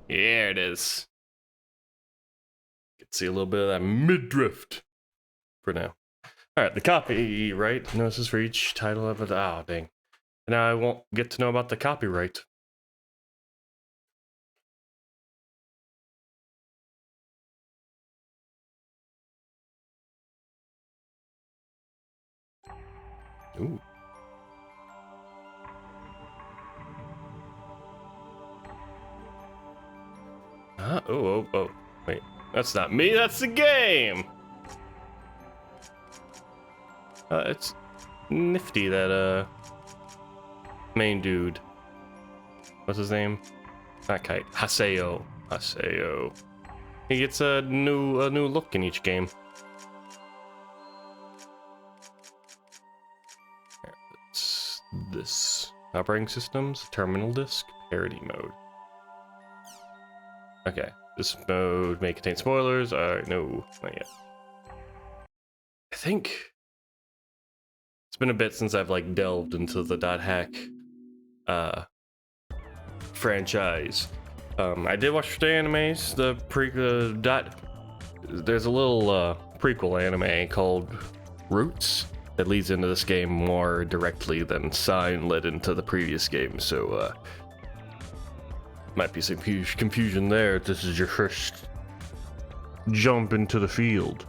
Yeah, it is. Can see a little bit of that midriff for now. All right, the copyright notices for each title of it. Oh, dang. Now I won't get to know about the copyright. Ooh. Oh. Wait, that's not me, that's the game! It's nifty, that, main dude. What's his name? Not Kite. Haseo. He gets a new look in each game. It's this. Operating systems, terminal disk, parity mode. Okay, this mode may contain spoilers. Alright, no, not yet. I think it's been a bit since I've like delved into the .hack franchise. I did watch the animes. There's a little prequel anime called Roots that leads into this game more directly than Sign led into the previous game. So might be some huge confusion there if this is your first jump into the field.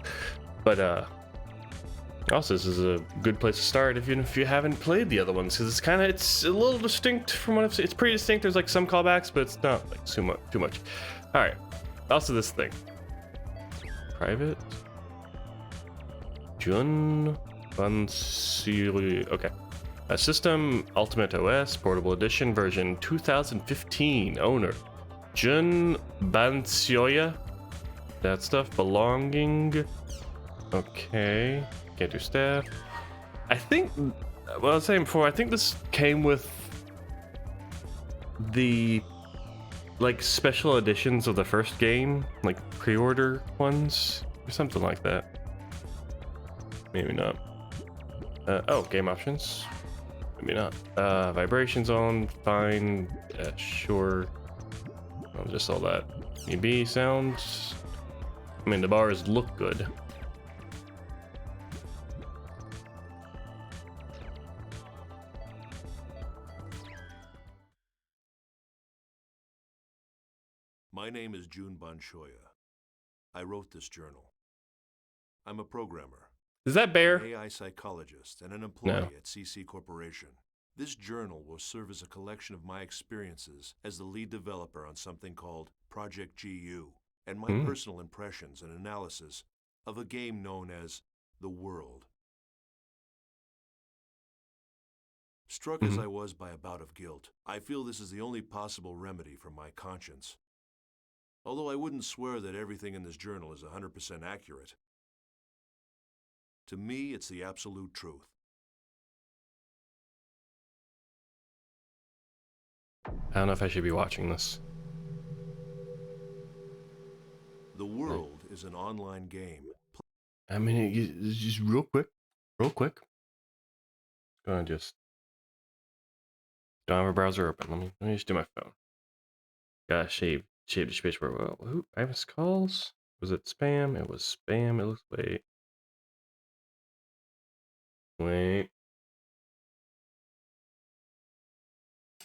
But also, this is a good place to start even if you haven't played the other ones, because it's a little distinct from what I've seen. It's pretty distinct. There's like some callbacks, but it's not like too much. All right. Also, this thing. Private. Jun Bansiri. Okay. System Ultimate OS Portable Edition version 2015. Owner Jun Bansioya. That stuff. Belonging. Okay. Can't do staff. I think, well, I was saying before, I think this came with the like special editions of the first game, like pre-order ones or something like that. Maybe not. Oh, game options. Maybe not. Vibrations on, fine, sure. Oh, just all that. EB sounds. I mean, the bars look good. My name is Jun Banshoya. I wrote this journal. I'm a programmer. Is that Bear? An AI psychologist and an employee No. at CC Corporation. This journal will serve as a collection of my experiences as the lead developer on something called Project GU, and my personal impressions and analysis of a game known as The World. Struck as I was by a bout of guilt, I feel this is the only possible remedy for my conscience. Although I wouldn't swear that everything in this journal is 100% accurate. To me, it's the absolute truth. I don't know if I should be watching this. The World is an online game. I mean, it's just real quick. Gonna just don't have a browser open. Let me just do my phone. Gotta shave the space bar. Well, who? I missed calls. Was it spam? It was spam. It looks. Wait.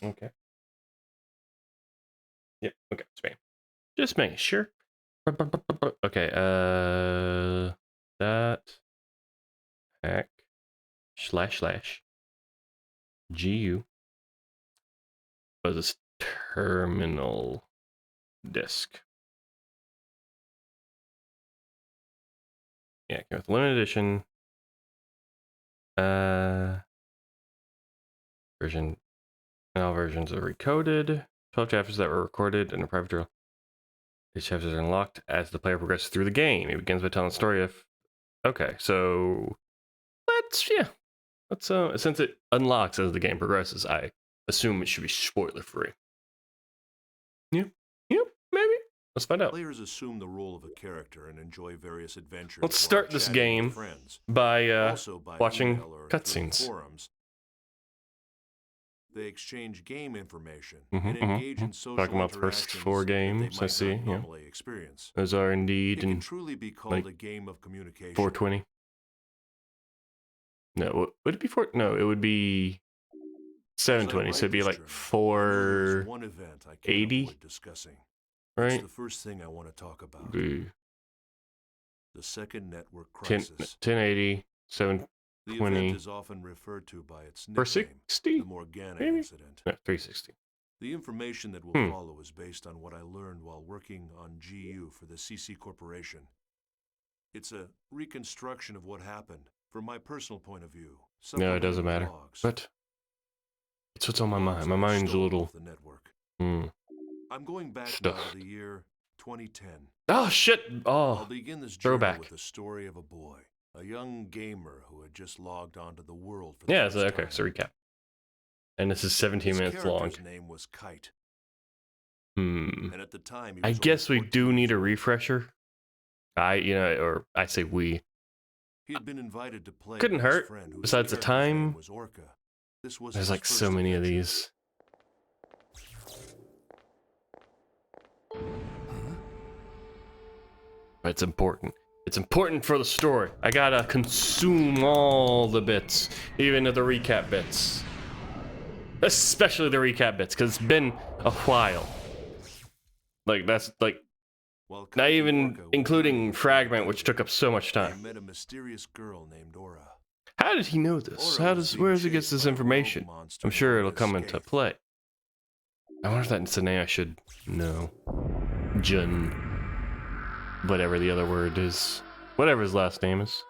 Okay. Yep. Okay. Spam. Just making sure. Okay. That hack / GU was this terminal disk. Yeah, came with limited edition. Version. All versions are recoded. 12 chapters that were recorded in a private drill. These chapters are unlocked as the player progresses through the game. It begins by telling the story of. Okay, so let's since it unlocks as the game progresses, I assume it should be spoiler free. Yeah, maybe. Let's find out. Players assume the role of a character and enjoy various adventures. Let's start this game by watching cutscenes. They exchange game information Mhm, and engage in social Talking about the first interactions 4 that they games, I might see, not yeah. normally experience. Those are It indeed can in truly be called like a game of communication. 420. No, would it be 4? No, it would be As I 720, write so it'd be this like journal, I know there's 480, one event I can't avoid discussing. It's right? the first thing I want to talk about. Be The second network 10, crisis. 1080, The event 720, is often referred to by its nickname, 460, the Morgana maybe? incident. No, 360. The information that will Hmm. follow is based on what I learned while working on GU for the CC Corporation. It's a reconstruction of what happened from my personal point of view. No, it doesn't supplemented with matter. logs. But it's what's on my Logs mind. My I mind's a stole little. off the network. Hmm. I'm going back now to Stuffed. the year 2010. Oh shit! I'll Oh, begin this journal throwback. with the story of a boy, a young gamer who had just logged onto the world for the Yeah. first So, time. okay. So recap. And this is 17 His minutes long. character's name was Kite, Hmm. and at the time he I was guess we only do 14 need a years old. refresher. Or I say we. He had been invited to play Couldn't with his hurt. friend, whose Besides the character's name time, was Orca. This was there's his like so first many of adventure. these. But it's important. It's important for the story. I gotta consume all the bits, even the recap bits. Especially the recap bits, because it's been a while. Like, that's like, While Kite not and even Orca were including journeying through the Fragment, which desert, took up so much they time. met a mysterious girl named Aura. How did he know this? Aura How was does, being where does he get chased this by a rogue information? monster I'm sure known it'll as come into Scathe. play. I wonder if that's a name I should know. Jun. Whatever the other word is. Whatever his last name is.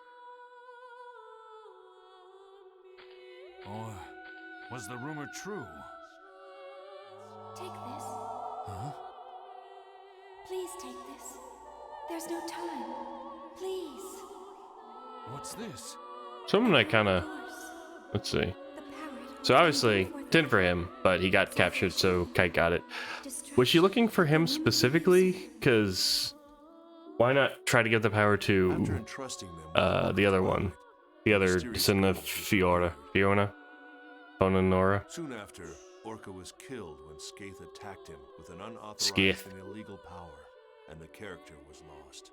Or was the rumor true? Take this. Huh? Please take this. There's no time. Please. What's this? Something I kind of... Yours. Let's see. The parrot. So obviously, 10 for him, but he got captured, so Kite got it. Was she looking for him specifically? Because why not try to give the power After to entrusting them with Orca the other Twilight, one? The other mysterious descendant of girl was Fiona? murdered. Bonanora? Soon after, Orca was killed when Scathe attacked him with an unauthorized Scathe. and illegal power, and the character was lost.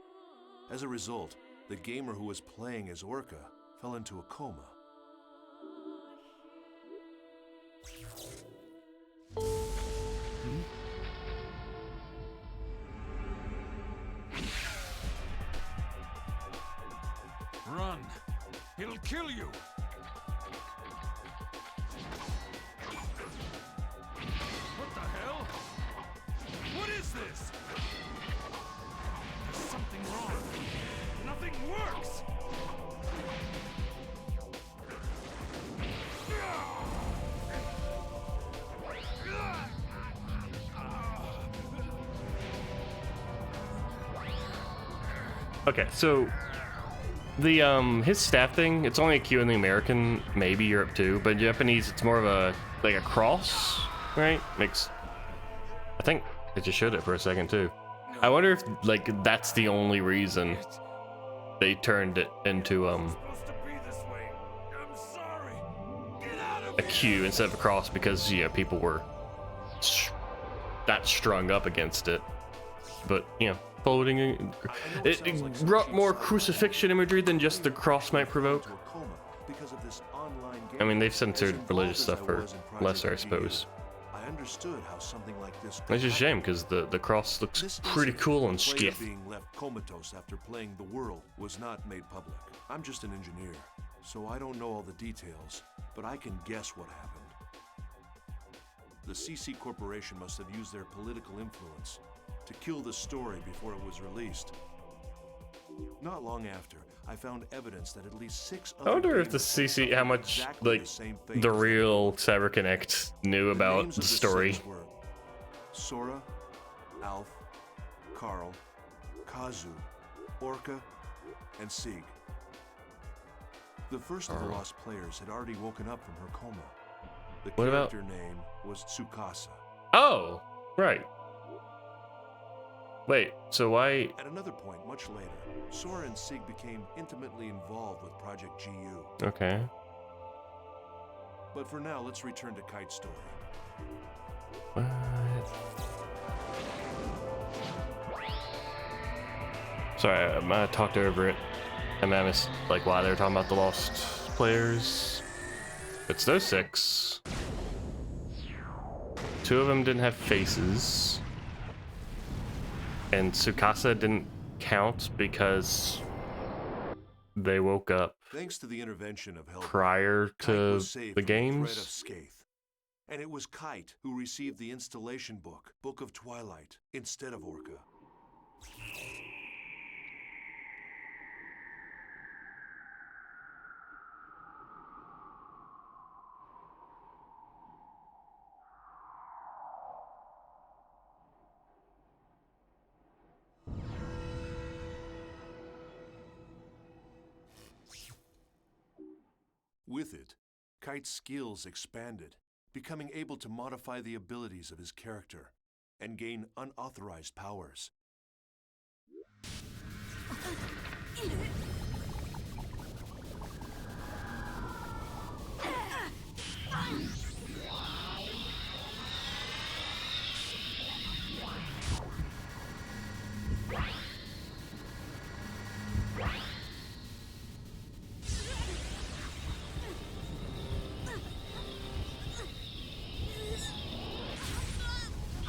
As a result, the gamer who was playing as Orca fell into a coma. Run! It'll kill you! What the hell? What is this? There's something wrong. Nothing works! Okay, so the his staff thing, it's only a Q in the American, maybe Europe too, but Japanese it's more of a like a cross, right? I think it just showed it for a second too. I wonder if like that's the only reason they turned it into Supposed to be this way. I'm sorry. Get out of a Q instead of a cross because people were not strung up against it, but floating. It brought more crucifixion imagery than just the cross might provoke. Into a coma because of this online I mean, game. they've As censored involved religious as I stuff for was in Project lesser, I GU, suppose. I understood how something like this could It's just a happen. shame because the cross looks This pretty incident, cool the and player skiff. being left comatose after playing the world was not made public. I'm just an engineer, so I don't know all the details, but I can guess what happened. The CC Corporation must have used their political influence to kill the story before it was released. Not long after, I found evidence that at least 6 I other wonder if gamers the CC, suffered how much exactly like the same fate the as real CyberConnect knew The about names the of story. 6 were Sora, Alf, Carl, Kazu, Orca, and Sieg. The first of the Carl. lost players had already woken up from her coma. The What about- character name was Tsukasa. Oh, right. Wait, so why? At another point, much later, Sora and Sieg became intimately involved with Project GU. Okay. But for now, let's return to Kite's story. What? Sorry, I talked over it. And I missed like why they were talking about the lost players. It's those 6. 2 of them didn't have faces. And Tsukasa didn't count because they woke up Thanks to the intervention of Hellboy, prior Kite to was saved the from the threat of games. Skaith. And it was Kite who received the installation book, Book of Twilight, instead of Orca. With it, Kite's skills expanded, becoming able to modify the abilities of his character and gain unauthorized powers.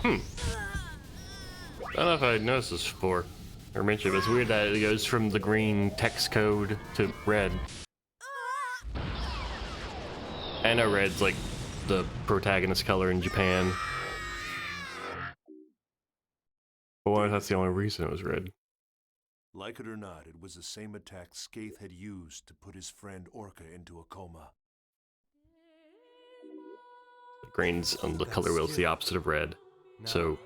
I don't know if I noticed this before or mentioned it, but it's weird that it goes from the green text code to red. I know red's like the protagonist color in Japan. I wonder if that's the only reason it was red. Like it or not, it was the same attack Skaith had used to put his friend Orca into a coma. Green's on the color wheel's the opposite of red, so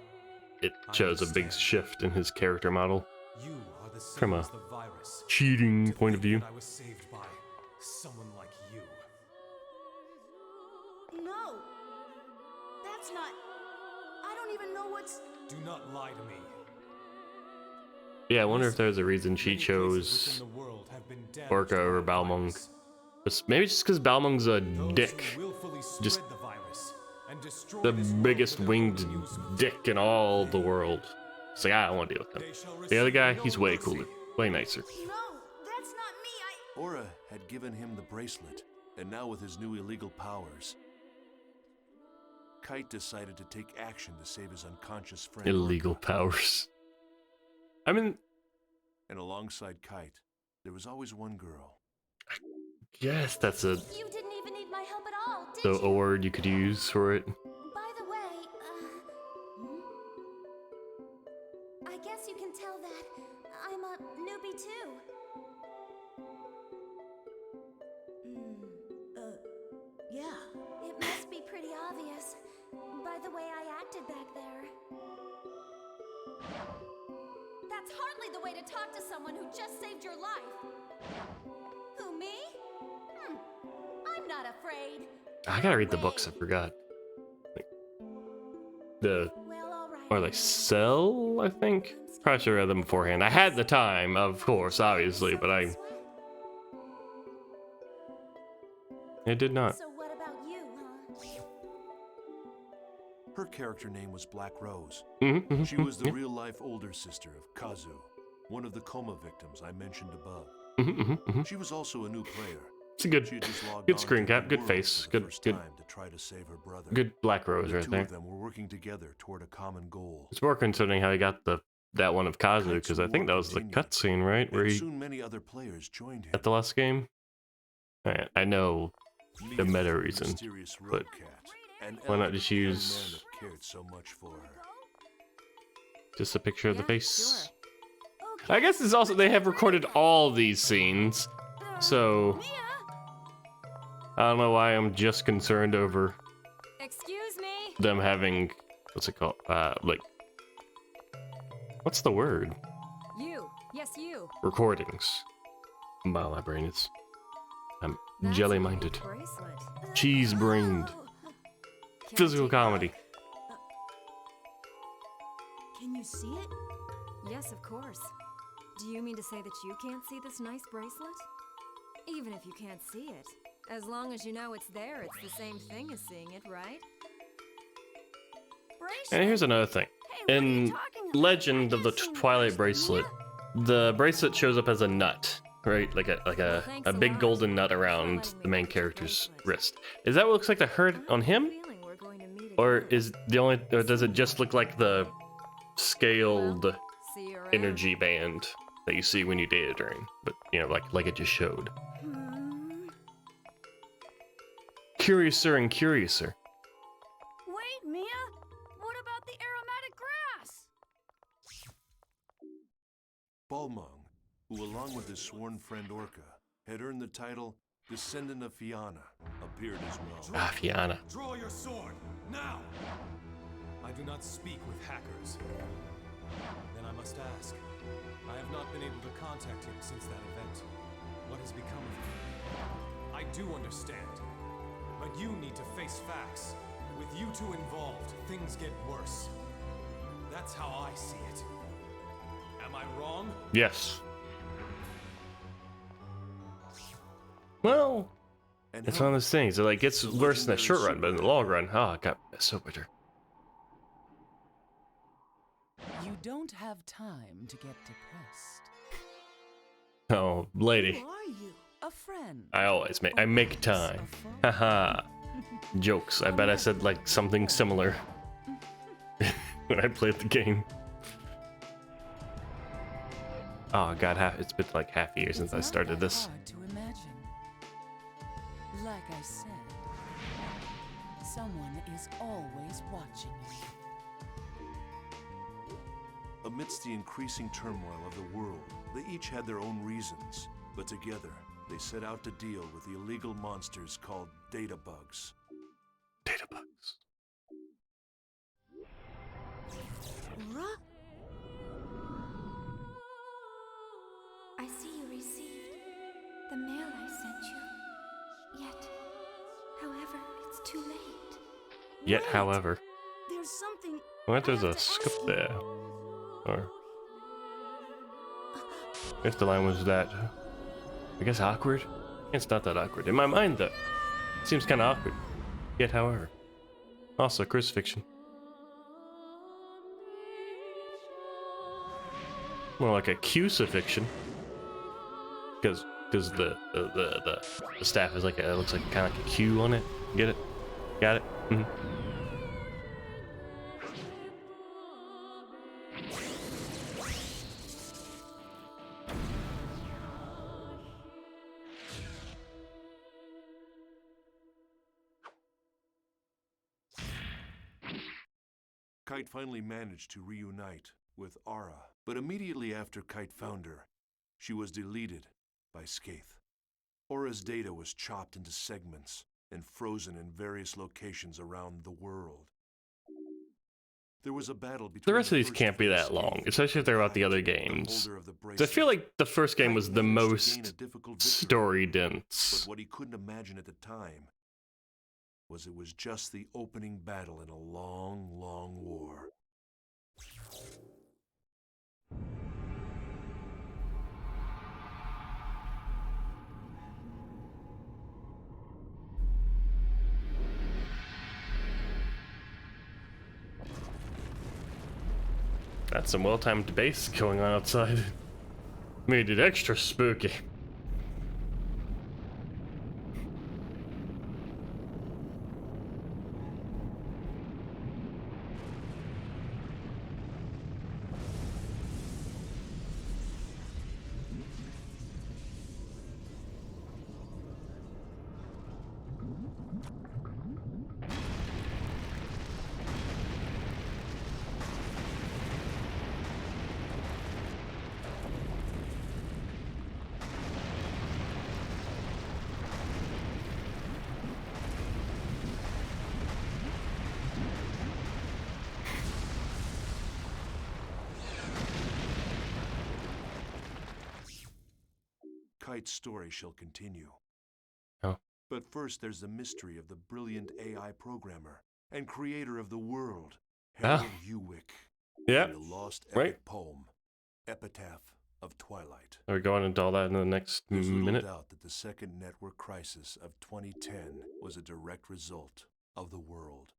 it shows a big shift in his character model You are the same from a as the virus. cheating To point of think view. that I was saved by someone like you. No! That's not... I don't even know what's... Do not lie to me. Yeah, I wonder if there's a reason she Many places chose within the world have been damaged Orca by over the Balmung. virus. Maybe just because Balmung's a Those dick. who willfully Just spread the virus and destroy The this world biggest with their winged own use of dick in all the world. It's like, I don't want to deal with him. They shall The other guy, receive he's no way mercy. cooler, way nicer. No, that's not me, Aura had given him the bracelet, and now with his new illegal powers, Kite decided to take action to save his unconscious friend Illegal Orca. powers. I mean, And alongside Kite, there was always one girl. yes, that's a You didn't even need my help at all, did a word you could use for it. By the way, I guess you can tell that I'm a newbie too. Yeah. It must be pretty obvious by the way I acted back there. That's hardly the way to talk to someone who just saved your life. Who, me? I'm not afraid. I gotta read the books, I forgot. Like, the Well, all right. or like Cell, I think. Probably should have read them beforehand. I had the time, of course, obviously, but I did not. So what about you, huh? Her character name was Black Rose. Mm-hmm, She was the real-life older sister of Kazu, one of the coma victims I mentioned above. She was also a new player. It's a good, She had just logged good on screen to the cap, good world face, for the good, first good, time to try to save her brother. good Black Rose The right two there. of them were working together toward a common goal. It's more concerning how he got that one of Kazu, because I think that was the cutscene, right, where And he soon many other players joined him. at the last game. I know the Leading meta the reason, mysterious but road cat, an why not elf, just the young use man that cared so much for her. just a picture of the Yeah, face? sure. I guess it's also they have recorded all these scenes, so I don't know why I'm just concerned over Excuse me. them having what's it called? Like what's the word? You. Yes, you. Recordings. Wow, my brain is I'm That's jelly a minded. bracelet. Cheese brained. Can I Physical take a look? comedy. Can you see it? Yes, of course. Do you mean to say that you can't see this nice bracelet? Even if you can't see it, As long as you know it's there, it's the same thing as seeing it, right? And here's another thing. In Legend of the Twilight Bracelet, the bracelet shows up as a nut, right? Like a big golden nut around the main character's wrist. Is that what looks like the hurt on him? Or does it just look like the scaled See you around. energy band that you see when you data drain? But you know, like it just showed. Curiouser and curiouser. Wait, Mia! What about the aromatic grass? Balmung, who along with his sworn friend Orca, had earned the title Descendant of Fianna, appeared as well. Ah, Fianna. Draw your sword, now! I do not speak with hackers. Then I must ask. I have not been able to contact him since that event. What has become of him? I do understand. But you need to face facts. With you two involved, things get worse. That's how I see it. Am I wrong? Yes. Well, And it's how- one of those things. It like gets worse in the short run, but in the long run, it got so bitter. You don't have time to get depressed. Oh, lady. Who are you? A friend. I always make time. Haha. Jokes. I bet I said like something similar when I played the game. Oh god, it's been like half a year since I started this. Hard to imagine. Like I said, someone is always watching you. Amidst the increasing turmoil of the world, they each had their own reasons, but together they set out to deal with the illegal monsters called data bugs. Data bugs. I see you received the mail I sent you. Yet, however, it's too late. Yet, however, There's something. what there's a script there, or if the line was that, I guess awkward. It's not that awkward in my mind though. It seems kind of awkward. Yet, however, also crucifixion. More like a crucifixion, because the staff is like it looks like kind of like a Q on it. Get it? Got it? Mm-hmm. Kite finally managed to reunite with Ara, but immediately after Kite found her, she was deleted by Skaith. Aura's data was chopped into segments and frozen in various locations around the world. There was a battle between The rest of these first can't be three that long, Skaith especially if they're about the and other Kite, the games. holder of the 'Cause I feel bracelet. like the first game was the Kite managed to most gain a difficult victory, story but dense. what he couldn't imagine at the time was it was just the opening battle in a long, long war. That's some well-timed bass going on outside. Made it extra spooky. Kite's story shall continue. Oh. But first there's the mystery of the brilliant AI programmer and creator of the world, Harold Hewick. Yeah, And the lost epic right. poem, Epitaph of Twilight. Are we going into all that in the next There's minute? little doubt that the second network crisis of 2010 was a direct result of the world.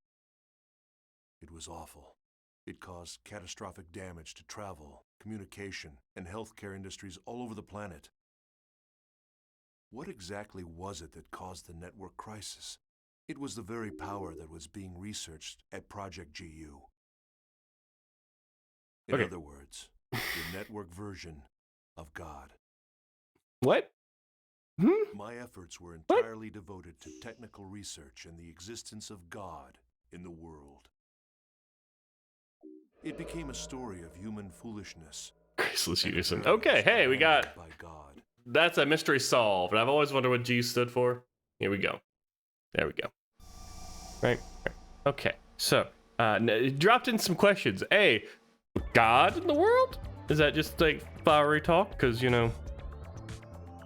It was awful. It caused catastrophic damage to travel, communication, and healthcare industries all over the planet. What exactly was it that caused the network crisis? It was the very power that was being researched at Project GU. In Okay. other words, the network version of God. What? My efforts were entirely devoted to technical research and the existence of God in the world. It became a story of human foolishness. Graceless and Unison. paradise Okay, hey, we got... abandoned by God. That's a mystery solved. And I've always wondered what G stood for. Here we go. There we go. Right. Okay. So, it dropped in some questions. A, God in the world? Is that just like flowery talk? Because, you know,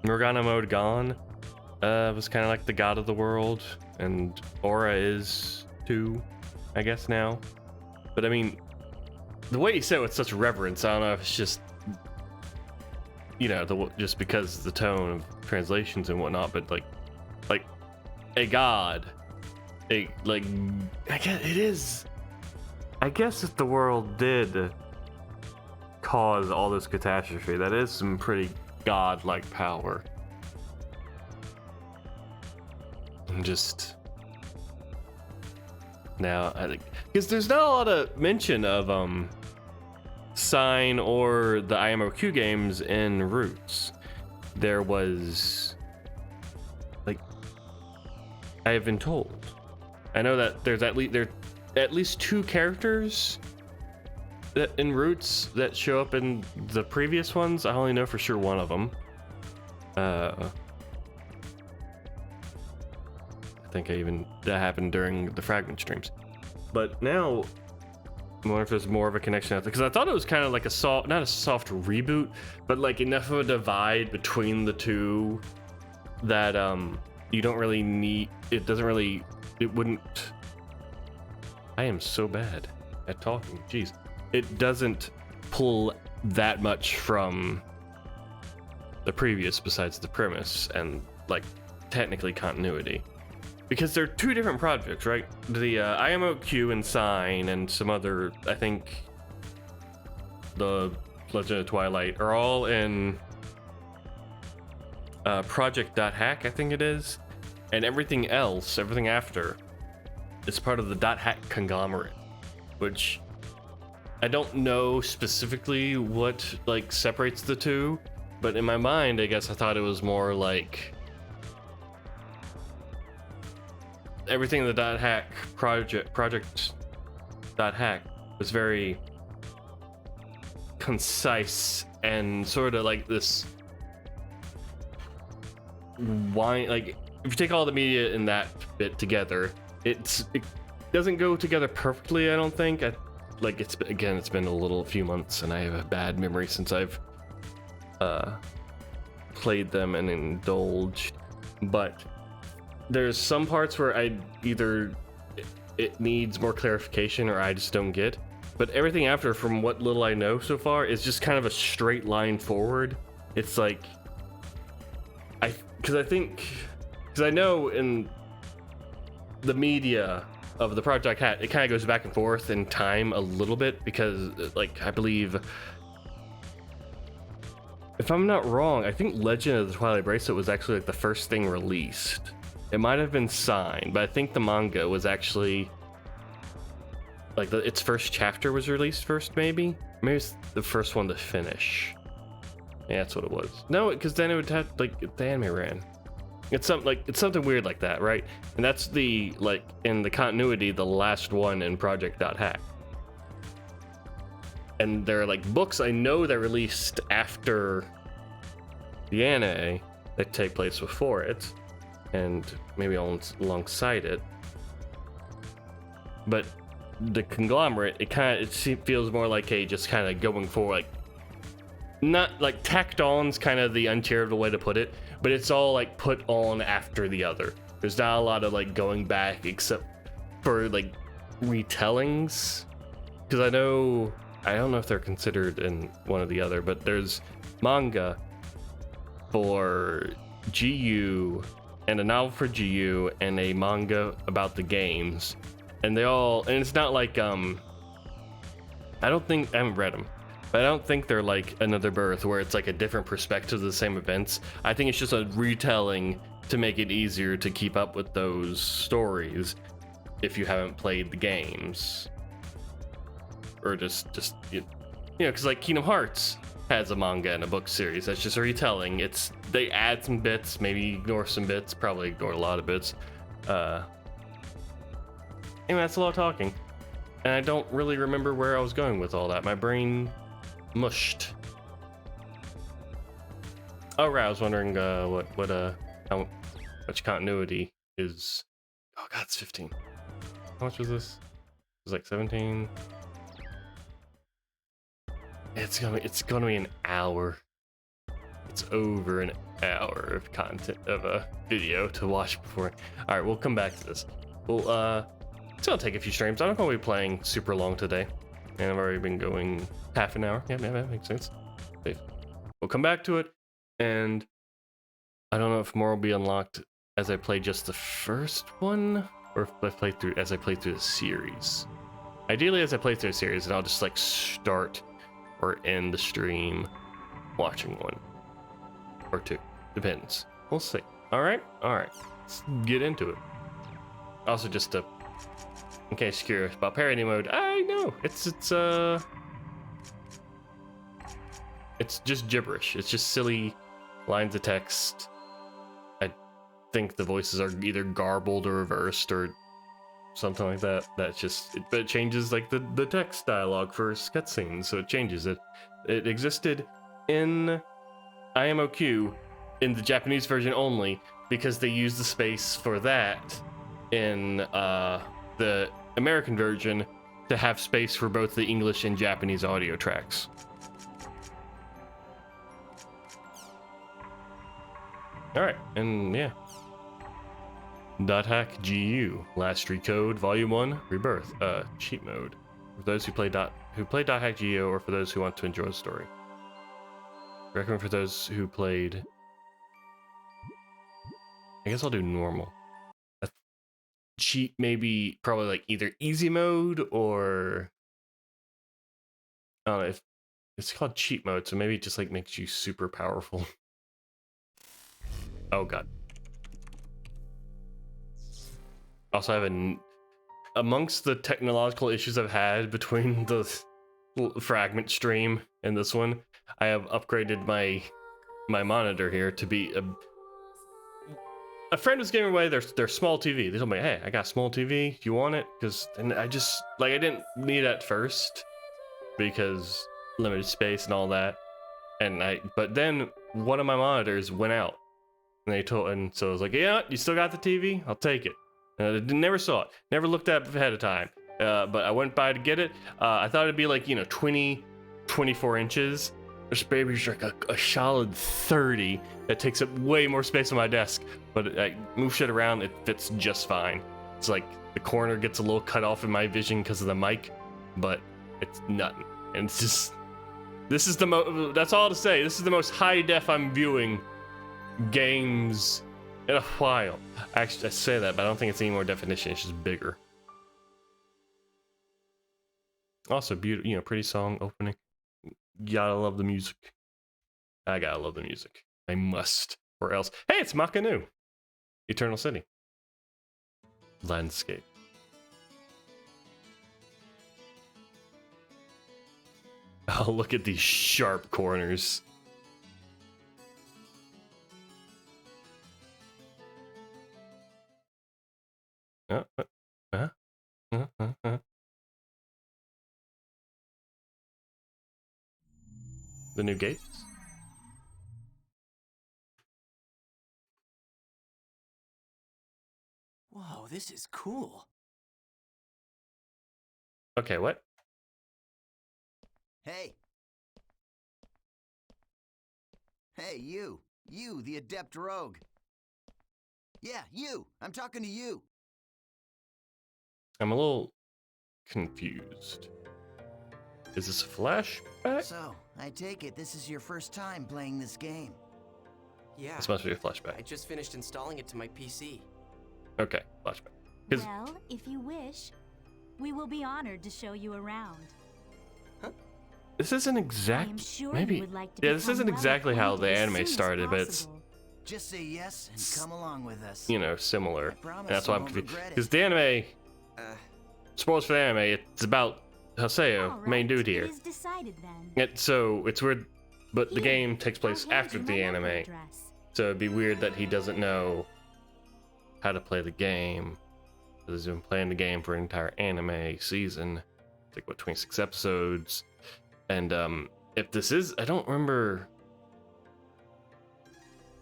Morgana mode gone was kind of like the god of the world. And Aura is too, I guess, now. But I mean, the way you say it with such reverence, I don't know if it's just, you know, just because the tone of translations and whatnot, but like a god, I guess it is. I guess if the world did cause all this catastrophe, that is some pretty god-like power. I'm just now, I think, because there's not a lot of mention of Sign or the IMOQ games in Roots. There was, like, I have been told. I know that there's at least two characters that in Roots that show up in the previous ones. I only know for sure one of them. I think that happened during the Fragment streams. But now, I wonder if there's more of a connection out there, because I thought it was kind of like not a soft reboot, but like enough of a divide between the two that you don't really need. It wouldn't. I am so bad at talking. Jeez, it doesn't pull that much from the previous, besides the premise and like technically continuity. Because they're two different projects, right? The IMOQ and Sign and some other, I think, the Legend of Twilight are all in Project.hack, I think it is. And everything else, everything after, is part of the .hack conglomerate, which I don't know specifically what like separates the two, but in my mind, I guess I thought it was more like everything in the .hack project.hack was very concise and sort of like this like if you take all the media in that bit together, it doesn't go together perfectly, I don't think. It's been a few months and I have a bad memory since I've played them and indulged, but there's some parts where it needs more clarification or I just don't get. But everything after, from what little I know so far, is just kind of a straight line forward. It's like, because I know in the media of the Project Hat, it kind of goes back and forth in time a little bit, because like I believe, if I'm not wrong, I think Legend of the Twilight Bracelet was actually like the first thing released. It might have been Signed, but I think the manga was actually like its first chapter was released first, maybe it's the first one to finish. Yeah, that's what it was. No, because then it would have like the anime ran. It's something weird like that, right? And that's the like in the continuity, the last one in Project.hack. And there are like books I know that released after the anime that take place before it, and maybe alongside it. But the conglomerate, it feels more like a just kind of going for like, not like tacked on's kind of the uncharitable way to put it, but it's all like put on after the other. There's not a lot of like going back except for like retellings, because I know I don't know if they're considered in one or the other, but there's manga for GU and a novel for GU and a manga about the games, and it's not like I haven't read them, but I don't think they're like Another Birth where it's like a different perspective of the same events. I think it's just a retelling to make it easier to keep up with those stories if you haven't played the games, or just because like Kingdom Hearts has a manga and a book series that's just a retelling. They add some bits, maybe ignore some bits, probably ignore a lot of bits. Anyway, that's a lot of talking, and I don't really remember where I was going with all that. My brain mushed. Oh right, I was wondering how much continuity is. Oh god, it's 15. How much was this? It was like 17. It's gonna be an hour. It's over an hour of content of a video to watch before. All right, we'll come back to this. Well, it's gonna take a few streams. I'm not gonna be playing super long today, and I've already been going half an hour. Yeah, that makes sense. Okay. We'll come back to it, and I don't know if more will be unlocked as I play just the first one, or if I play through the series. Ideally, as I play through the series, and I'll just like start or end the stream watching one or two, depends. We'll see. All right, let's get into it. Also, just to, in case you're curious about parody mode, I know it's just gibberish. It's just silly lines of text. I think the voices are either garbled or reversed or something like that. But it changes like the text dialogue for cutscenes, so it changes it. It existed in IMOQ in the Japanese version only because they used the space for that in the American version to have space for both the English and Japanese audio tracks. All right, and yeah. .hack GU, Last Recode, Volume 1, Rebirth, cheat mode. For those who play .hack GU, or for those who want to enjoy the story. Recommend for those who played. I guess I'll do normal. Cheat, maybe probably like either easy mode or I don't know if it's called cheat mode, so maybe it just like makes you super powerful. Oh god. Also, I have amongst the technological issues I've had between the fragment stream and this one, I have upgraded my monitor here to be a friend was giving away their small TV. They told me, hey, I got a small TV. Do you want it? And I just I didn't need it at first because limited space and all that. But then one of my monitors went out, and so I was like, yeah, you still got the TV? I'll take it. And I never saw it, never looked at it ahead of time. But I went by to get it. I thought it'd be like 24 inches. This baby's like a solid 30. That takes up way more space on my desk. But I move shit around, it fits just fine. It's like the corner gets a little cut off in my vision because of the mic, but it's nothing. And it's just, that's all to say. This is the most high def I'm viewing games in a while. Actually, I say that, but I don't think it's any more definition. It's just bigger. Also, beautiful, pretty song opening. Gotta love the music. I gotta love the music. I must, or else. Hey, it's Makanu. Eternal City. Landscape. Oh, look at these sharp corners. The new gates? Whoa, this is cool. Okay, what? Hey. Hey, you. You, the adept rogue. Yeah, you. I'm talking to you. I'm a little confused. Is this a flashback? So, I take it this is your first time playing this game. Yeah. This must be a I flashback. just finished installing it to my PC. Okay, flashback. 'Cause- Well, if you wish, we will be honored to show you around. This isn't I am exact. sure Maybe. you would like to Yeah, this become isn't well exactly how the acquainted as anime soon as started, but it's, possible. Just say yes and come along with us. you know, similar. promise And that's you why I'm won't confused. regret it. Because the anime, Uh, spoilers for the anime, it's about Haseo, All main right, dude here. It is decided then. So it's weird, but the Here, game takes place I'll hand after you the my number anime. address. So it'd be weird that he doesn't know how to play the game. Because he's been playing the game for an entire anime season. It's like, what, 26 episodes? And if this is, I don't remember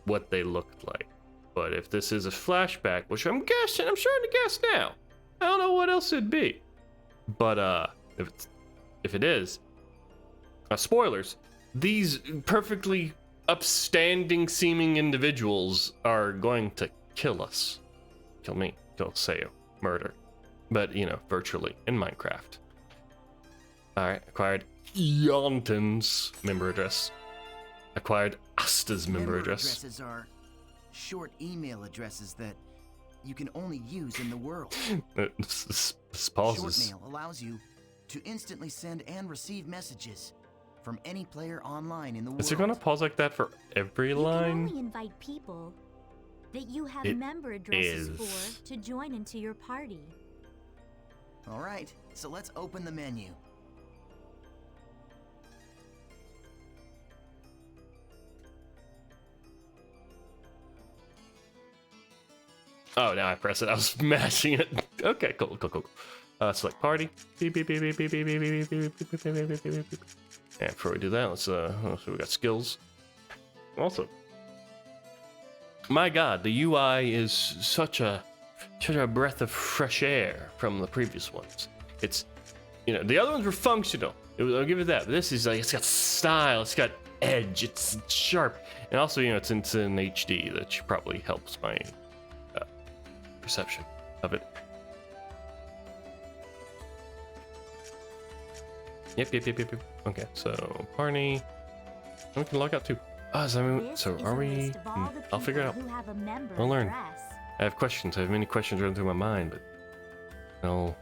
what they looked like. But if this is a flashback, which I'm guessing, I'm starting to guess now. I don't know what else it'd be. But if it is, spoilers, these perfectly upstanding seeming individuals are going to kill us. Kill me, kill Seo, murder. But, you know, virtually in Minecraft. Alright, acquired Yonton's member address. Acquired Asta's member address. addresses are short email addresses that you can only use in the world. Pauses. Short mail allows you to instantly send and receive messages from any player online in the world. Is it gonna pause like that for every You can line? only invite people that you have It member addresses is. for to join into your party. All right, so let's open the menu. Oh, now I press it. I was mashing it. Okay, cool. Select party. Beep, beep, beep, beep, beep, beep, beep, beep, beep, beep, beep, beep, beep, beep, beep, beep. And before we do that, let's so we got skills. Also, my God, the UI is such a breath of fresh air from the previous ones. It's, you know, the other ones were functional. I'll give it that. But this is like, it's got style, it's got edge, it's sharp, and also, you know, it's in HD, that probably helps my perception of it. Yep. Okay, so party. We can log out too. This So is are a we? list of all the I'll figure it out. people who have a member I'll learn. address. I have questions. I have many questions running through my mind, but no,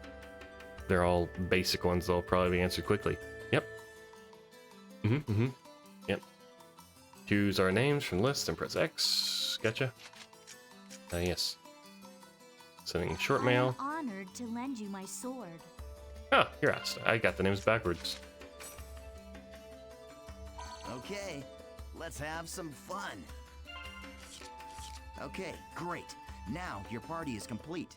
they're all basic ones. They'll probably be answered quickly. Yep. Yep. Choose our names from the list and press X. Gotcha. Yes. Sending short mail. I'm honored to lend you my sword. Oh, you're asked. I got the names backwards. Okay, let's have some fun. Okay, great. Now your party is complete.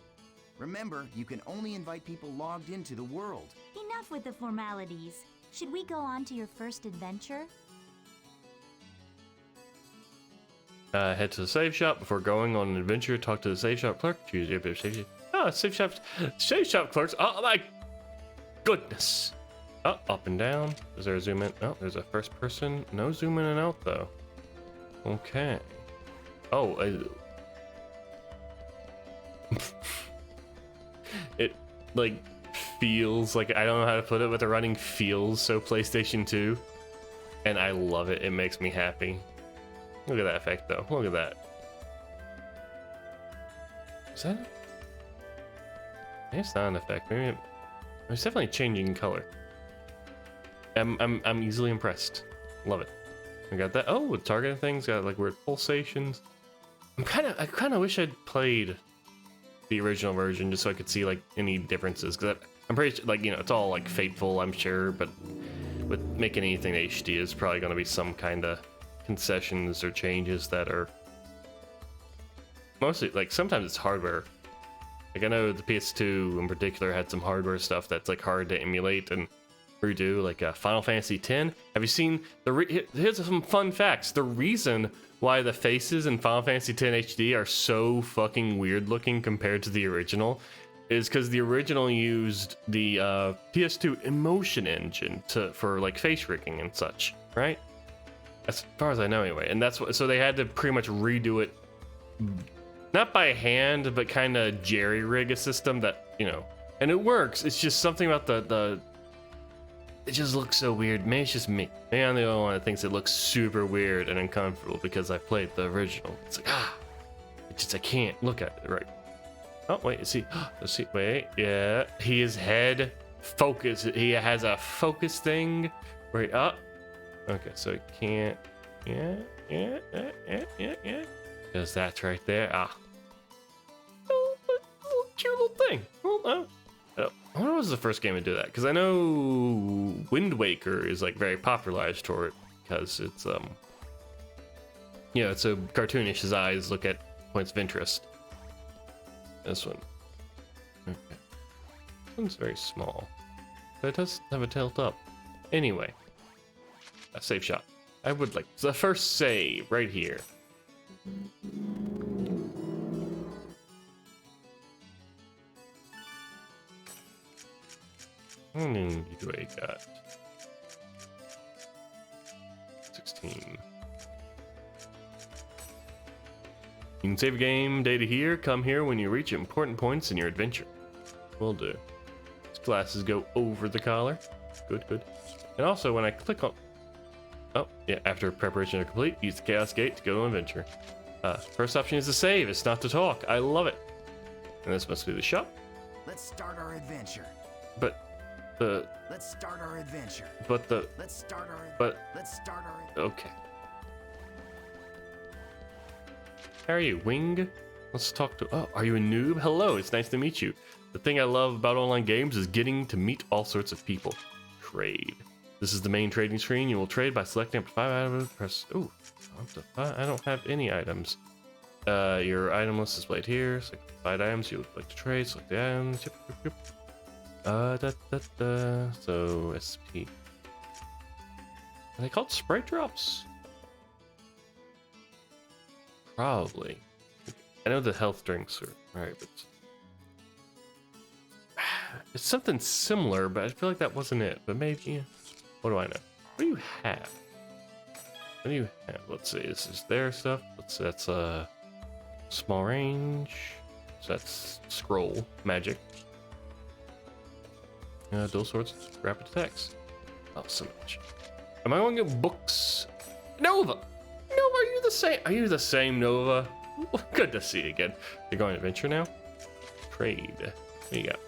Remember, you can only invite people logged into the world. Enough with the formalities. Should we go on to your first adventure? Head to the save shop before going on an adventure. Talk to the save shop clerk. Choose your save shop. Oh, save shop clerks. Oh my goodness. Oh, up and down. Is there a zoom in? Oh, there's a first person. No zoom in and out though. Okay. Oh, it like feels like, I don't know how to put it, but the running feels so PlayStation 2, and I love it. It makes me happy. Look at that effect though. Look at that. Is that? It's not an effect. Maybe it's definitely changing color. I'm easily impressed. Love it. We got that. Oh, the targeting things got like weird pulsations. I kind of wish I'd played the original version just so I could see like any differences, because I'm pretty sure, like, you know, it's all like faithful, I'm sure, but with making anything HD is probably going to be some kind of concessions or changes that are mostly like, sometimes it's hardware. Like I know the PS2 in particular had some hardware stuff that's like hard to emulate and redo, like Final Fantasy X. Have you seen here's some fun facts. The reason why the faces in Final Fantasy X HD are so fucking weird looking compared to the original is because the original used the PS2 emotion engine for like face rigging and such, right? As far as I know anyway. And that's what, so they had to pretty much redo it, not by hand, but kind of jerry rig a system that, you know, and it works. It's just something about the it just looks so weird. Maybe it's just me. Maybe I'm the only one that thinks it looks super weird and uncomfortable because I played the original. It's like, I can't look at it right. Oh, wait, is he? Let's see, wait, yeah. His head focus. He has a focus thing where he, okay, so he can't, yeah. Because that's right there. Oh, cute little thing. I wonder what was the first game to do that, because I know Wind Waker is like very popularized for it because it's it's so cartoonish. His eyes look at points of interest. This one, okay, this one's very small, but it does have a tilt up. Anyway, a save shot. I would like the first save right here. How many do I got? 16. You can save a game data here. Come here when you reach important points in your adventure. Will do. These glasses go over the collar. Good, good. And also when I click on... Oh, yeah, after preparation are complete, use the Chaos Gate to go to adventure. First option is to save, it's not to talk. I love it. And this must be the shop. Let's start our adventure. But Let's start our adventure. Let's start our... Okay. How are you, Wing? Let's talk to... Oh, are you a noob? Hello, it's nice to meet you. The thing I love about online games is getting to meet all sorts of people. Trade. This is the main trading screen. You will trade by selecting up to 5 items. Press... Ooh, I don't have any items. Your item list is displayed here. Select 5 items you would like to trade. Select the items. Yep. So SP. Are they called sprite drops? Probably. I know the health drinks are right, but it's something similar. But I feel like that wasn't it. But maybe. What do I know? What do you have? What do you have? Let's see. This is their stuff. That's small range. So that's scroll magic. Dual swords, rapid attacks. Oh, so much. Am I going to get books? Nova! Nova, are you the same? Are you the same, Nova? Good to see you again. You're going to adventure now? Trade. What do you got?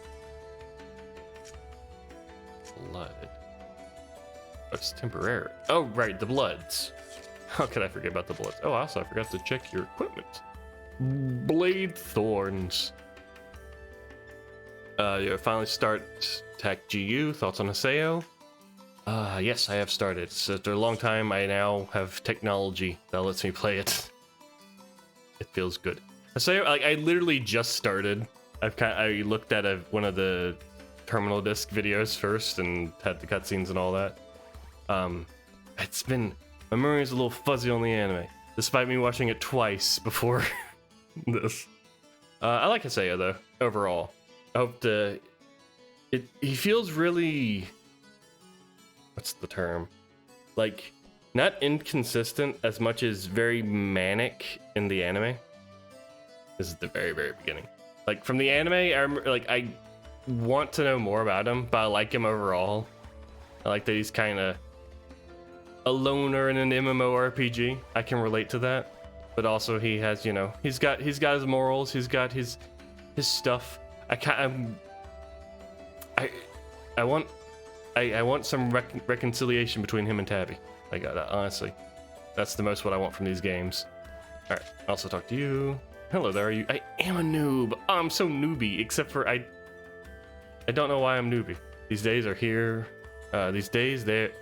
Blood. That's temporary. Oh, right, the bloods. How could I forget about the bloods? Oh, also, I forgot to check your equipment. Blade thorns. You finally start Attack GU. Thoughts on Haseo? Yes, I have started. So after a long time, I now have technology that lets me play it. It feels good. Haseo, like I literally just started. I looked at one of the terminal disc videos first and had the cutscenes and all that. It's been my memory is a little fuzzy on the anime, despite me watching it twice before this. I like Haseo though overall. I hope he feels really, what's the term? Like, not inconsistent as much as very manic in the anime. This is the very, very beginning. Like, from the anime, I want to know more about him, but I like him overall. I like that he's kind of a loner in an MMORPG. I can relate to that. But also he has, he's got his morals, he's got his stuff. I want some reconciliation between him and Tabby. Honestly, that's the most what I want from these games. All right, also talk to you. Hello there. I am a noob. Oh, I'm so newbie. Except for I don't know why I'm newbie. These days are here. These days there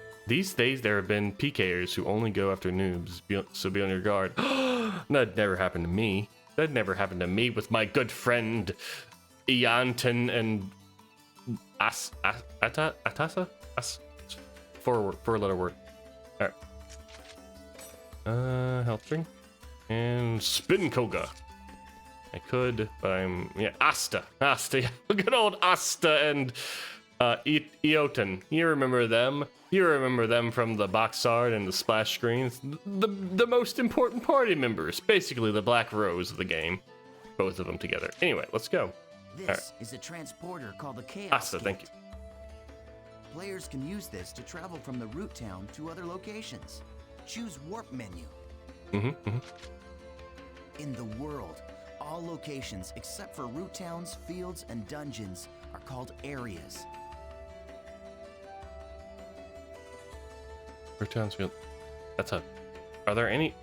have been PKers who only go after noobs. So be on your guard. That never happened to me. That never happened to me with my good friend Ianton and Atasa? Four-letter word. Alright. Health drink. And Spin Koga. I could, but Asta. Good old Asta and Eoten. You remember them. You remember them from the box art and the splash screens. The most important party members. Basically the Black Rose of the game. Both of them together. Anyway, let's go. This is a transporter called the Chaos Asta, Gate. thank you. Players can use this to travel from the root town to other locations. Choose Warp menu. In the world, all locations except for root towns, fields, and dungeons are called areas. Root towns, field. That's a. Are there any?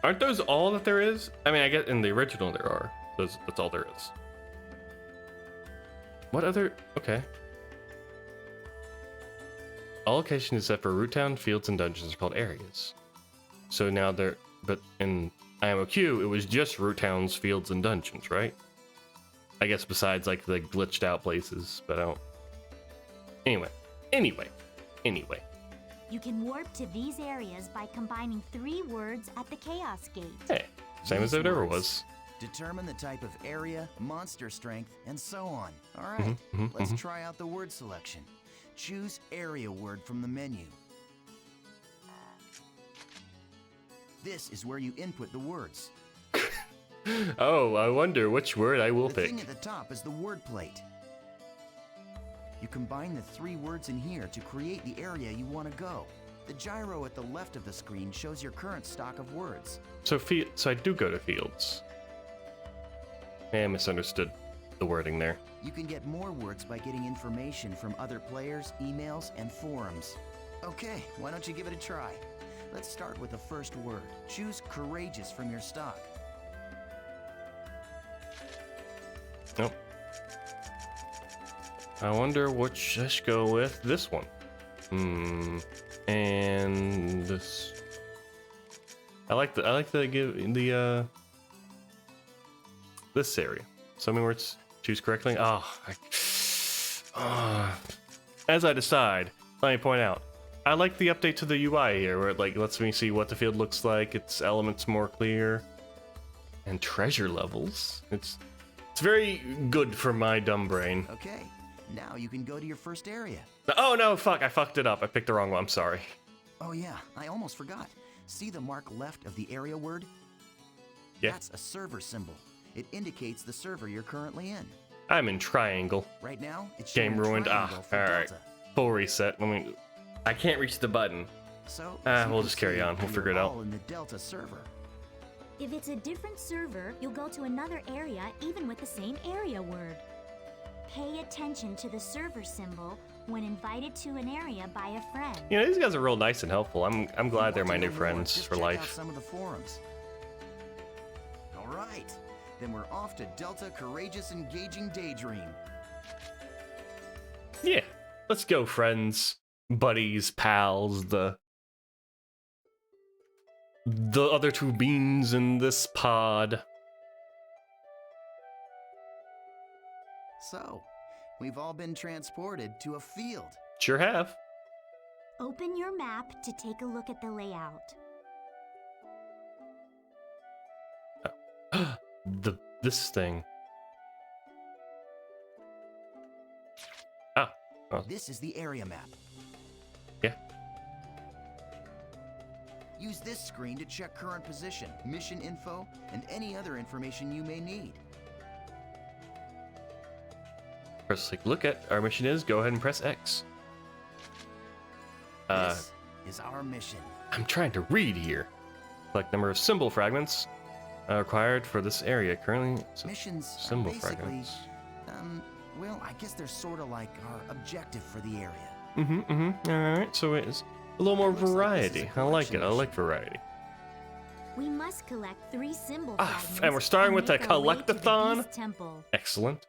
Aren't those all that there is? I mean, I guess in the original there are. That's all there is. What other? Okay. All locations except for root town, fields, and dungeons are called areas. So now they're, but in IMOQ, it was just root towns, fields, and dungeons, right? I guess besides like the glitched out places, but I don't. Anyway. You can warp to these areas by combining 3 words at the Chaos Gate. Hey, same as it ever was. Determine the type of area, monster strength, and so on. All right, let's try out the word selection. Choose area word from the menu. This is where you input the words. Oh, I wonder which word I will The pick. thing at the top is the word plate. You combine the 3 words in here to create the area you want to go. The gyro at the left of the screen shows your current stock of words. So I do go to fields. I misunderstood the wording there. You can get more words by getting information from other players, emails, and forums. Okay, why don't you give it a try? Let's start with the first word. Choose courageous from your stock. Nope. I wonder which. Let's go with this one. And this. I like the this area. So many words. Choose correctly. As I decide, let me point out, I like the update to the UI here, where it like lets me see what the field looks like. Its elements more clear, and treasure levels. It's very good for my dumb brain. Okay, now you can go to your first area. Oh no, fuck! I fucked it up. I picked the wrong one. I'm sorry. Oh yeah, I almost forgot. See the mark left of the area word? Yeah. That's a server symbol. It indicates the server you're currently in. I'm in triangle. Right now, it's Game showing ruined. triangle for All right. Delta. Full reset. I can't reach the button. So, as you We'll can just carry see, on. We'll you're figure it out. all in the Delta server. If it's a different server, you'll go to another area even with the same area word. Pay attention to the server symbol when invited to an area by a friend. You know, these guys are real nice and helpful. I'm glad they're my new friends Just for check out life. some of the forums. All right, then we're off to Delta Courageous Engaging Daydream. Yeah, let's go, friends, buddies, pals, the other 2 beans in this pod. So, we've all been transported to a field. Sure have. Open your map to take a look at the layout. This thing. Oh, This is the area map. yeah. Use this screen to check current position, mission info, and any other information you may need. Press like look at our mission is. Go ahead and press X. This is our mission. I'm trying to read here. Select number of symbol fragments required for this area. Currently, Missions are symbol basically, fragments. well, I guess they're sort of like our objective for the area. All right, so it's a little more Looks like this is a variety. I like it. I collection like variety. We must collect 3 symbol Ah, fragments. and we're starting with make a our way to the collectathon? Beast Temple. Excellent.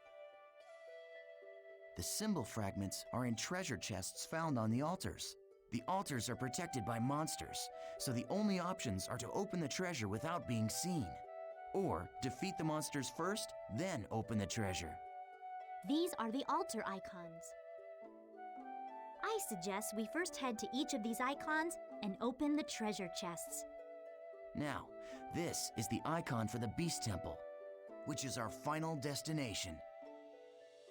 The symbol fragments are in treasure chests found on the altars. The altars are protected by monsters, so the only options are to open the treasure without being seen. Or defeat the monsters first, then open the treasure. These are the altar icons. I suggest we first head to each of these icons and open the treasure chests. Now, this is the icon for the Beast Temple, which is our final destination.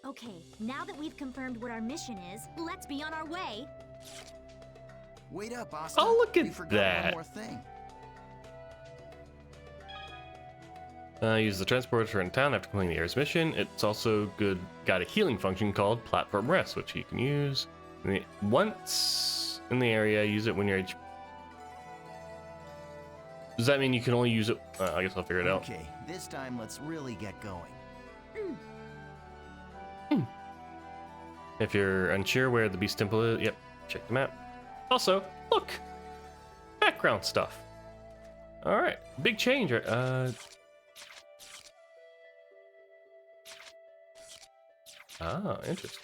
Okay, now that we've confirmed what our mission is, let's be on our way. Wait up, Asta. Oh, look at we forgot that. one more thing. Use the transporter in town after completing the air's mission. It's also got a healing function called Platform Rest, which you can use once in the area. Use it when you're. Does that mean you can only use it? I guess I'll figure it out. Okay, this time let's really get going. If you're unsure where the beast temple is, yep, check the map. Also, look, background stuff. All right, big change. Interesting.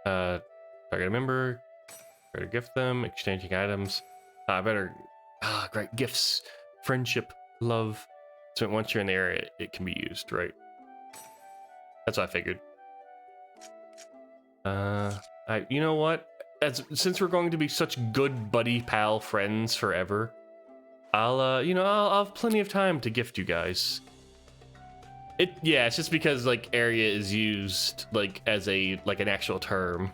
Target a member, better gift them, exchanging items. Great gifts, friendship, love. So once you're in the area, it can be used, right? That's what I figured. You know what? Since we're going to be such good buddy pal friends forever, I'll have plenty of time to gift you guys. It's just because like area is used like as an actual term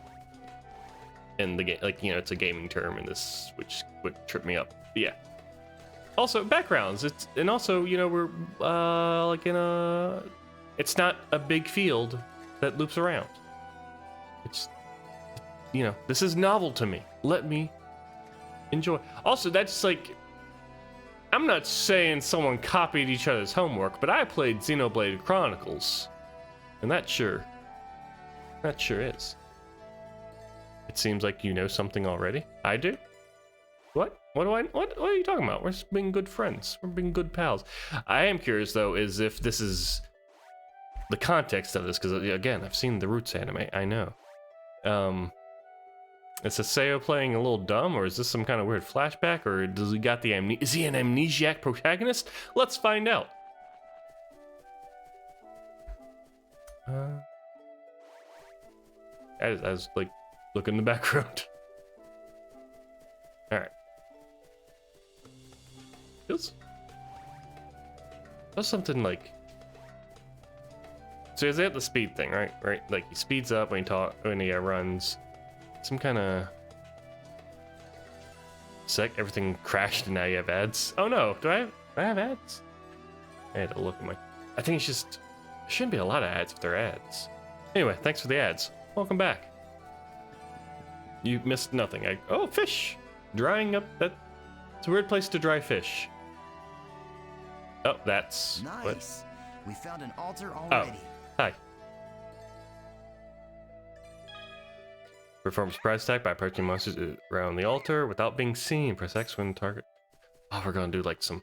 in the game, like it's a gaming term in this, which would trip me up. But yeah. Also backgrounds. We're like in a. It's not a big field that loops around. It's this is novel to me. Let me enjoy. Also, that's like. I'm not saying someone copied each other's homework, but I played Xenoblade Chronicles, and that sure is. It seems like you know something already. I do? What? What are you talking about? We're just being good friends. We're being good pals. I am curious, though, is if this is the context of this, because, again, I've seen the Roots anime. I know. Is Saseo playing a little dumb, or is this some kind of weird flashback, or does he got the is he an amnesiac protagonist? Let's find out. I was like, look in the background. All right. Feels something like. So is that the speed thing, right? Right, like he speeds up when he runs. Some kind of everything crashed and now you have ads. Oh no, do I have ads? I had to look at my. I think it's just there shouldn't be a lot of ads if they're ads. Anyway, thanks for the ads. Welcome back. You missed nothing. Oh, fish drying up. It's a weird place to dry fish. Oh, that's nice. What? We found an altar already. Oh, hi. Perform surprise attack by approaching monsters around the altar without being seen. Press X when target. Oh, we're gonna do like some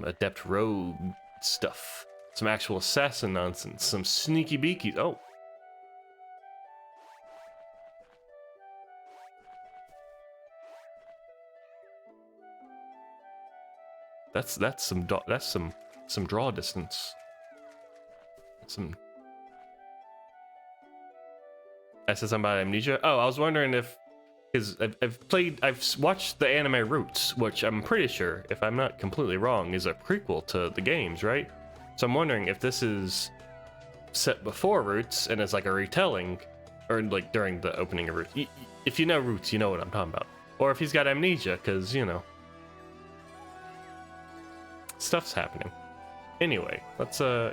adept rogue stuff, some actual assassin nonsense, some sneaky beakies. Oh, that's some draw distance. I said something about amnesia. Oh, I was wondering if, because I've watched the anime Roots, which I'm pretty sure, if I'm not completely wrong, is a prequel to the games, right? So I'm wondering if this is set before Roots and it's like a retelling, or like during the opening of Roots. If you know Roots, you know what I'm talking about. Or if he's got amnesia, because stuff's happening. Anyway, let's oh,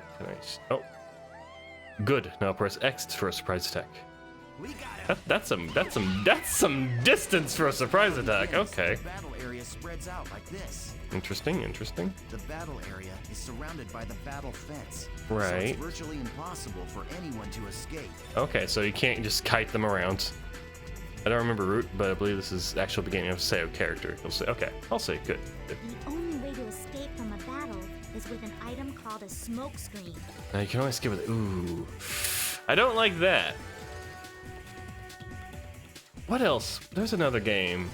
good. Now press X for a surprise attack. We got it. That's some distance for a surprise attack. Okay. The battle area spreads out like this. Interesting. The battle area is surrounded by the battle fence. Right. So it's virtually impossible for anyone to escape. Okay, so you can't just kite them around. I don't remember Root, but I believe this is actual beginning of Seo character. You'll say, okay, I'll say good. The only way to escape from a battle is with an item called a smoke screen. Now you can only skip with ooh. I don't like that. What else? There's another game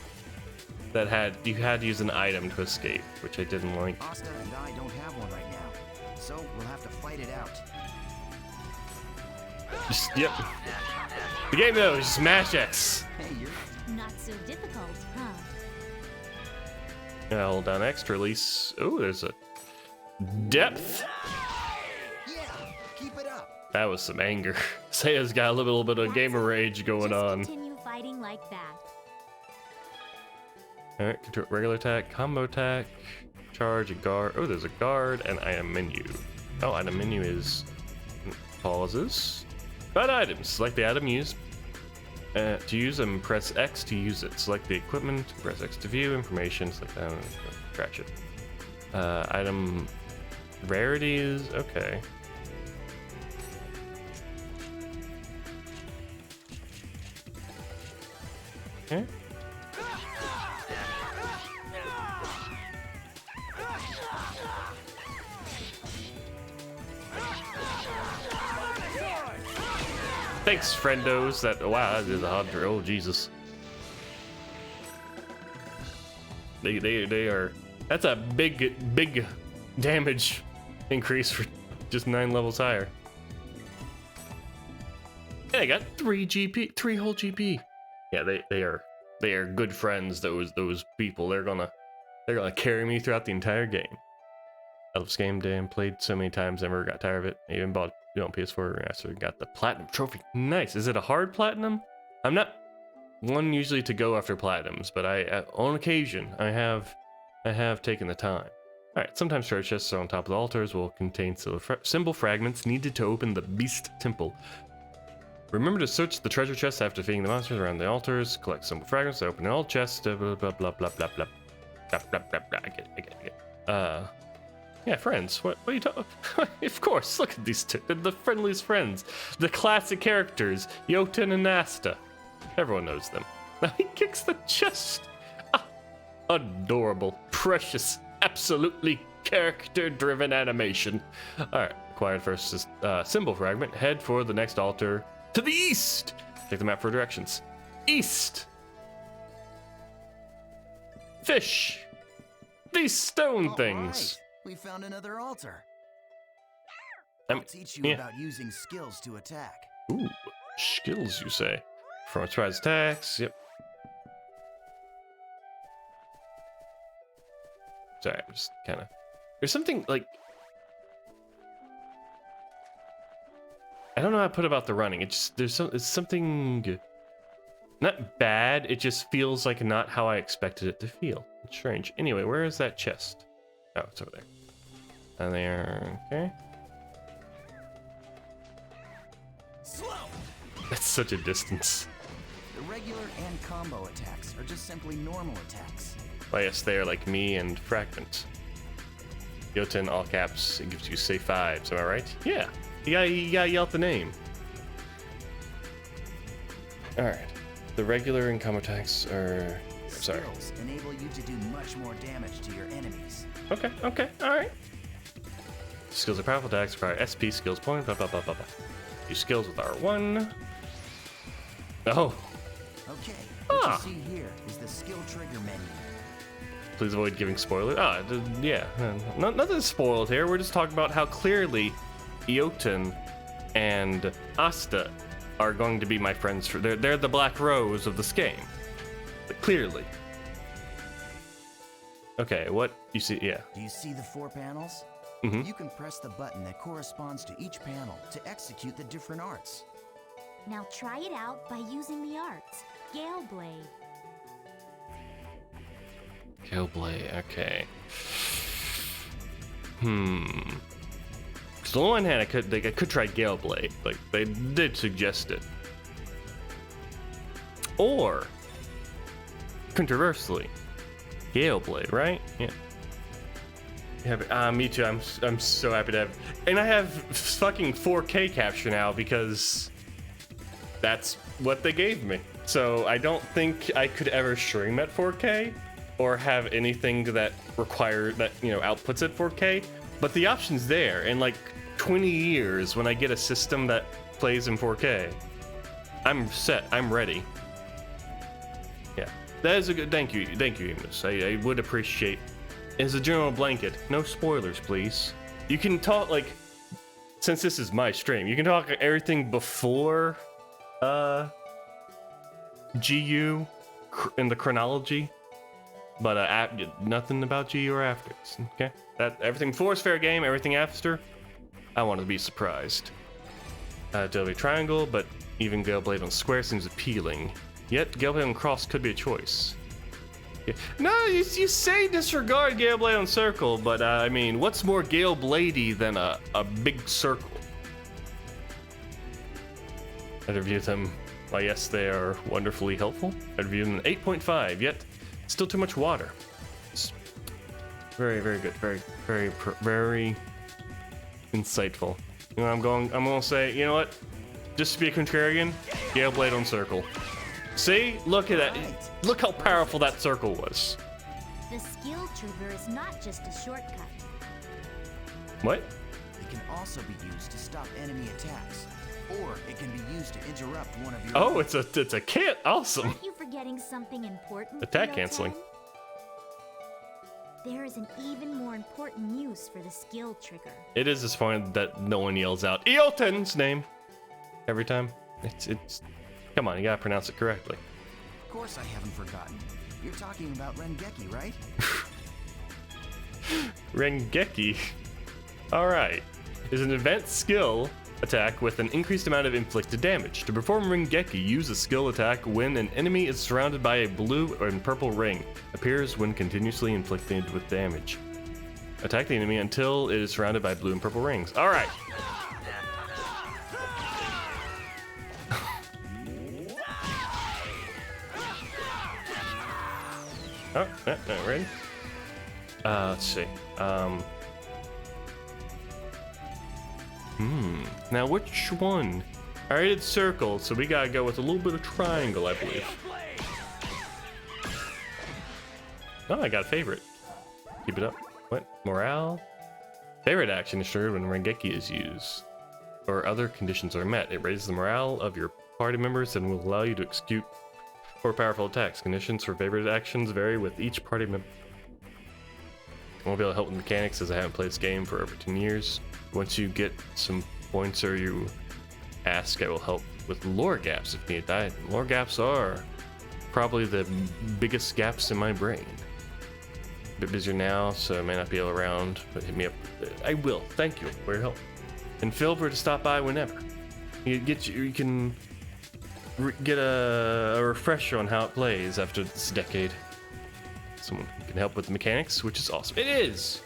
that you had to use an item to escape, which I didn't like. Asta and I don't have one right now, so we'll have to fight it out. Yep. The game though is Smash X. Hey, you're not so difficult, huh? Yeah, hold down X to release. Oh, there's a depth. Yeah, keep it up. That was some anger. Saya's got a little bit of gamer rage going Just on. Continue fighting like that. Alright, regular attack, combo attack, charge, a guard. Oh, there's a guard and item menu. Oh, item menu is pauses. About items, select the item used. To use them, press X to use it. Select the equipment, press X to view information, select that, scratch it. Item rarities, okay. Okay. Thanks, friendos. Wow, that is a hunter. Oh, Jesus. They are. That's a big damage increase for just 9 levels higher. Yeah, I got 3 GP, 3 whole GP. Yeah, they are good friends. Those people. They're gonna carry me throughout the entire game. I love this game. Damn, played so many times, never got tired of it. I even bought PS4 after got the platinum trophy. Nice. Is it a hard platinum? I'm not one usually to go after platinums, but on occasion I have taken the time. All right. Sometimes treasure chests on top of the altars will contain symbol fragments needed to open the Beast Temple. Remember to search the treasure chests after defeating the monsters around the altars. Collect symbol fragments to open all chests. Blah blah blah blah blah blah blah blah blah blah. I get it. Yeah, friends. What are you talking? Of course. Look at these two. They're the friendliest friends. The classic characters, Jotun and Asta. Everyone knows them. Now he kicks the chest. Ah, adorable, precious, absolutely character-driven animation. All right. Acquired first symbol fragment. Head for the next altar to the east. Take the map for directions. East. Fish. These stone things. Right. We found another altar. I'll teach you about using skills to attack. Ooh, skills you say? From surprise attacks, yep. Sorry, I'm just kind of... There's something like... I don't know how to put about the running. It's something... Not bad, it just feels like not how I expected it to feel. It's strange. Anyway, where is that chest? Oh, it's over there. And there, okay. Slow. That's such a distance. The regular and combo attacks are just simply normal attacks. Well, yes, they are like me and Fragment. Jotun, all caps, it gives you say 5s, am I right? Yeah, you gotta yell out the name. Alright, the regular and combo attacks are... Sorry. Skills enable you to do much more damage to your enemies. Okay, alright. Skills are powerful attacks, require SP skills point, blah blah blah blah blah. Do skills with R1. Oh. Okay, what you see here is the skill trigger menu. Please avoid giving spoilers. Yeah, nothing spoiled here. We're just talking about how clearly Jotun and Asta are going to be my friends. They're the Black Rose of this game. But clearly. Okay, what you see? Yeah. Do you see the 4 panels? Mm-hmm. You can press the button that corresponds to each panel to execute the different arts. Now try it out by using the arts. Gale Blade. Galeblade, okay. So on the one hand, I could try Galeblade. Like they did suggest it. Or controversially, Galeblade, right? Yeah. Yeah, me too. I'm so happy to have, and I have fucking 4K capture now because that's what they gave me. So I don't think I could ever stream at 4K or have anything that outputs at 4K. But the option's there. In like 20 years, when I get a system that plays in 4K, I'm set. I'm ready. Yeah, that is a good. Thank you, Emus. I would appreciate. As a general blanket, no spoilers, please. You can talk, like, since this is my stream, you can talk everything before GU in the chronology, but nothing about GU or after. Okay, that everything before is fair game. Everything after, I want to be surprised. Delby triangle, but even Galeblade on square seems appealing. Yet Galeblade on cross could be a choice. No, you say disregard Gale Blade on circle, but I mean, what's more Gale Bladey than a big circle? I'd review them. Well, yes, they are wonderfully helpful. I'd review them 8.5, yet still too much water. It's very, very good. Very insightful. You know, I'm gonna say, you know what? Just to be a contrarian, Gale Blade on circle. See? Look at that. Look how powerful that circle was. The skill trigger is not just a shortcut. What? It can also be used to stop enemy attacks, or it can be used to interrupt one of your. Oh, it's a kit. Awesome. Aren't you forgetting something important? Attack Theo canceling. 10? There is an even more important use for the skill trigger. It is disappointing that no one yells out Eoten's name every time. It's. Come on, you gotta pronounce it correctly. Of course, I haven't forgotten. You're talking about Rengeki, right? Rengeki. Alright. Is an advanced skill attack with an increased amount of inflicted damage. To perform Rengeki, use a skill attack when an enemy is surrounded by a blue and purple ring. Appears when continuously inflicted with damage. Attack the enemy until it is surrounded by blue and purple rings. Alright. Oh, no, ready? Let's see. Now which one? Alright, it's circle, so we gotta go with a little bit of triangle, I believe. Oh, I got a favorite. Keep it up. What? Morale? Favorite action is triggered when Rengeki is used, or other conditions are met. It raises the morale of your party members and will allow you to execute more powerful attacks. Conditions for favorite actions vary with each party member. I won't be able to help with mechanics as I haven't played this game for over 10 years. Once you get some points or you ask, I will help with lore gaps if needed. Lore gaps are probably the biggest gaps in my brain. A bit busier now, so I may not be around, but hit me up. I will. Thank you for your help. And feel free to stop by whenever. You can get a refresher on how it plays after this decade. Someone who can help with the mechanics, which is awesome. It is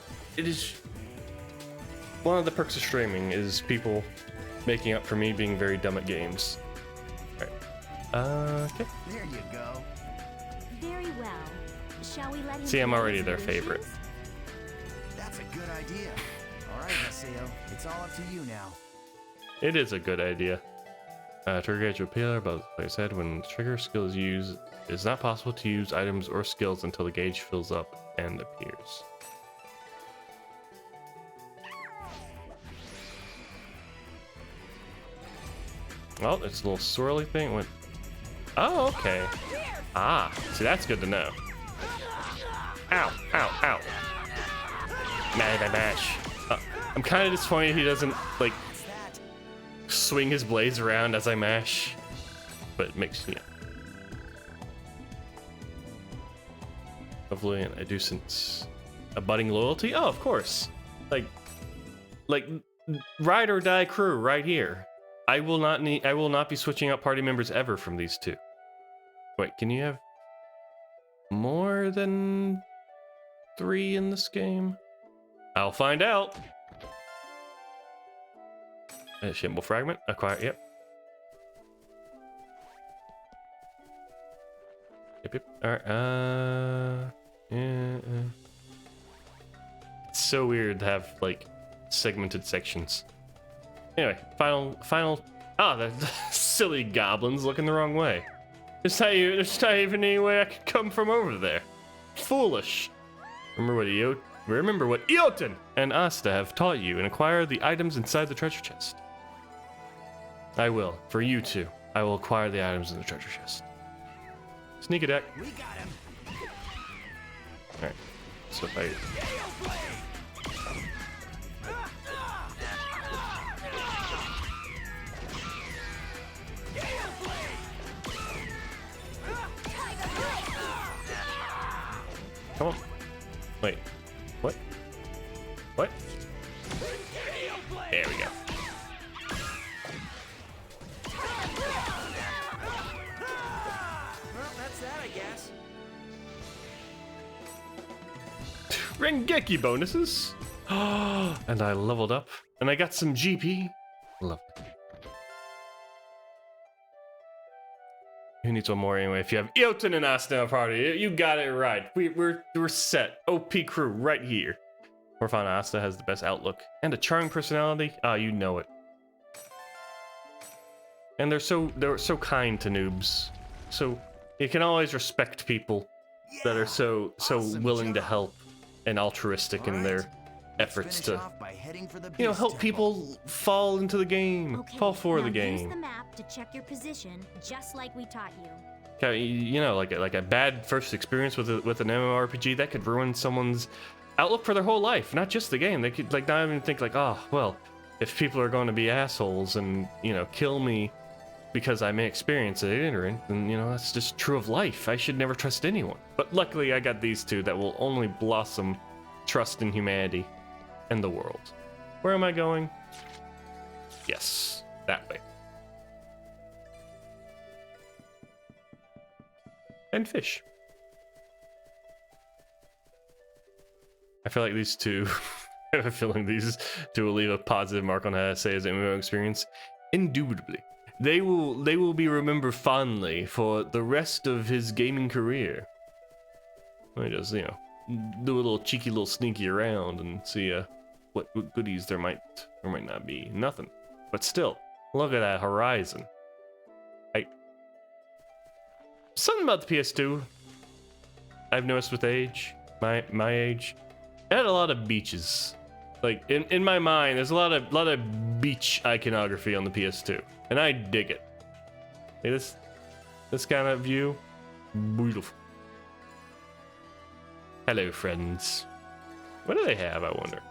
one of the perks of streaming is people making up for me being very dumb at games. Alright. Okay. There you go. Very well. Shall we let him See, I'm do already his their favorite. illusions? That's a good idea. All right, Maseo, it's all up to you now. It is a good idea. Trigger gauge will appear above the player's head. When the trigger skill is used, it is not possible to use items or skills until the gauge fills up and appears. Oh, it's a little swirly thing. What? Oh, okay. Ah, see, that's good to know. Ow, ow, ow. Mash. I'm kind of disappointed he doesn't, like, swing his blades around as I mash, but it makes me. Hopefully, I do sense a budding loyalty. Oh, of course, like ride or die crew right here. I will not be switching out party members ever from these two. Wait, can you have more than 3 in this game? I'll find out. Shamble fragment, acquire, yep. Yep, alright, yeah. It's so weird to have, like, segmented sections. Anyway, final, the silly goblins looking the wrong way. There's not even any way I could come from over there. Foolish. Remember what Eoten and Asta have taught you and acquire the items inside the treasure chest. I will. For you two, I will acquire the items in the treasure chest. Sneak attack. We got him. Alright. So if I... Come on. Wait. What? What? There we go. Well, that's that, I guess. Rengeki bonuses. And I leveled up. And I got some GP. Love it. Who needs one more anyway? If you have Eoten and Asta in a party, you got it right. We're set. OP crew right here. Morphana Asta has the best outlook and a charming personality. Ah, you know it. And they're so kind to noobs. So you can always respect people that are so willing to help and altruistic in their efforts to, you know, help people fall into the game, Okay, fall for now the game. Use the map to check your position, just like we taught you. Okay, you know, like a bad first experience with an MMORPG that could ruin someone's outlook for their whole life, not just the game. They could like not even think like, oh well, if people are going to be assholes and, you know, kill me because I may experience it ignorant, then, you know, that's just true of life. I should never trust anyone. But luckily I got these two that will only blossom trust in humanity and the world. Where am I going? Yes, that way. And fish. I feel like these two, I have a feeling these two will leave a positive mark on how I say his MMO experience. Indubitably. They will be remembered fondly for the rest of his gaming career. I just, you know, do a little cheeky little sneaky around and see what goodies there might or might not be. Nothing. But still, look at that horizon. Something about the PS2 I've noticed with age, my age, it had a lot of beaches. Like in my mind, there's a lot of beach iconography on the PS2, and I dig it. Hey, this kind of view, beautiful. Hello, friends. What do they have? I wonder.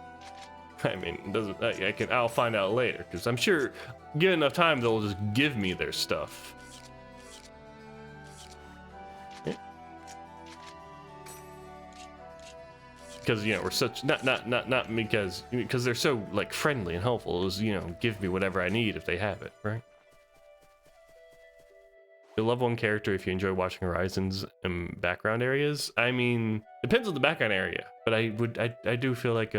I mean, it doesn't I'll find out later, because I'm sure, given enough time, they'll just give me their stuff. Because, you know, we're such not because they're so like friendly and helpful. It was, you know, give me whatever I need if they have it, right? You'll love one character if you enjoy watching Horizons and background areas. I mean, depends on the background area, but I do feel like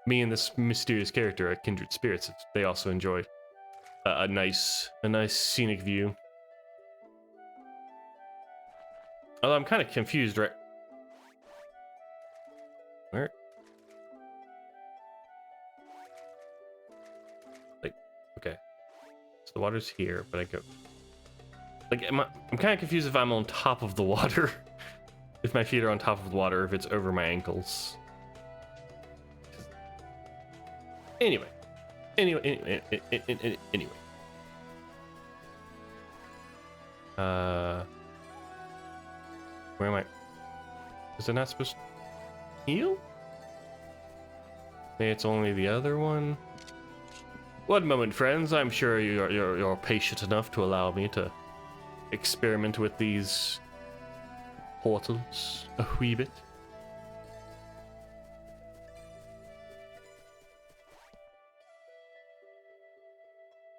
me and this mysterious character are kindred spirits. They also enjoy a nice scenic view. Although I'm kind of confused, right? Where? Like, okay. So the water's here, but I go... Like, I'm kind of confused if I'm on top of the water. If my feet are on top of the water, if it's over my ankles. Anyway. Anyway. Where am I? Is it not supposed to heal? Maybe it's only the other one. One moment, friends. I'm sure you're patient enough to allow me to experiment with these portals a wee bit.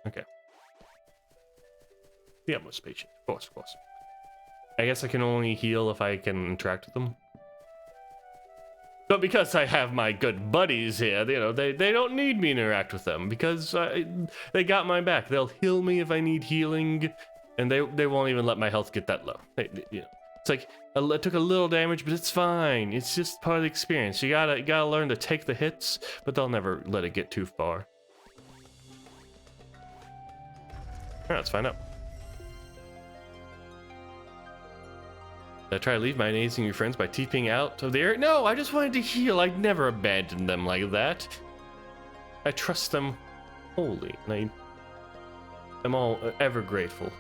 Okay. The utmost patient. Of course. I guess I can only heal if I can interact with them. But because I have my good buddies here, you know, they don't need me to interact with them because they got my back. They'll heal me if I need healing, and they won't even let my health get that low. You know, it's like I took a little damage, but it's fine. It's just part of the experience. You gotta learn to take the hits, but they'll never let it get too far. All right, let's find out. Did I try to leave my amazing new friends by TPing out of the area? No, I just wanted to heal. I'd never abandon them like that. I trust them wholly, and I'm all ever grateful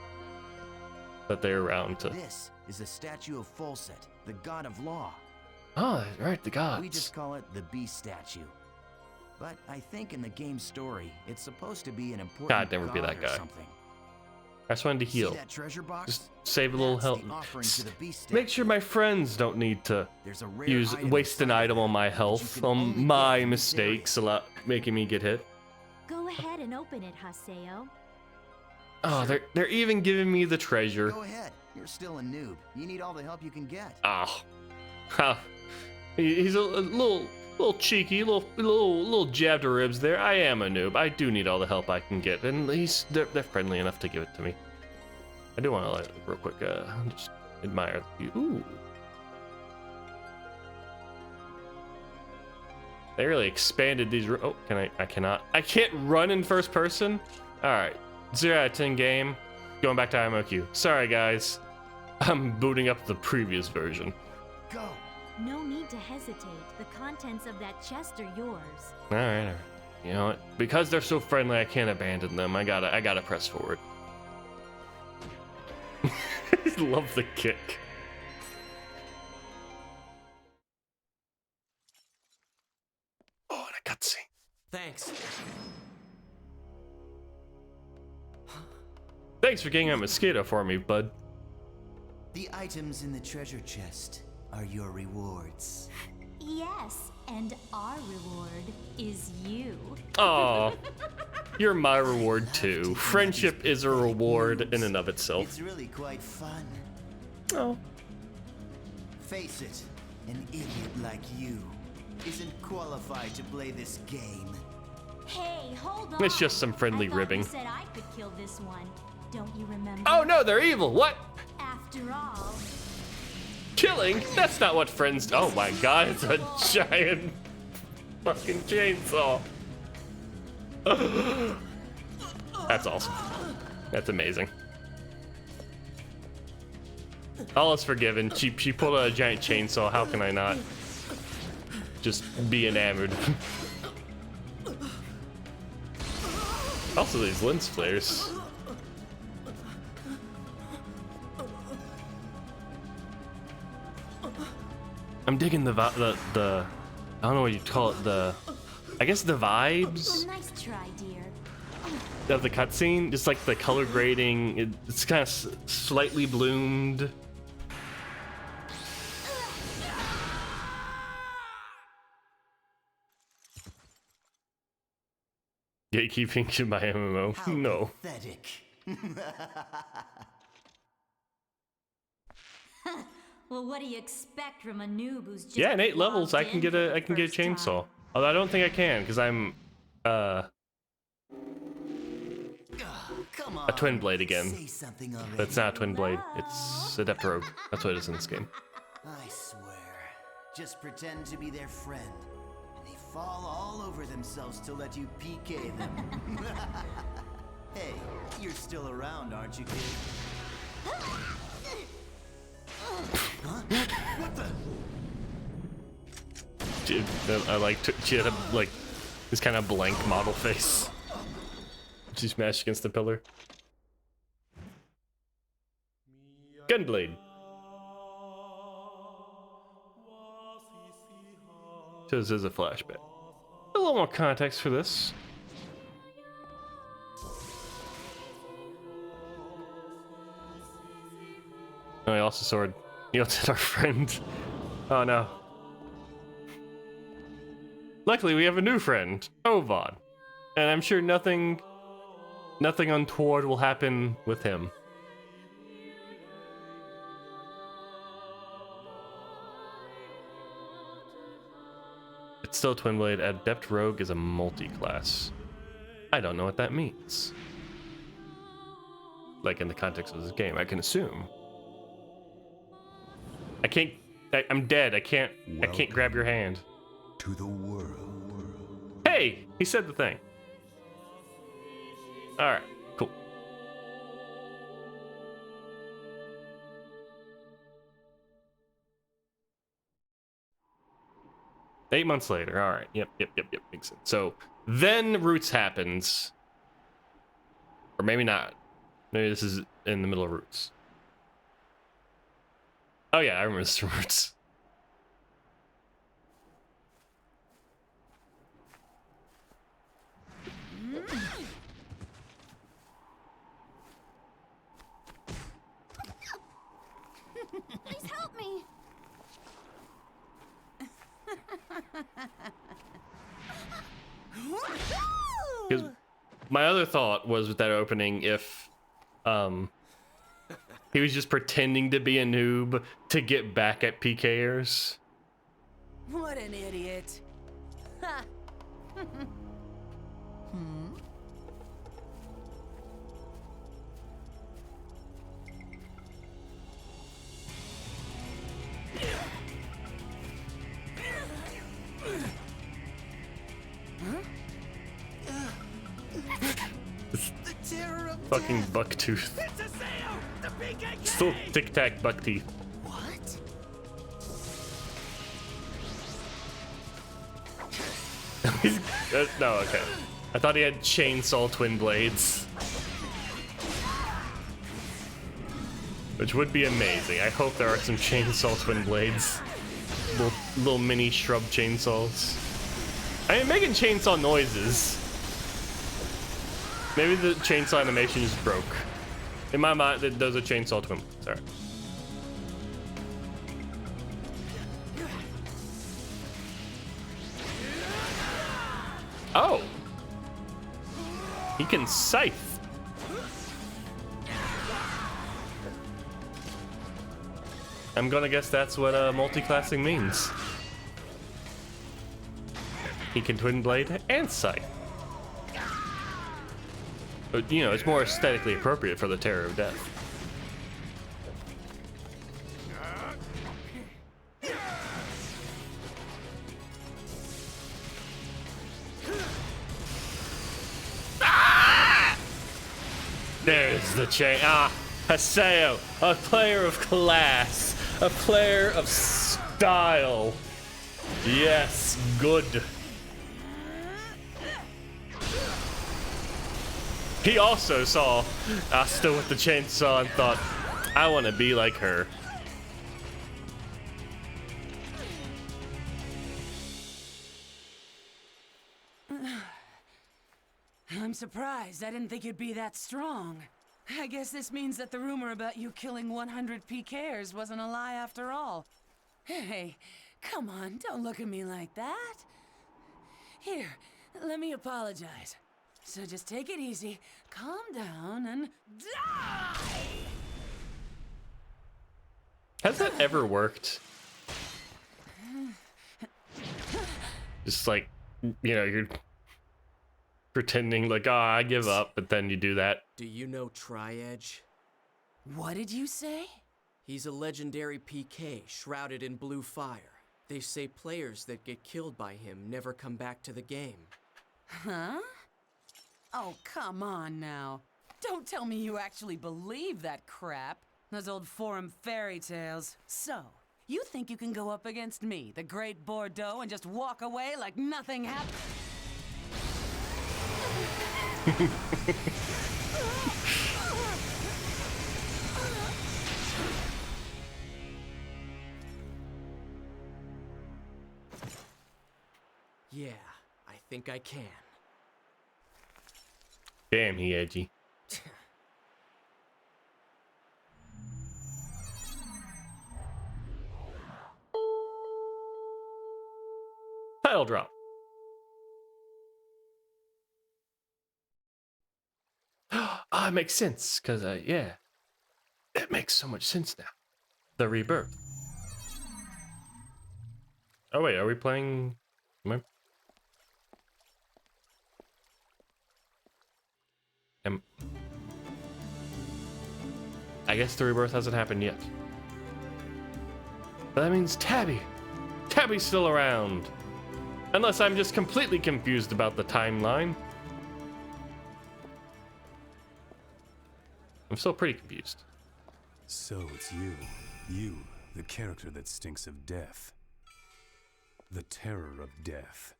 that they're around to... This is a statue of Folset, the god of law. Oh, right, the gods. We just call it the beast statue. But I think in the game story, it's supposed to be an important God, never be that or guy. something. I just wanted to heal. See that treasure box? Just save a little That's health. the offering to the beast Make sure statue. my friends don't need to There's a rare waste an inside item there on my that health, you can only on get my in this area. mistakes, making me get hit. Go ahead and open it, Haseo. Oh, they're even giving me the treasure. Go ahead. You're still a noob. You need all the help you can get. Oh, ha. He's a little cheeky, little jab to ribs there. I am a noob. I do need all the help I can get, and they're friendly enough to give it to me. I do want to like real quick just admire you. Ooh. They really expanded these. Oh, I cannot. I can't run in first person. All right, 0 out of 10 game. Going back to IMOQ. Sorry guys, I'm booting up the previous version. Go. No need to hesitate. The contents of that chest are yours. All right. You know what? Because they're so friendly, I can't abandon them. I gotta press forward. Love the kick. Oh, and a cutscene. Thanks. Thanks for getting a mosquito for me, bud. The items in the treasure chest are your rewards. Yes, and our reward is you. Aw, you're my reward too. Friendship is a reward in and of itself. It's really quite fun. Oh. Face it, an idiot like you isn't qualified to play this game. Hey, hold on. It's just some friendly I thought ribbing. You said I could kill this one. Don't you remember? Oh no, they're evil. What? After all, Killing? That's not what friends do. Oh my god, it's a giant fucking chainsaw. That's awesome. That's amazing. All is forgiven. She pulled out a giant chainsaw. How can I not just be enamored? Also, these lens flares. I'm digging the I don't know what you call it, I guess the vibes nice try, dear. of the cutscene. Just like the color grading, it's kind of slightly bloomed. Gatekeeping to my MMO. How No. pathetic. Well, what do you expect from a noob who's just Yeah, in 8 levels, I logged can in get for a the first chainsaw. time? Although I don't think I can, because I'm Come on. a twin blade again. Say something already. But it's not a twin blade. It's Adept Rogue. That's what it is in this game. I swear. Just pretend to be their friend, and they fall all over themselves to let you PK them. Hey, you're still around, aren't you, kid? Huh? What the? She had a, like, this kind of blank model face. She smashed against the pillar. Gunblade. So this is a flashback. A little more context for this. Oh, he also sword. He ulted our friend. Oh no. Luckily, we have a new friend, Ovad, and I'm sure nothing untoward will happen with him. It's still Twin Blade. Adept Rogue is a multi-class. I don't know what that means. Like in the context of this game, I can assume. I can't. I'm dead. I can't grab your hand. To the world. Hey, he said the thing. All right, cool. Eight months later. All right. Yep. Makes sense. So then Roots happens, or maybe not. Maybe this is in the middle of Roots. Oh yeah, I remember this from Roots. Please help me! Because my other thought was with that opening, if he was just pretending to be a noob to get back at PKers. What an idiot. Ha! Fucking bucktooth. Still tic tac buck teeth. What? No, okay. I thought he had chainsaw twin blades. Which would be amazing. I hope there are some chainsaw twin blades. Little mini shrub chainsaws. I mean, making chainsaw noises. Maybe the chainsaw animation just broke. In my mind, those are chainsaw twin. Sorry. Oh! He can scythe. I'm gonna guess that's what multi-classing means. He can twin blade and scythe. But, you know, it's more aesthetically appropriate for the Terror of Death. Ah! There's the chain. Ah, Haseo, a player of class, a player of style. Yes, good. He also saw Asta with the chainsaw and thought, I want to be like her. I'm surprised. I didn't think you'd be that strong. I guess this means that the rumor about you killing 100 PKers wasn't a lie after all. Hey, come on, don't look at me like that. Here, let me apologize. So just take it easy, calm down, and die! Has that ever worked? Just like, you know, you're pretending like, oh, I give up, but then you do that. Do you know Tri-Edge? What did you say? He's a legendary PK shrouded in blue fire. They say players that get killed by him never come back to the game. Huh? Oh, come on now. Don't tell me you actually believe that crap. Those old forum fairy tales. So, you think you can go up against me, the Great Bordeaux, and just walk away like nothing happened? Yeah, I think I can. Damn, he edgy. Title drop. Ah, it makes sense, because, yeah. It makes so much sense now. The Rebirth. Oh, wait, are we playing... I guess the Rebirth hasn't happened yet. But that means Tabby. Tabby's still around. Unless I'm just completely confused about the timeline. I'm still pretty confused. So it's you, the character that stinks of death. The terror of death.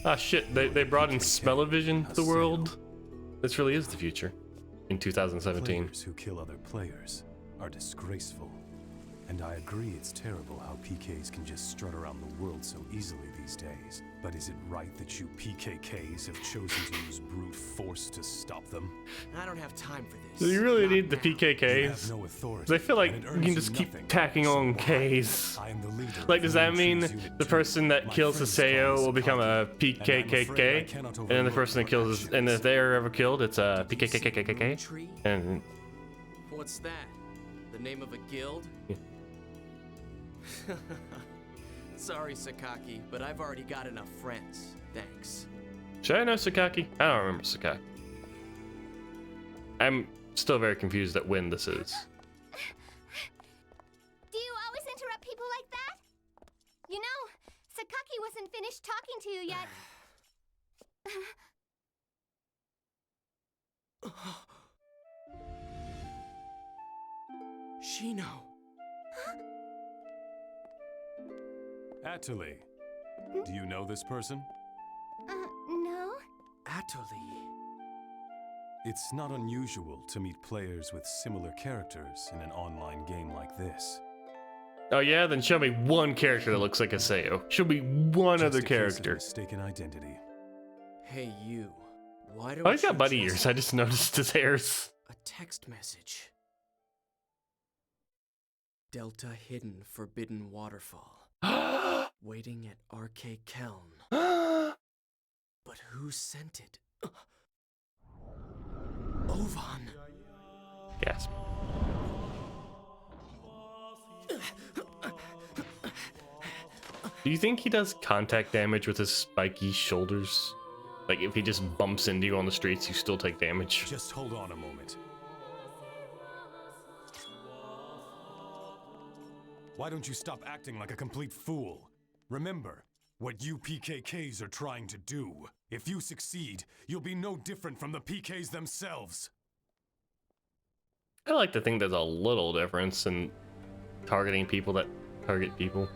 Ah shit, they brought in smell-o-vision to the world. This really is the future. In 2017. Players who kill other players are disgraceful. And I agree it's terrible how PKs can just strut around the world so easily these days. But is it right that you PKKs have chosen to use brute force to stop them? I don't have time for this. Do you really Not need the now. PKKs? No authority, 'Cause I feel like and it you earns can just keep nothing. tacking So on why? Ks. I am the leader Like, of does the that mean Union's Unit the 2. person that My kills friend's Haseo cause will become a and I'm afraid I PKKK? cannot And then the person that overrule kills, your and if actions. they're ever killed, it's a Did you say PKKKKK. Tree? And What's that? The name of a guild? Yeah. Sorry, Sakaki, but I've already got enough friends. Thanks. Should I know Sakaki? I don't remember Sakaki. I'm still very confused at when this is. Do you always interrupt people like that? You know, Sakaki wasn't finished talking to you yet. Shino. Atuli, do you know this person? No? Atuli. It's not unusual to meet players with similar characters in an online game like this. Oh yeah? Then show me one character that looks like Aseo. Show me one Just other a case of character. mistaken identity. Hey, you. Why don't Oh, he's got you bunny just- ears. I just noticed his hairs. A text message. Delta Hidden Forbidden Waterfall. Waiting at RK Keln. But who sent it? Ovan. Gasp. Do you think he does contact damage with his spiky shoulders? Like if he just bumps into you on the streets, you still take damage? Just hold on a moment. Why don't you stop acting like a complete fool? Remember what you PKKs are trying to do. If you succeed, you'll be no different from the PKs themselves. I like to think there's a little difference in targeting people that target people.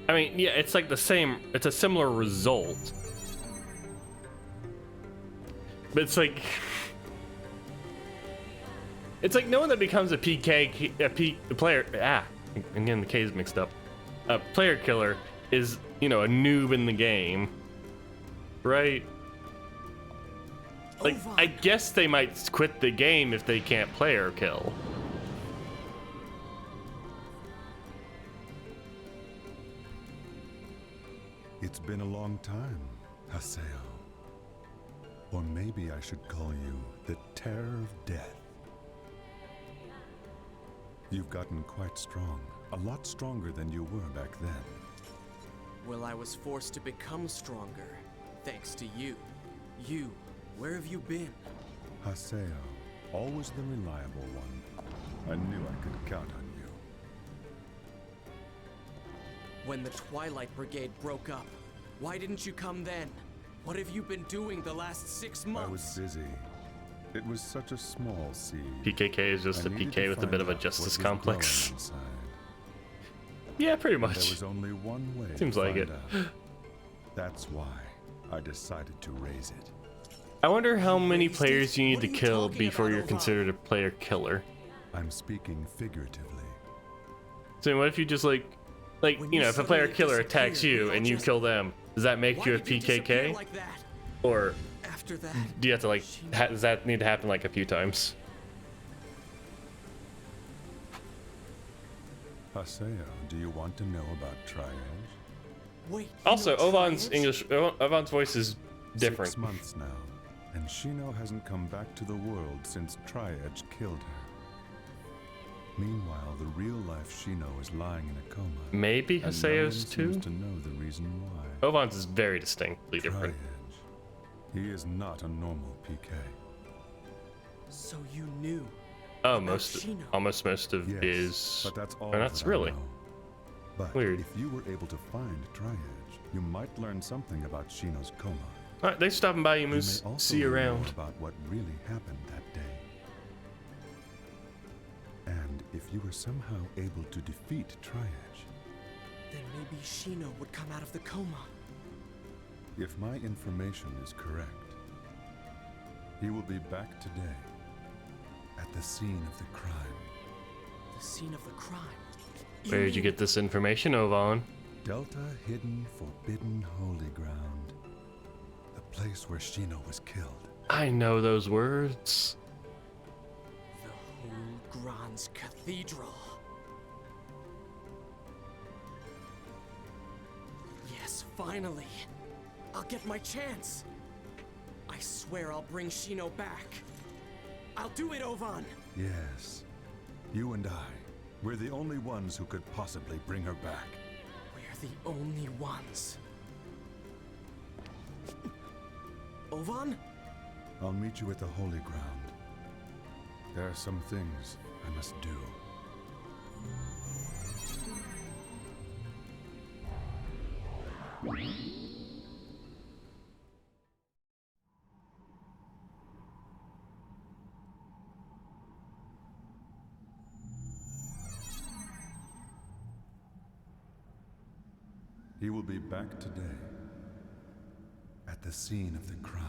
I mean, yeah, it's like the same, it's a similar result. But it's like no one that becomes a player, I'm getting the K's mixed up. A player killer is, you know, a noob in the game, right? Like, I guess they might quit the game if they can't player kill. It's been a long time, Haseo. Or maybe I should call you the Terror of Death. You've gotten quite strong, a lot stronger than you were back then. Well, I was forced to become stronger, thanks to you. You, where have you been? Haseo, always the reliable one. I knew I could count on you. When the Twilight Brigade broke up, why didn't you come then? What have you been doing the last 6 months? I was busy. It was such a small seed. PKK is just I a needed PK to with a find bit of a out justice what was complex. growing inside. Yeah, pretty There much. was only one way Seems to like find it. out. That's why I decided to raise it. I wonder how many players you need What to are you kill talking before about, you're Ovan? considered a player killer. I'm speaking figuratively. So what if you just like When you you know, if a player suddenly killer attacks disappeared, you we all and you just- kill them, does that make Why you a did you disappear PKK? like that? Or After that, do you have to like, does that need to happen like a few times? Haseo, do you want to know about Triage? wait. you Also, know Ovan's Triage? Ovan's voice is different. 6 months now, and Shino hasn't come back to the world since Triage killed her. Meanwhile, the real-life Shino is lying in a coma. Maybe and no one Haseo's too? seems to know the reason why. Ovan's is very distinctly different. Triage. He is not a normal PK. So you knew. Oh, about most, Shino. almost most of Yes, his. but that's all. Oh, that's that I really know. But weird. if you were able to find Triage, you might learn something about Shino's coma. All right, thanks for stopping by, you You may moose. also See you learn around. more about what really happened that day. And if you were somehow able to defeat Triage, Then maybe Shino would come out of the coma. if my information is correct, he will be back today at the scene of the crime. The scene of the crime. Where did you get this information, Ovan? Delta Hidden Forbidden Holy Ground. The place where Shino was killed. I know those words. The whole Grand's Cathedral. Yes, finally. I'll get my chance. I swear I'll bring Shino back. I'll do it, Ovan. Yes, you and I, We're the only ones who could possibly bring her back. We're the only ones. Ovan? I'll meet you at the Holy Ground. There are some things I must do. He will be back today, at the scene of the crime.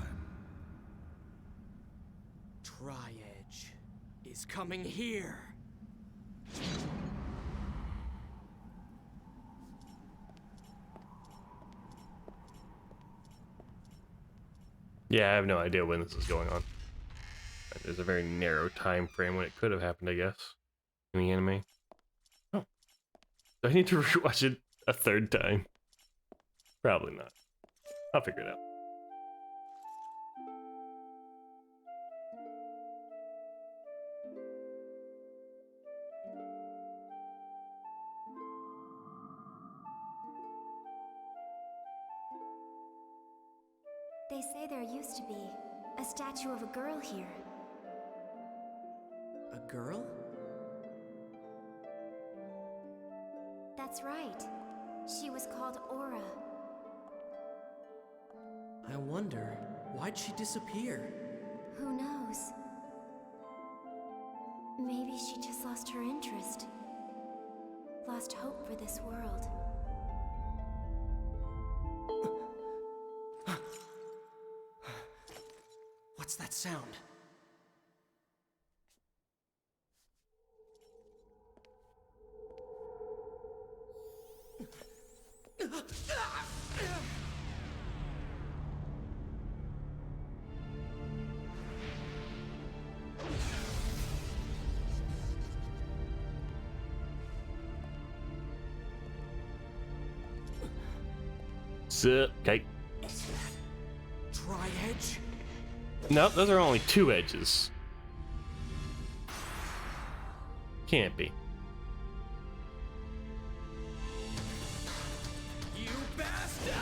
Tri-Edge is coming here. Yeah, I have no idea when this is going on. There's a very narrow time frame when it could have happened, I guess, in the anime. Oh. Do I need to rewatch it a third time? Probably not. I'll figure it out. They say there used to be a statue of a girl here. A girl? That's right. She was called Aura. I wonder, why'd she disappear? Who knows? Maybe she just lost her interest. Lost hope for this world. What's that sound? Sup, okay. Tri-Edge? Nope, those are only 2 edges. Can't be. You bastard!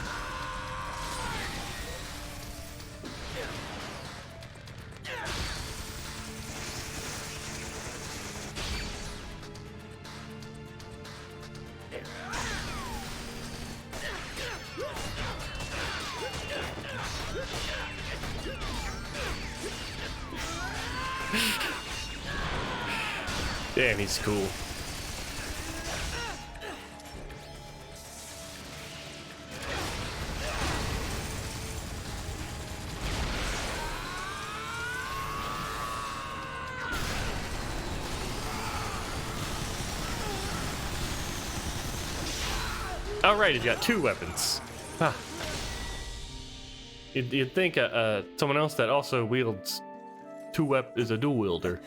Damn, he's cool. All right, he's got 2 weapons. Huh. You'd think someone else that also wields 2 weapons is a dual wielder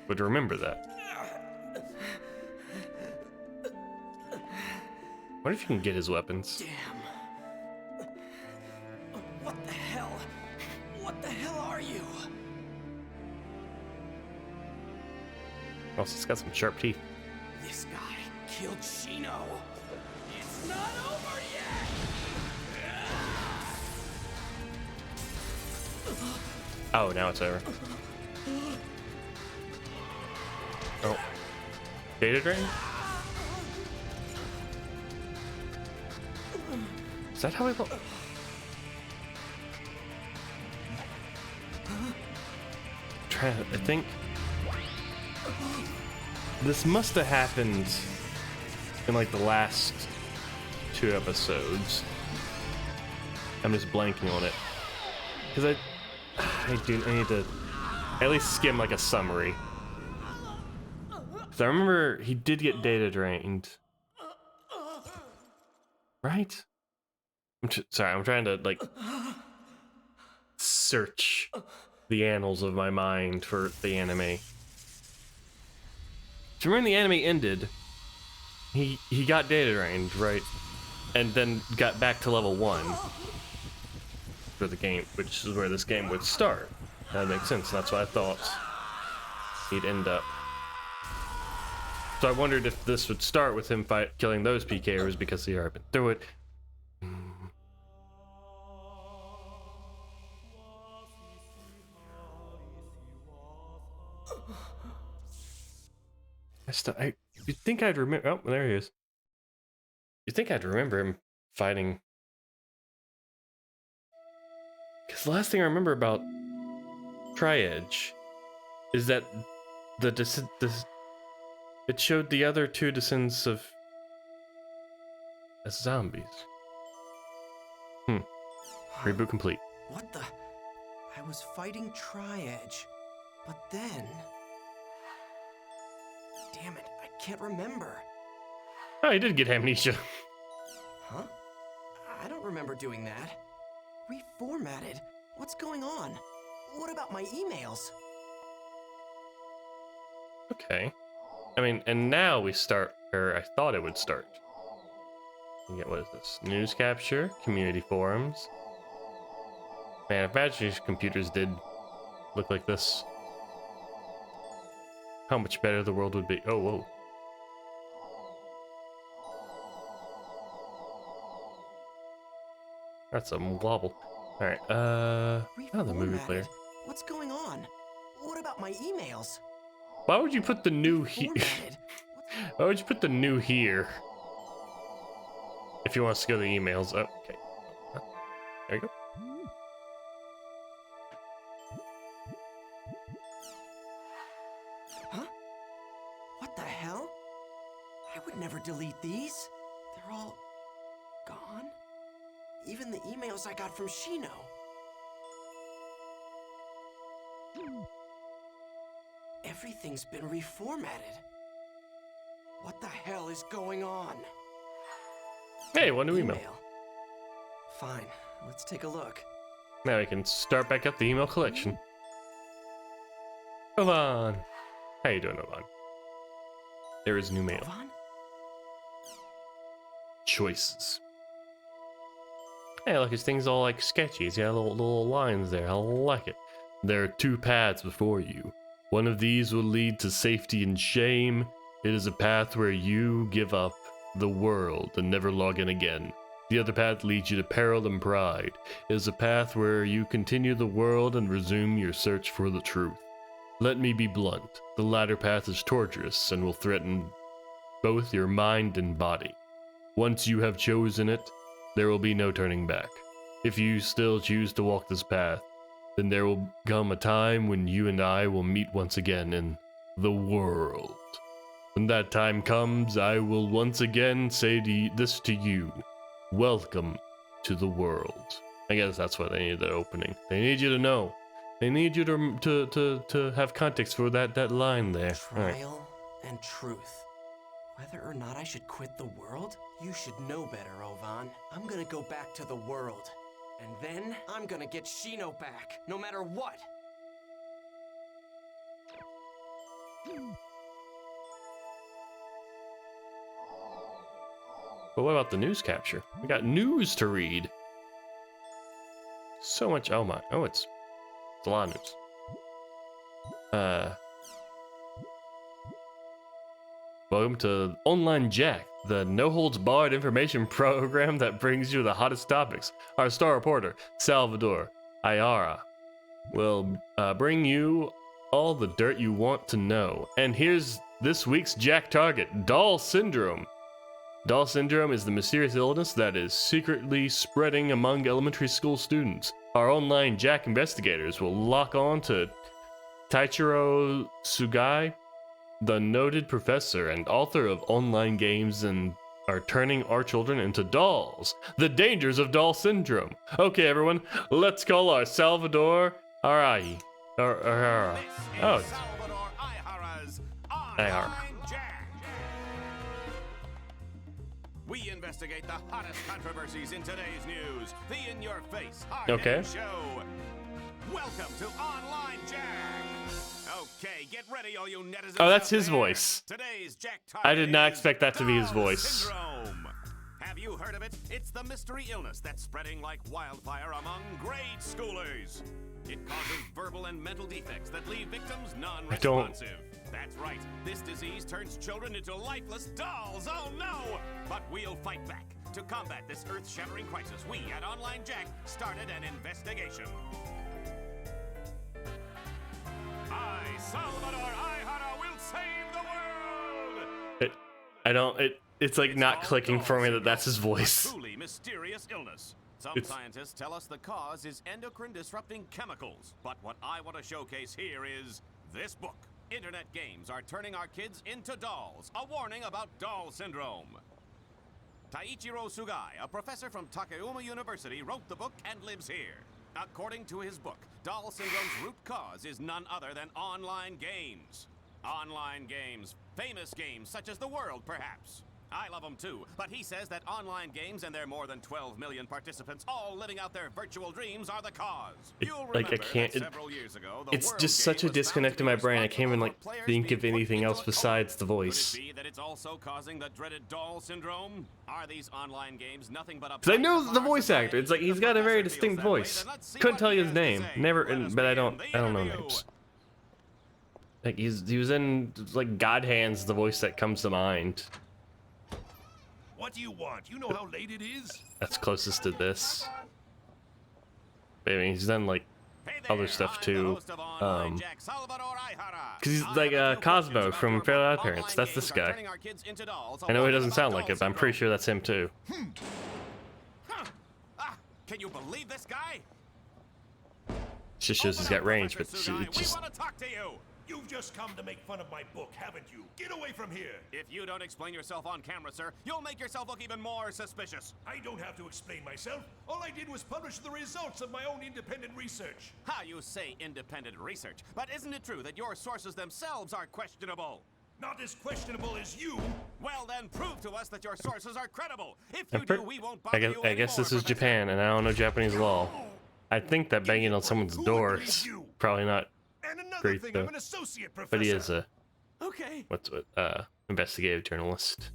would remember that. What if you can get his weapons? Damn. What the hell? What the hell are you? Oh, he's got some sharp teeth. This guy killed Shino. It's not over yet. Oh, now it's over. Oh. Data drain? Is that how I look? I think this must have happened in like the last 2 episodes. I'm just blanking on it because I need to at least skim like a summary. Because I remember he did get data drained, right? Sorry, I'm trying to like search the annals of my mind for the anime. Do you remember the anime ended? He got data drained, right? And then got back to level 1 for the game, which is where this game would start. That makes sense. That's what I thought he'd end up. So I wondered if this would start with him killing those PKers because he already been through it. You'd think I'd remember. Oh, there he is. You'd think I'd remember him fighting. Because the last thing I remember about Tri-Edge is that it showed the other two descendants of as zombies. Reboot complete. What the? I was fighting Tri-Edge, but then... Damn it, I can't remember. Oh, he did get amnesia. Huh? I don't remember doing that. Reformatted? What's going on? What about my emails? Okay. I mean, and now we start, or I thought it would start. You get, what is this? News capture, community forums. Man, if Imagine's computers did look like this, how much better the world would be. Oh, whoa. That's a wobble. Alright, oh, the movie player. What's going on? What about my emails? Why would you put the new here? Why would you put the new here? If you want us to go to the emails. Oh, okay. There you go. Huh? What the hell? I would never delete these. They're all gone. Even the emails I got from Shino. Everything's been reformatted. What the hell is going on? Hey, one new email. Fine, let's take a look. Now we can start back up the email collection. Ovan! How you doing, Ovan? There is new mail. Ovan? Choices. Hey, look, his thing's all like sketchy. He's got little lines there. I like it. There are two paths before you. One of these will lead to safety and shame. It is a path where you give up the world and never log in again. The other path leads you to peril and pride. It is a path where you continue the world and resume your search for the truth. Let me be blunt. The latter path is torturous and will threaten both your mind and body. Once you have chosen it, there will be no turning back. If you still choose to walk this path, then there will come a time when you and I will meet once again in the world. When that time comes, I will once again say this to you. Welcome to the world. I guess that's why they need the opening. They need you to know. They need you to have context for that line there. Trial and truth. Whether or not I should quit the world? You should know better, Ovan. I'm gonna go back to the world. And then I'm gonna get Shino back, no matter what. But what about the news capture? We got news to read. So much. Oh my. Oh, it's a lot of news. Welcome to Online Jack, the no-holds-barred information program that brings you the hottest topics. Our star reporter, Salvador Ayara, will bring you all the dirt you want to know. And here's this week's Jack target, Doll Syndrome. Doll Syndrome is the mysterious illness that is secretly spreading among elementary school students. Our Online Jack investigators will lock on to Taichiro Sugai, the noted professor and author of online games, and are turning our children into dolls. The dangers of Doll Syndrome. Okay, everyone, let's call our Salvador Arai. Oh, Salvador Ayara's Ayara. Jack. We investigate the hottest controversies in today's news. The in-your-face, hard-hitting show. Welcome to Online Jack. Okay, get ready, all you netizens. Oh, that's his voice. Today's Jack I did not expect that to be his voice. Syndrome. Have you heard of it? It's the mystery illness that's spreading like wildfire among grade schoolers. It causes verbal and mental defects that leave victims non-responsive. That's right. This disease turns children into lifeless dolls. Oh no! But we'll fight back. To combat this earth-shattering crisis, we at Online Jack started an investigation. I, Salvador Ihara, will save the world! It's like not clicking for me that that's his voice. A truly mysterious illness. Some scientists tell us the cause is endocrine-disrupting chemicals. But what I want to showcase here is this book. Internet games are turning our kids into dolls. A warning about doll syndrome. Taiichiro Sugai, a professor from Takayama University, wrote the book and lives here. According to his book, doll syndrome's root cause is none other than online games. Online games. Famous games such as The World, perhaps. I love them too, but he says that online games and their more than 12 million participants all living out their virtual dreams are the cause. You'll remember that several years ago, the it's World just game such a was found disconnect to in be my brain. I can't even like responsible for think players of being anything put else into a besides the coma. voice. Could it be that it's also causing the dreaded doll syndrome? Are these online games nothing but a... Because I know the voice actor. It's like he's got a very distinct voice. Couldn't tell you his name. Never, but I don't know names. Like he was in like God Hands, the voice that comes to mind. What do you want? You know how late it is? That's closest to this. But, I mean, he's done like other stuff too. Because he's like Cosmo from Fairly Odd Parents. That's this guy. I know he doesn't sound like it, but I'm pretty sure that's him too. Can you believe this guy? Just shows he's got range, but she just. We want to talk to you. You've just come to make fun of my book, haven't you? Get away from here! If you don't explain yourself on camera, sir, you'll make yourself look even more suspicious. I don't have to explain myself. All I did was publish the results of my own independent research. How you say independent research, but isn't it true that your sources themselves are questionable? Not as questionable as you. Well then, prove to us that your sources are credible. If you do, we won't bother you I guess this is Japan, and I don't know Japanese law. I think that banging on someone's door is probably not great though. I'm an associate professor. But he is a okay. Investigative journalist,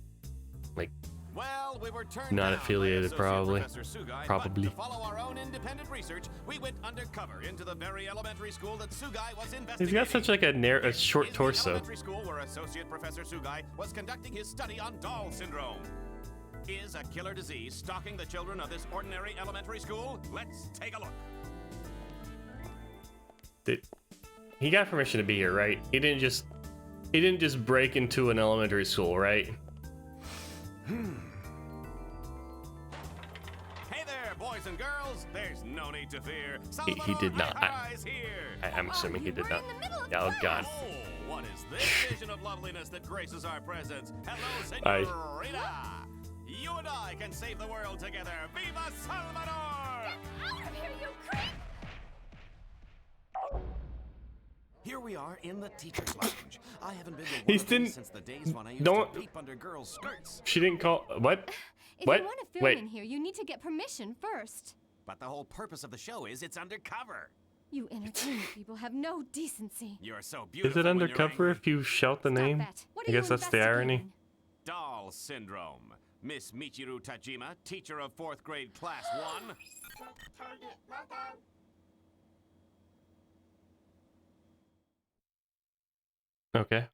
like well, we were turned not down affiliated by probably. Sugai, Probably. But to follow our own independent research, we went undercover into the very elementary school that Sugai was investigating. He's got such like a short torso. Elementary school where Associate Professor Sugai was conducting his study on doll syndrome. Is a killer disease stalking the children of this ordinary elementary school? Let's take a look. He got permission to be here, right? He didn't just break into an elementary school, right? Hey there, boys and girls. There's no need to fear. He did not. I'm assuming he did not. Oh God. Oh, what is this vision of loveliness that graces our presence? Hello, Senorita. You and I can save the world together. Viva Salvador! Get out of here, you creep! Here we are in the teacher's lounge. I haven't been to one He of these since the days when I used to peep under girls' skirts. She didn't call. What? If What? you want to film Wait. in here, you need to get permission first. But the whole purpose of the show is it's undercover. You entertainment people have no decency. You're so beautiful. Is it when you're undercover angry. if you shout the name? That. What are I guess you that's the irony. investigating? Doll syndrome. Miss Michiru Tajima, teacher of 4th grade class 1. Okay.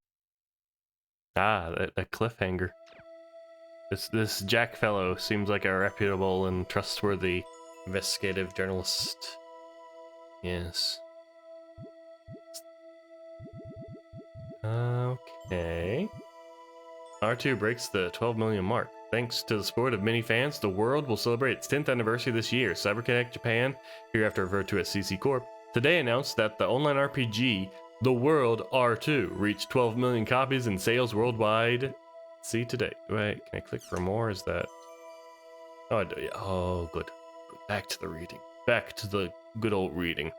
A cliffhanger. This Jack fellow seems like a reputable and trustworthy investigative journalist. Yes. Okay. R2 breaks the 12 million mark. Thanks to the support of many fans, the world will celebrate its 10th anniversary this year. CyberConnect Japan, hereafter referred to as CC Corp, today announced that the online RPG The World R2 reached 12 million copies in sales worldwide. See today. Wait, can I click for more? Is that... Oh, I do. Yeah. Oh, good. Back to the reading. Back to the good old reading.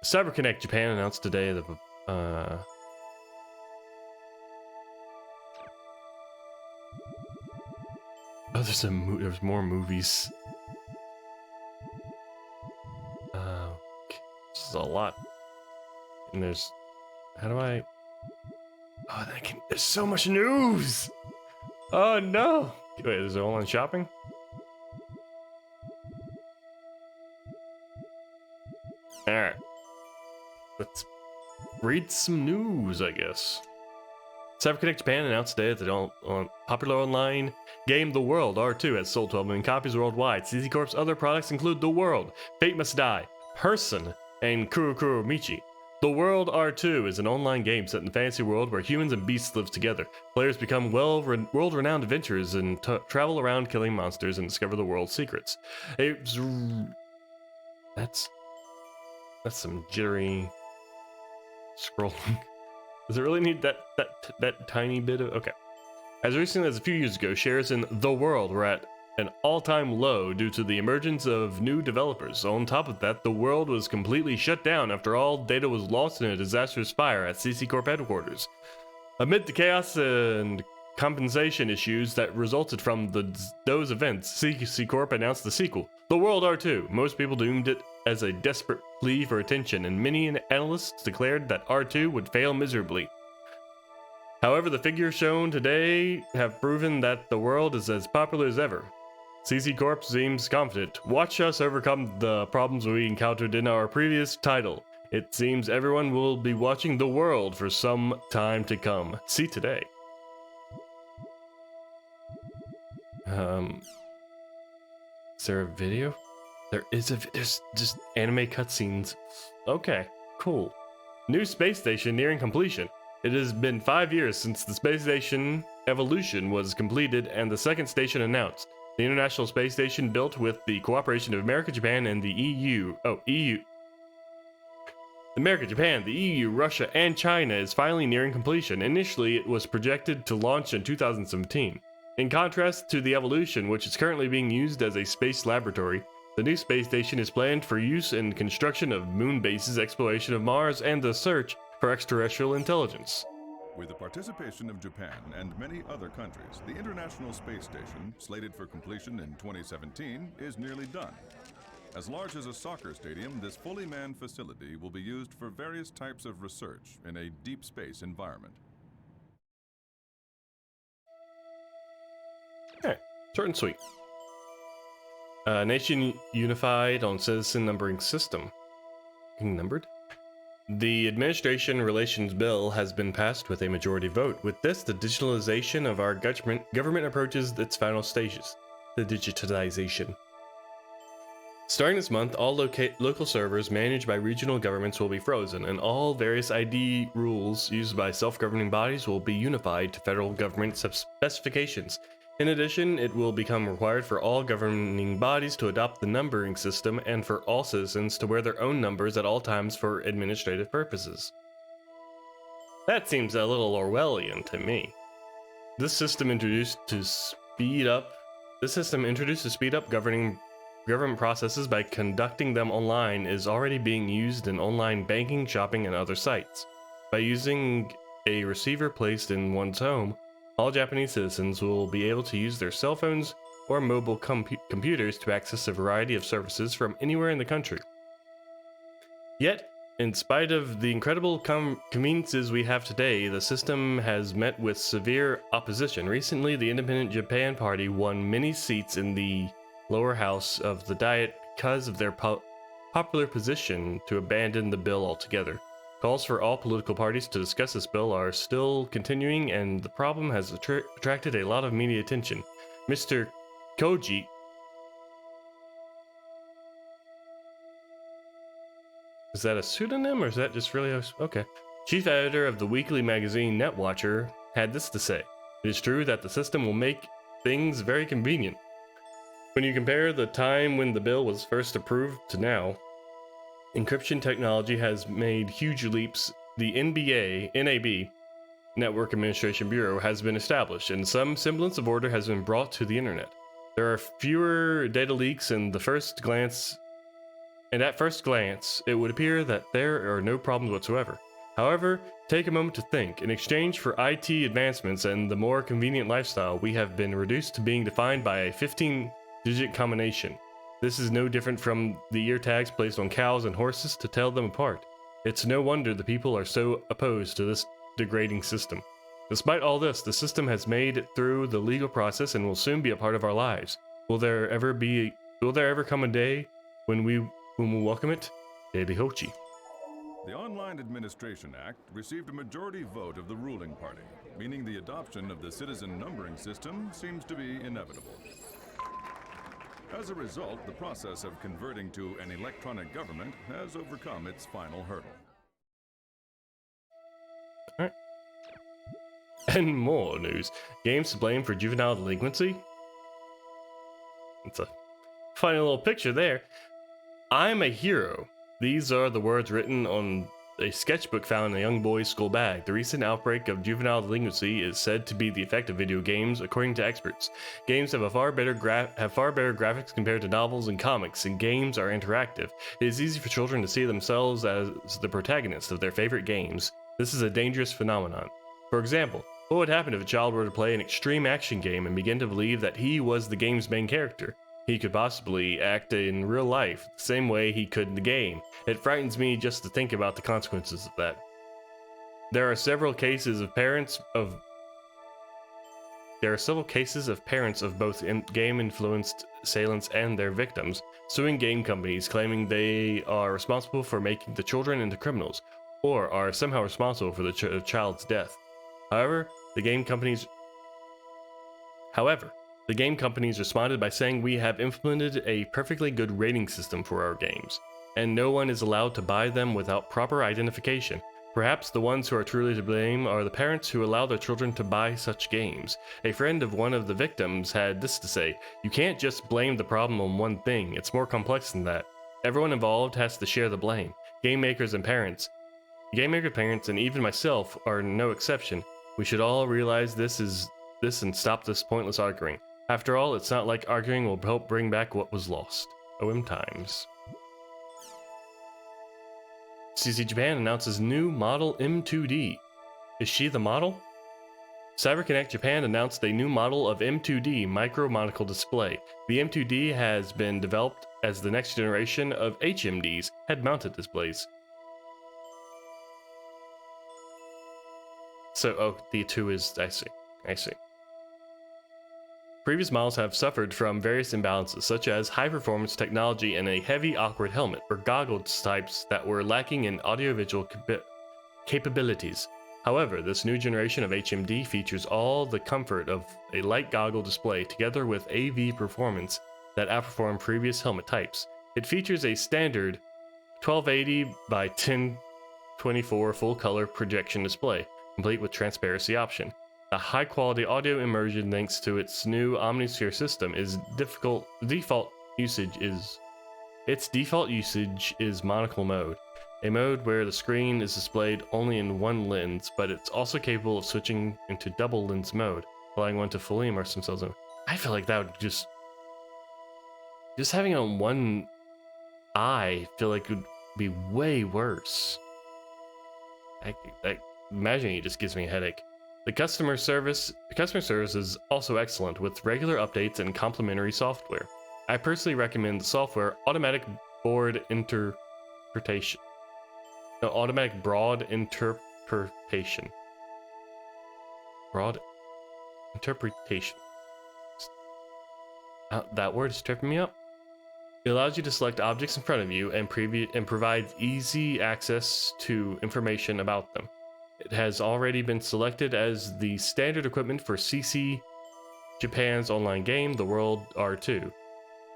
CyberConnect Japan announced today that... Oh, there's more movies. Okay. This is a lot. And there's... How do I... Oh, there's so much news! Oh, no! Wait, is it online shopping? Alright. Let's read some news, I guess. CyberConnect Japan announced today that the popular online game The World R2 has sold 12 million copies worldwide. CZ Corp's other products include The World, Fate Must Die, Person, and Kurokuro Michi. The World R2 is an online game set in the fantasy world where humans and beasts live together. Players become world-renowned adventurers and travel around killing monsters and discover the world's secrets. That's some jittery scrolling. Does it really need that tiny bit of... Okay. As recently as a few years ago, shares in The World were at an all-time low due to the emergence of new developers. On top of that, The World was completely shut down after all data was lost in a disastrous fire at CC Corp headquarters. Amid the chaos and compensation issues that resulted from those events, CC Corp announced the sequel, The World R2. Most people doomed it as a desperate plea for attention, and many analysts declared that R2 would fail miserably. However, the figures shown today have proven that The World is as popular as ever. CC Corp seems confident. Watch us overcome the problems we encountered in our previous title. It seems everyone will be watching The World for some time to come. See today. Is there a video? There's just anime cutscenes. Okay, cool. New space station nearing completion. It has been 5 years since the space station Evolution was completed and the second station announced. The International Space Station, built with the cooperation of America, Japan, and the EU. America, Japan, the EU, Russia, and China is finally nearing completion. Initially, it was projected to launch in 2017. In contrast to the Evolution, which is currently being used as a space laboratory, the new space station is planned for use in construction of moon bases, exploration of Mars, and the search for extraterrestrial intelligence. With the participation of Japan and many other countries, the International Space Station, slated for completion in 2017, is nearly done. As large as a soccer stadium, this fully manned facility will be used for various types of research in a deep space environment. Okay, short and sweet. Nation unified on citizen numbering system. Being numbered? The Administration Relations Bill has been passed with a majority vote. With this, the digitalization of our government approaches its final stages. The digitalization. Starting this month, all local servers managed by regional governments will be frozen, and all various ID rules used by self-governing bodies will be unified to federal government specifications. In addition, it will become required for all governing bodies to adopt the numbering system and for all citizens to wear their own numbers at all times for administrative purposes. That seems a little Orwellian to me. This system introduced to speed up government processes by conducting them online is already being used in online banking, shopping, and other sites. By using a receiver placed in one's home, all Japanese citizens will be able to use their cell phones or mobile computers to access a variety of services from anywhere in the country. Yet, in spite of the incredible conveniences we have today, the system has met with severe opposition. Recently, the Independent Japan Party won many seats in the lower house of the Diet because of their popular position to abandon the bill altogether. Calls for all political parties to discuss this bill are still continuing, and the problem has attracted a lot of media attention. Mr. Koji is that a pseudonym or is that just really okay? Chief editor of the weekly magazine Netwatcher had this to say: "It is true that the system will make things very convenient. When you compare the time when the bill was first approved to now, encryption technology has made huge leaps. The NAB, Network Administration Bureau, has been established, and some semblance of order has been brought to the internet. There are fewer data leaks, and at first glance, it would appear that there are no problems whatsoever. However, take a moment to think. In exchange for IT advancements and the more convenient lifestyle, we have been reduced to being defined by a 15-digit combination. This is no different from the ear tags placed on cows and horses to tell them apart. It's no wonder the people are so opposed to this degrading system. Despite all this, the system has made it through the legal process and will soon be a part of our lives. Will there ever come a day when we welcome it? Daily Hochi." The Online Administration Act received a majority vote of the ruling party, meaning the adoption of the citizen numbering system seems to be inevitable. As a result, the process of converting to an electronic government has overcome its final hurdle. Alright. And more news. Games to blame for juvenile delinquency? It's a funny little picture there. I'm a hero. These are the words written on a sketchbook found in a young boy's school bag. The recent outbreak of juvenile delinquency is said to be the effect of video games, according to experts. Games have far better graphics compared to novels and comics, and games are interactive. It is easy for children to see themselves as the protagonists of their favorite games. This is a dangerous phenomenon. For example, what would happen if a child were to play an extreme action game and begin to believe that he was the game's main character? He could possibly act in real life the same way he could in the game. It frightens me just to think about the consequences of that. There are several cases of parents of both game-influenced assailants and their victims suing game companies, claiming they are responsible for making the children into criminals, or are somehow responsible for the child's death. However, the game companies responded by saying we have implemented a perfectly good rating system for our games, and no one is allowed to buy them without proper identification. Perhaps the ones who are truly to blame are the parents who allow their children to buy such games. A friend of one of the victims had this to say: "You can't just blame the problem on one thing, it's more complex than that. Everyone involved has to share the blame. Game maker parents, and even myself are no exception. We should all realize this and stop this pointless arguing. After all, it's not like arguing will help bring back what was lost." OM Times. CC Japan announces new model M2D. Is she the model? CyberConnect Japan announced a new model of M2D micro monocle display. The M2D has been developed as the next generation of HMD's head-mounted displays. So, the 2 is, I see. Previous models have suffered from various imbalances, such as high-performance technology and a heavy, awkward helmet, or goggles types that were lacking in audiovisual capabilities. However, this new generation of HMD features all the comfort of a light goggle display together with AV performance that outperform previous helmet types. It features a standard 1280 by 1024 full-color projection display, complete with transparency option. A high-quality audio immersion thanks to its new Omnisphere system default usage is monocle mode, a mode where the screen is displayed only in one lens, but it's also capable of switching into double lens mode, allowing one to fully immerse themselves in. I feel like that would just having it on one eye, feel like it would be way worse. Imagining it just gives me a headache. The customer service is also excellent with regular updates and complimentary software. I personally recommend the software Automatic Broad Interpretation. Broad interpretation. That word is tripping me up. It allows you to select objects in front of you and provides easy access to information about them. It has already been selected as the standard equipment for CC Japan's online game, The World R2.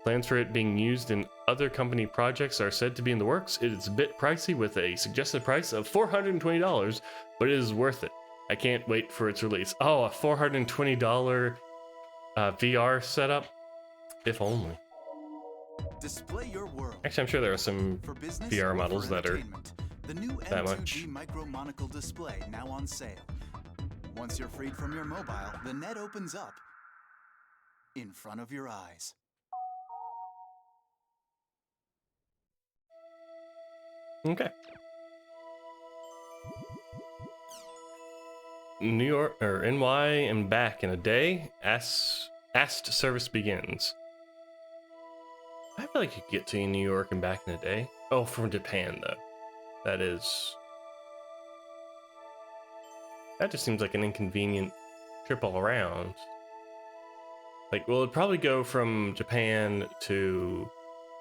Plans for it being used in other company projects are said to be in the works. It is a bit pricey with a suggested price of $420, but it is worth it. I can't wait for its release. Oh, a $420 VR setup? If only. Display your world. Actually, I'm sure there are some VR models that are the new that M2D much. micro monocle display now on sale. Once you're freed from your mobile, the net opens up in front of your eyes. Okay. New York or NY and back in a day. Asked service begins. I feel like you could get to New York and back in a day. Oh, from Japan though. That just seems like an inconvenient trip all around. Like, well, it'd probably go from Japan to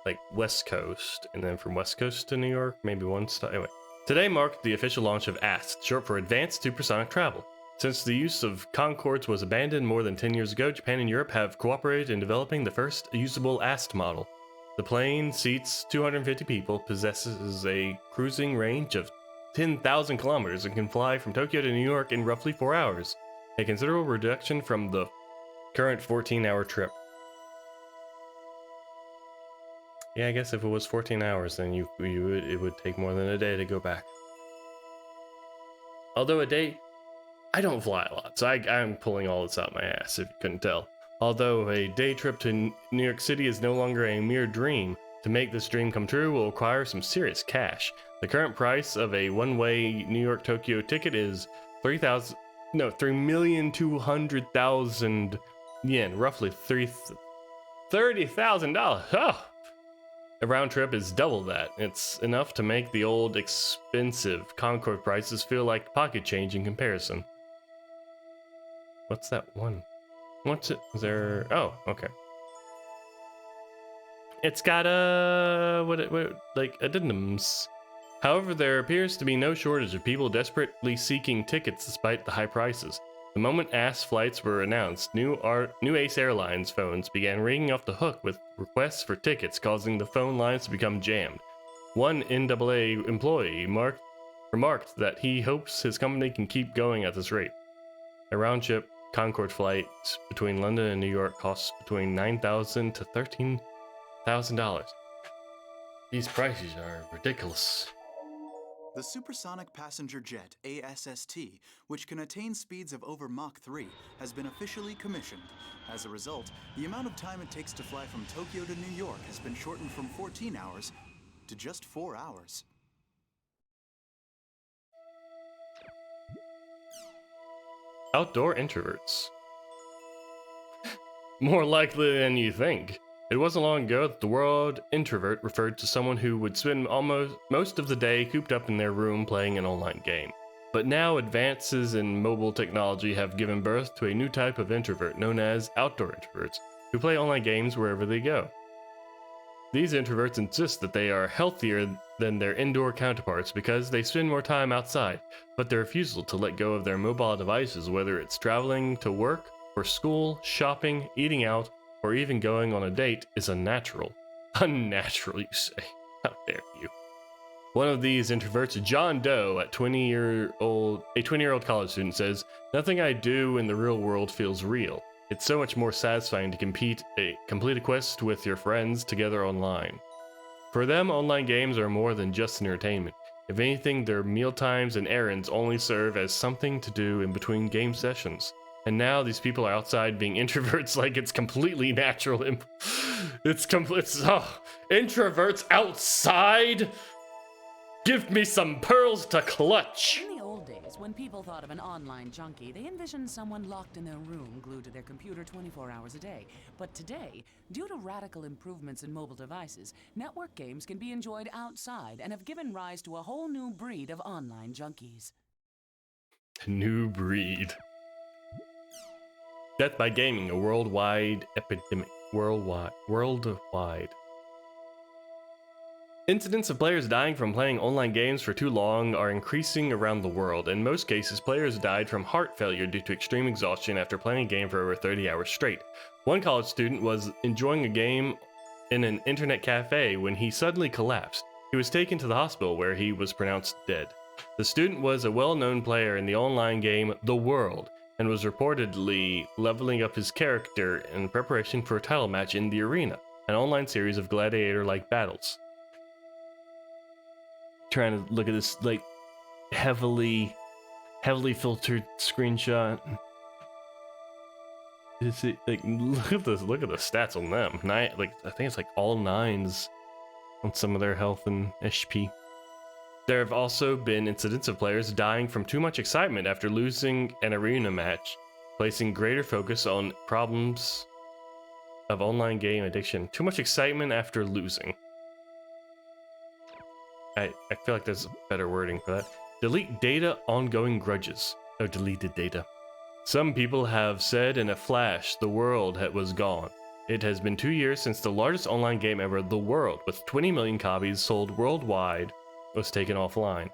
like West Coast, and then from West Coast to New York, maybe one stop. Anyway, Today marked the official launch of AST, short for Advanced Supersonic Travel. Since the use of Concords was abandoned more than 10 years ago, Japan and Europe have cooperated in developing the first usable AST model. The plane seats 250 people, possesses a cruising range of 10,000 kilometers, and can fly from Tokyo to New York in roughly 4 hours, a considerable reduction from the current 14-hour trip. Yeah, I guess if it was 14 hours, then it would take more than a day to go back. Although a day, I don't fly a lot, so I'm pulling all this out my ass if you couldn't tell. Although a day trip to New York City is no longer a mere dream, to make this dream come true will require some serious cash. The current price of a one-way New York-Tokyo ticket is 3,200,000 yen, roughly $30,000. Oh! A round trip is double that. It's enough to make the old expensive Concorde prices feel like pocket change in comparison. What's that one? What's it? Is there? Oh, okay. It's got like addendums. However, there appears to be no shortage of people desperately seeking tickets despite the high prices. The moment AST flights were announced, new Ace Airlines phones began ringing off the hook with requests for tickets, causing the phone lines to become jammed. One NAA employee remarked that he hopes his company can keep going at this rate. A round-trip Concorde flight between London and New York costs between $9,000 to $13,000. These prices are ridiculous. The supersonic passenger jet ASST, which can attain speeds of over Mach 3, has been officially commissioned. As a result, the amount of time it takes to fly from Tokyo to New York has been shortened from 14 hours to just 4 hours. Outdoor introverts. More likely than you think. It wasn't long ago that the word introvert referred to someone who would spend most of the day cooped up in their room playing an online game. But now advances in mobile technology have given birth to a new type of introvert known as outdoor introverts, who play online games wherever they go. These introverts insist that they are healthier than their indoor counterparts because they spend more time outside, but their refusal to let go of their mobile devices, whether it's traveling to work, or school, shopping, eating out, or even going on a date, is unnatural. Unnatural, you say? How dare you? One of these introverts, John Doe, a 20-year-old college student, says, "Nothing I do in the real world feels real. It's so much more satisfying to complete a quest with your friends together online." For them, online games are more than just entertainment. If anything, their mealtimes and errands only serve as something to do in between game sessions. And now these people are outside being introverts like it's completely natural. Introverts outside? Give me some pearls to clutch. In the old days, when people thought of an online junkie, they envisioned someone locked in their room, glued to their computer 24 hours a day. But today, due to radical improvements in mobile devices, network games can be enjoyed outside and have given rise to a whole new breed of online junkies. New breed. Death by gaming, a worldwide epidemic. Worldwide. Incidents of players dying from playing online games for too long are increasing around the world. In most cases, players died from heart failure due to extreme exhaustion after playing a game for over 30 hours straight. One college student was enjoying a game in an internet cafe when he suddenly collapsed. He was taken to the hospital where he was pronounced dead. The student was a well-known player in the online game The World, and was reportedly leveling up his character in preparation for a title match in the arena, an online series of gladiator-like battles. Trying to look at this like heavily filtered screenshot. Is it like look at the stats on them? I think it's like all 9s on some of their health and HP. There have also been incidents of players dying from too much excitement after losing an arena match, placing greater focus on problems of online game addiction. Too much excitement after losing. I feel like there's better wording for that. Delete data, ongoing grudges. Oh, deleted data. Some people have said in a flash the world was gone. It has been 2 years since the largest online game ever, The World, with 20 million copies sold worldwide, was taken offline.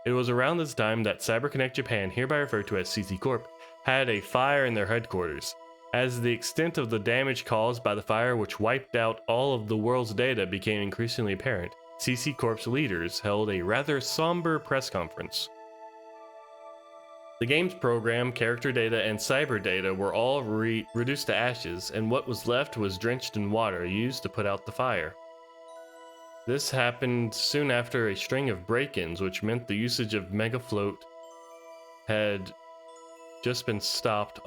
It was around this time that CyberConnect Japan, hereby referred to as CC Corp, had a fire in their headquarters. As the extent of the damage caused by the fire, which wiped out all of the world's data, became increasingly apparent, CC Corp's leaders held a rather somber press conference. The game's program, character data, and cyber data were all reduced to ashes, and what was left was drenched in water used to put out the fire. This happened soon after a string of break-ins, which meant the usage of Megafloat had just been stopped.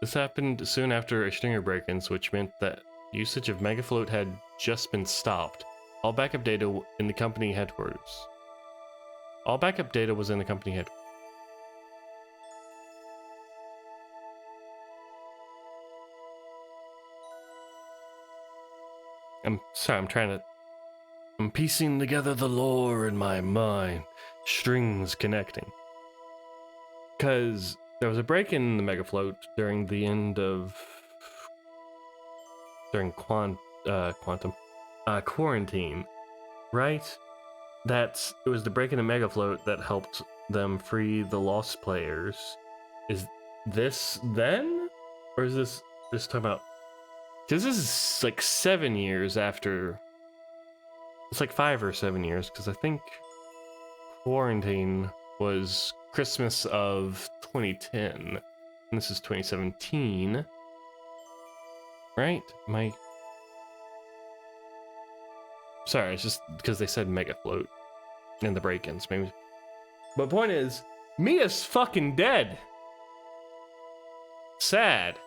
This happened soon after a string of break-ins, which meant that usage of Megafloat had just been stopped. All backup data in the company headquarters. All backup data was in the company headquarters. I'm sorry, I'm piecing together the lore in my mind. Strings connecting. Because there was a break in the Megafloat during the end of... during quarantine, right? It was the break in the Megafloat that helped them free the lost players. Is this then? Or is this talking about... Because this is like 7 years after... It's like 5 or 7 years, because I think quarantine was Christmas of 2010. And this is 2017. Right? Sorry, it's just because they said Megafloat in the break-ins, maybe. But point is, Mia's fucking dead. Sad.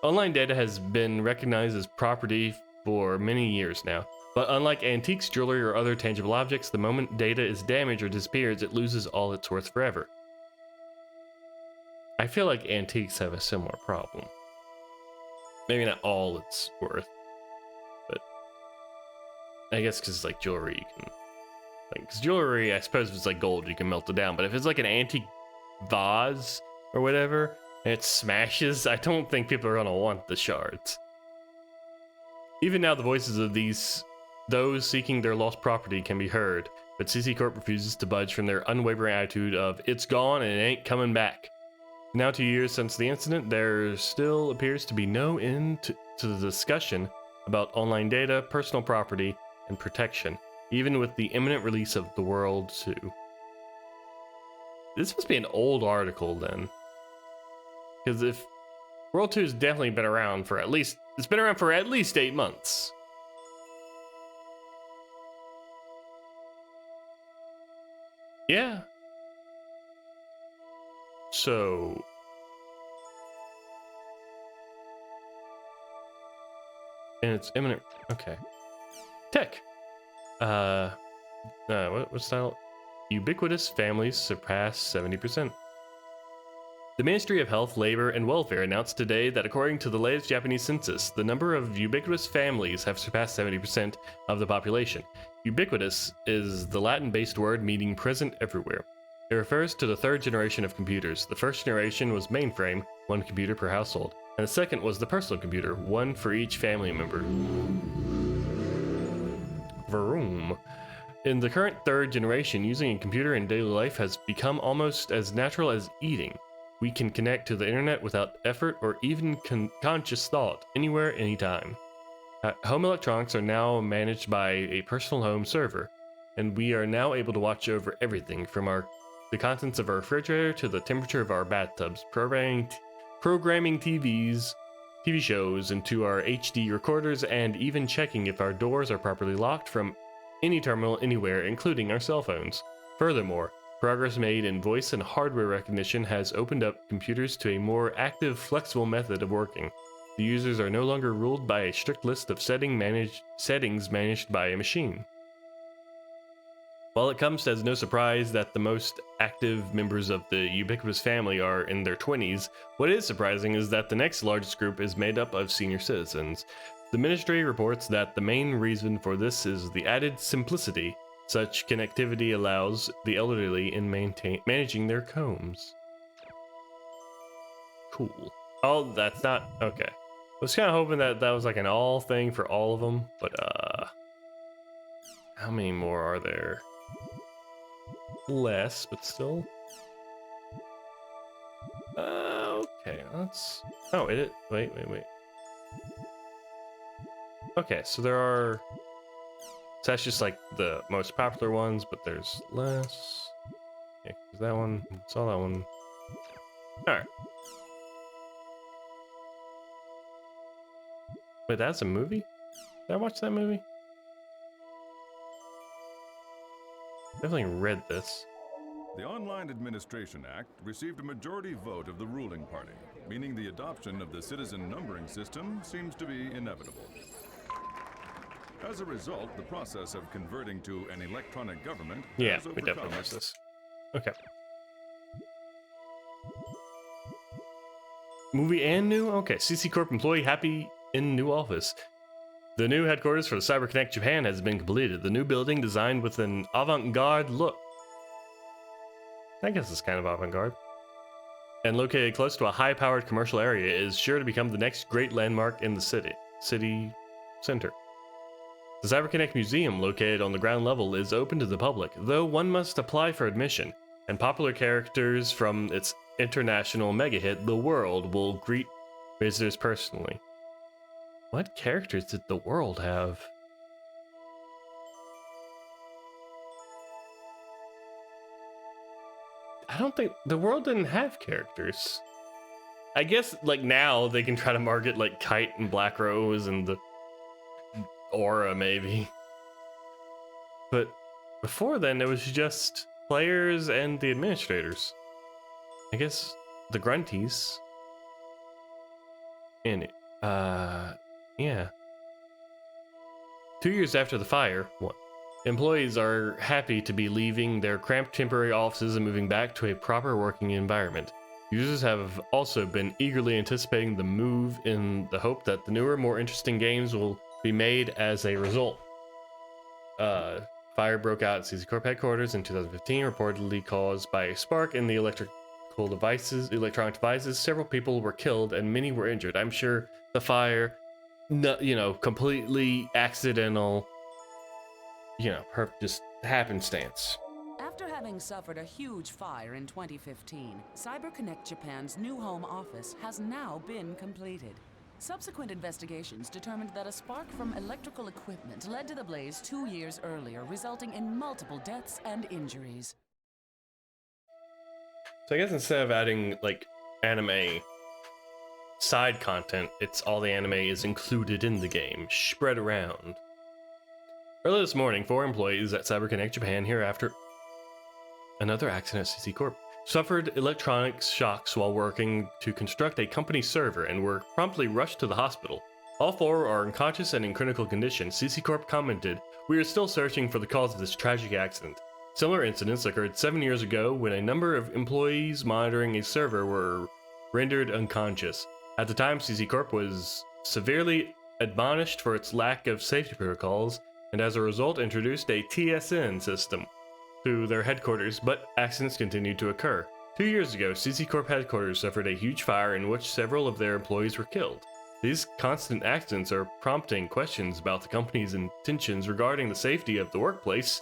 Online data has been recognized as property for many years now, but unlike antiques, jewelry, or other tangible objects, the moment data is damaged or disappears, it loses all its worth forever. I feel like antiques have a similar problem. Maybe not all its worth, but I guess because it's like jewelry, you can... Because jewelry, I suppose if it's like gold, you can melt it down, but if it's like an antique vase or whatever, and it smashes, I don't think people are going to want the shards. Even now, the voices of those seeking their lost property can be heard, but CC Corp refuses to budge from their unwavering attitude of, it's gone and it ain't coming back. Now 2 years since the incident, there still appears to be no end to the discussion about online data, personal property, and protection, even with the imminent release of the World 2. This must be an old article then. Because if World 2 has definitely been around for it's been around for at least 8 months. Yeah. So... And it's imminent. Okay. Tech. What's that? Ubiquitous families surpass 70%. The Ministry of Health, Labor, and Welfare announced today that according to the latest Japanese census, the number of ubiquitous families have surpassed 70% of the population. Ubiquitous is the Latin-based word meaning present everywhere. It refers to the third generation of computers. The first generation was mainframe, 1 computer per household, and the second was the personal computer, 1 for each family member. Vroom. In the current third generation, using a computer in daily life has become almost as natural as eating. We can connect to the internet without effort or even conscious thought, anywhere, anytime. Home electronics are now managed by a personal home server, and we are now able to watch over everything from the contents of our refrigerator to the temperature of our bathtubs, programming TV shows into our HD recorders, and even checking if our doors are properly locked from any terminal anywhere, including our cell phones. Furthermore, progress made in voice and hardware recognition has opened up computers to a more active, flexible method of working. The users are no longer ruled by a strict list of settings managed by a machine. While it comes as no surprise that the most active members of the ubiquitous family are in their 20s, what is surprising is that the next largest group is made up of senior citizens. The ministry reports that the main reason for this is the added simplicity such connectivity allows the elderly in managing their homes. Cool. Oh, that's not... Okay. I was kind of hoping that was like an all thing for all of them, but how many more are there? Less, but still. Okay, let's... Oh, it... Wait. Okay, so there are... So that's just like the most popular ones, but there's less. Okay, that one, saw that one. Alright. Wait, that's a movie? Did I watch that movie? Definitely read this. The Online Administration Act received a majority vote of the ruling party, meaning the adoption of the citizen numbering system seems to be inevitable. As a result, the process of converting to an electronic government has we definitely watched this. Okay. Movie and new? Okay, CC Corp employee happy in new office. The new headquarters for the CyberConnect Japan has been completed. The new building, designed with an avant-garde look. I guess it's kind of avant-garde. And located close to a high-powered commercial area, is sure to become the next great landmark in the city center. The CyberConnect Museum, located on the ground level, is open to the public, though one must apply for admission, and popular characters from its international mega hit, The World, will greet visitors personally. What characters did The World have? I don't think The World didn't have characters. I guess like now they can try to market like Kite and Black Rose and the Aura maybe. But before then it was just players and the administrators. I guess the Grunties. And yeah. 2 years after the fire, employees are happy to be leaving their cramped temporary offices and moving back to a proper working environment. Users have also been eagerly anticipating the move in the hope that the newer, more interesting games will be made as a result. Fire broke out at CZ Corp headquarters in 2015, reportedly caused by a spark in the electronic devices. Several people were killed and many were injured. I'm sure the fire, completely accidental, just happenstance. After having suffered a huge fire in 2015, CyberConnect Japan's new home office has now been completed. Subsequent investigations determined that a spark from electrical equipment led to the blaze 2 years earlier, resulting in multiple deaths and injuries. So I guess instead of adding like anime side content, it's all the anime is included in the game, spread around. Early this morning, 4 employees at CyberConnect Japan, hereafter another accident at CC Corp, suffered electronics shocks while working to construct a company server and were promptly rushed to the hospital. All 4 are unconscious and in critical condition. CC Corp commented, "We are still searching for the cause of this tragic accident." Similar incidents occurred 7 years ago when a number of employees monitoring a server were rendered unconscious. At the time, CC Corp was severely admonished for its lack of safety protocols and as a result introduced a TSN system to their headquarters, but accidents continued to occur. 2 years ago, CC Corp headquarters suffered a huge fire in which several of their employees were killed. These constant accidents are prompting questions about the company's intentions regarding the safety of the workplace.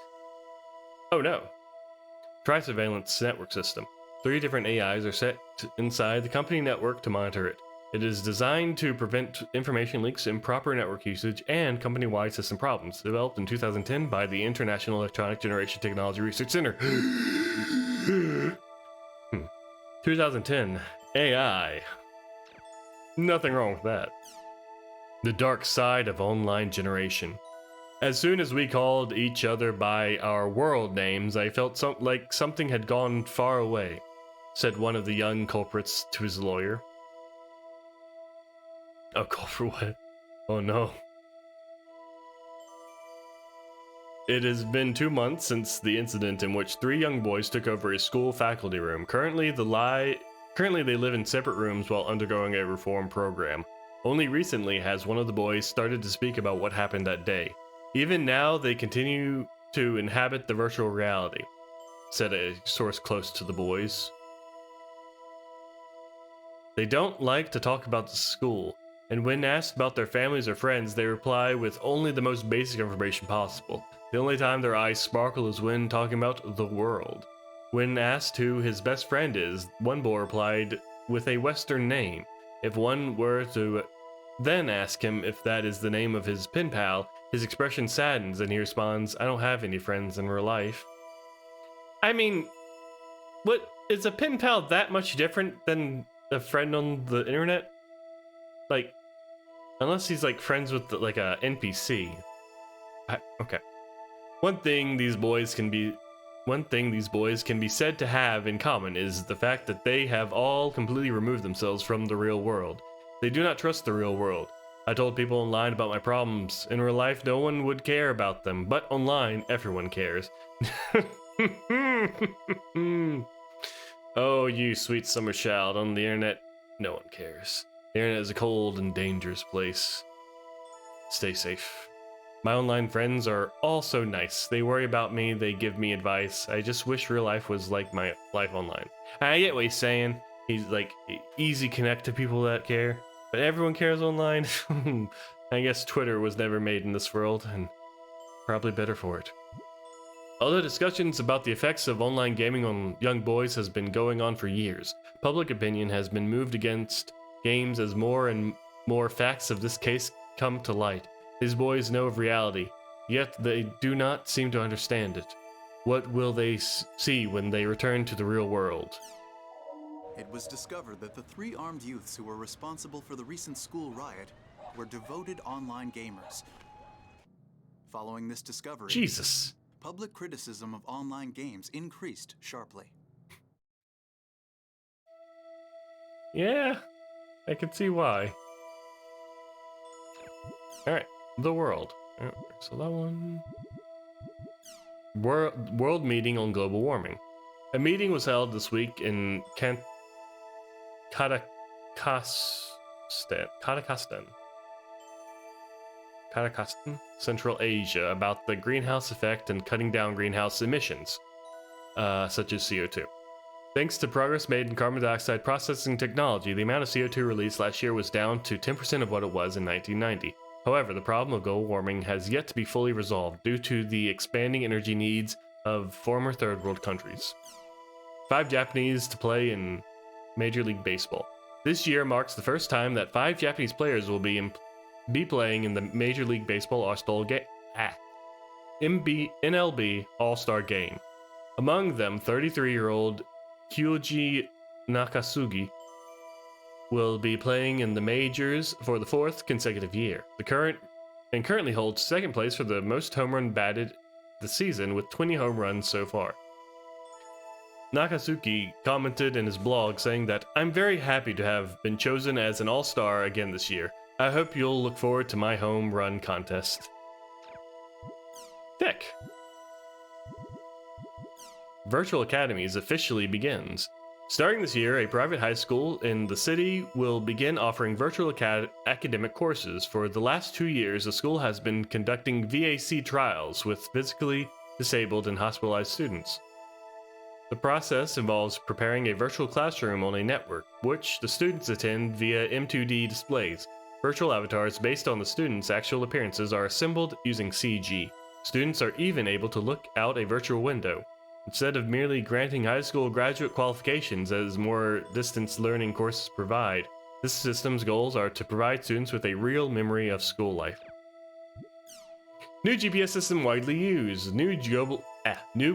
Oh no. Try surveillance network system. 3 different AIs are set inside the company network to monitor it. It is designed to prevent information leaks, improper network usage, and company-wide system problems. Developed in 2010 by the International Electronic Generation Technology Research Center. 2010. AI. Nothing wrong with that. The dark side of online generation. As soon as we called each other by our world names, I felt like something had gone far away, said one of the young culprits to his lawyer. Oh, call for what? Oh no. It has been 2 months since the incident in which 3 young boys took over a school faculty room. Currently they live in separate rooms while undergoing a reform program. Only recently has one of the boys started to speak about what happened that day. Even now, they continue to inhabit the virtual reality, said a source close to the boys. They don't like to talk about the school, and when asked about their families or friends, they reply with only the most basic information possible. The only time their eyes sparkle is when talking about the world. When asked who his best friend is, one boy replied with a Western name. If one were to then ask him if that is the name of his pen pal, his expression saddens and he responds, I don't have any friends in real life. I mean, what, is a pen pal that much different than a friend on the internet? Like, unless he's like friends with like a NPC. Okay. One thing these boys can be said to have in common is the fact that they have all completely removed themselves from the real world. They do not trust the real world. I told people online about my problems. In real life, no one would care about them, but online, everyone cares. Oh, you sweet summer child. On the internet, no one cares. The internet is a cold and dangerous place. Stay safe. My online friends are all so nice. They worry about me, they give me advice. I just wish real life was like my life online. I get what he's saying. He's like, easy connect to people that care. But everyone cares online? I guess Twitter was never made in this world, and probably better for it. Although discussions about the effects of online gaming on young boys has been going on for years, public opinion has been moved against games as more and more facts of this case come to light. These boys know of reality, yet they do not seem to understand it. What will they see when they return to the real world? It was discovered that the 3 armed youths who were responsible for the recent school riot were devoted online gamers. Following this discovery, Jesus, public criticism of online games increased sharply. Yeah, I can see why. Alright, the world. So that one. World meeting on global warming. A meeting was held this week in Kazakhstan, Central Asia, about the greenhouse effect and cutting down greenhouse emissions, such as CO2. Thanks to progress made in carbon dioxide processing technology, the amount of CO2 released last year was down to 10% of what it was in 1990. However, the problem of global warming has yet to be fully resolved due to the expanding energy needs of former third world countries. 5 Japanese to play in Major League Baseball. This year marks the first time that 5 Japanese players will be playing in the Major League Baseball MLB All-Star Game. Among them, 33-year-old Kyoji Nakasugi will be playing in the majors for the 4th consecutive year. Currently holds 2nd place for the most home run batted this season with 20 home runs so far. Nakasugi commented in his blog saying that, I'm very happy to have been chosen as an all-star again this year. I hope you'll look forward to my home run contest. Thick. Virtual Academies officially begins. Starting this year, a private high school in the city will begin offering virtual academic courses. For the last 2 years, the school has been conducting VAC trials with physically disabled and hospitalized students. The process involves preparing a virtual classroom on a network, which the students attend via M2D displays. Virtual avatars based on the students' actual appearances are assembled using CG. Students are even able to look out a virtual window. Instead of merely granting high school graduate qualifications as more distance learning courses provide, this system's goals are to provide students with a real memory of school life. New GPS system widely used. New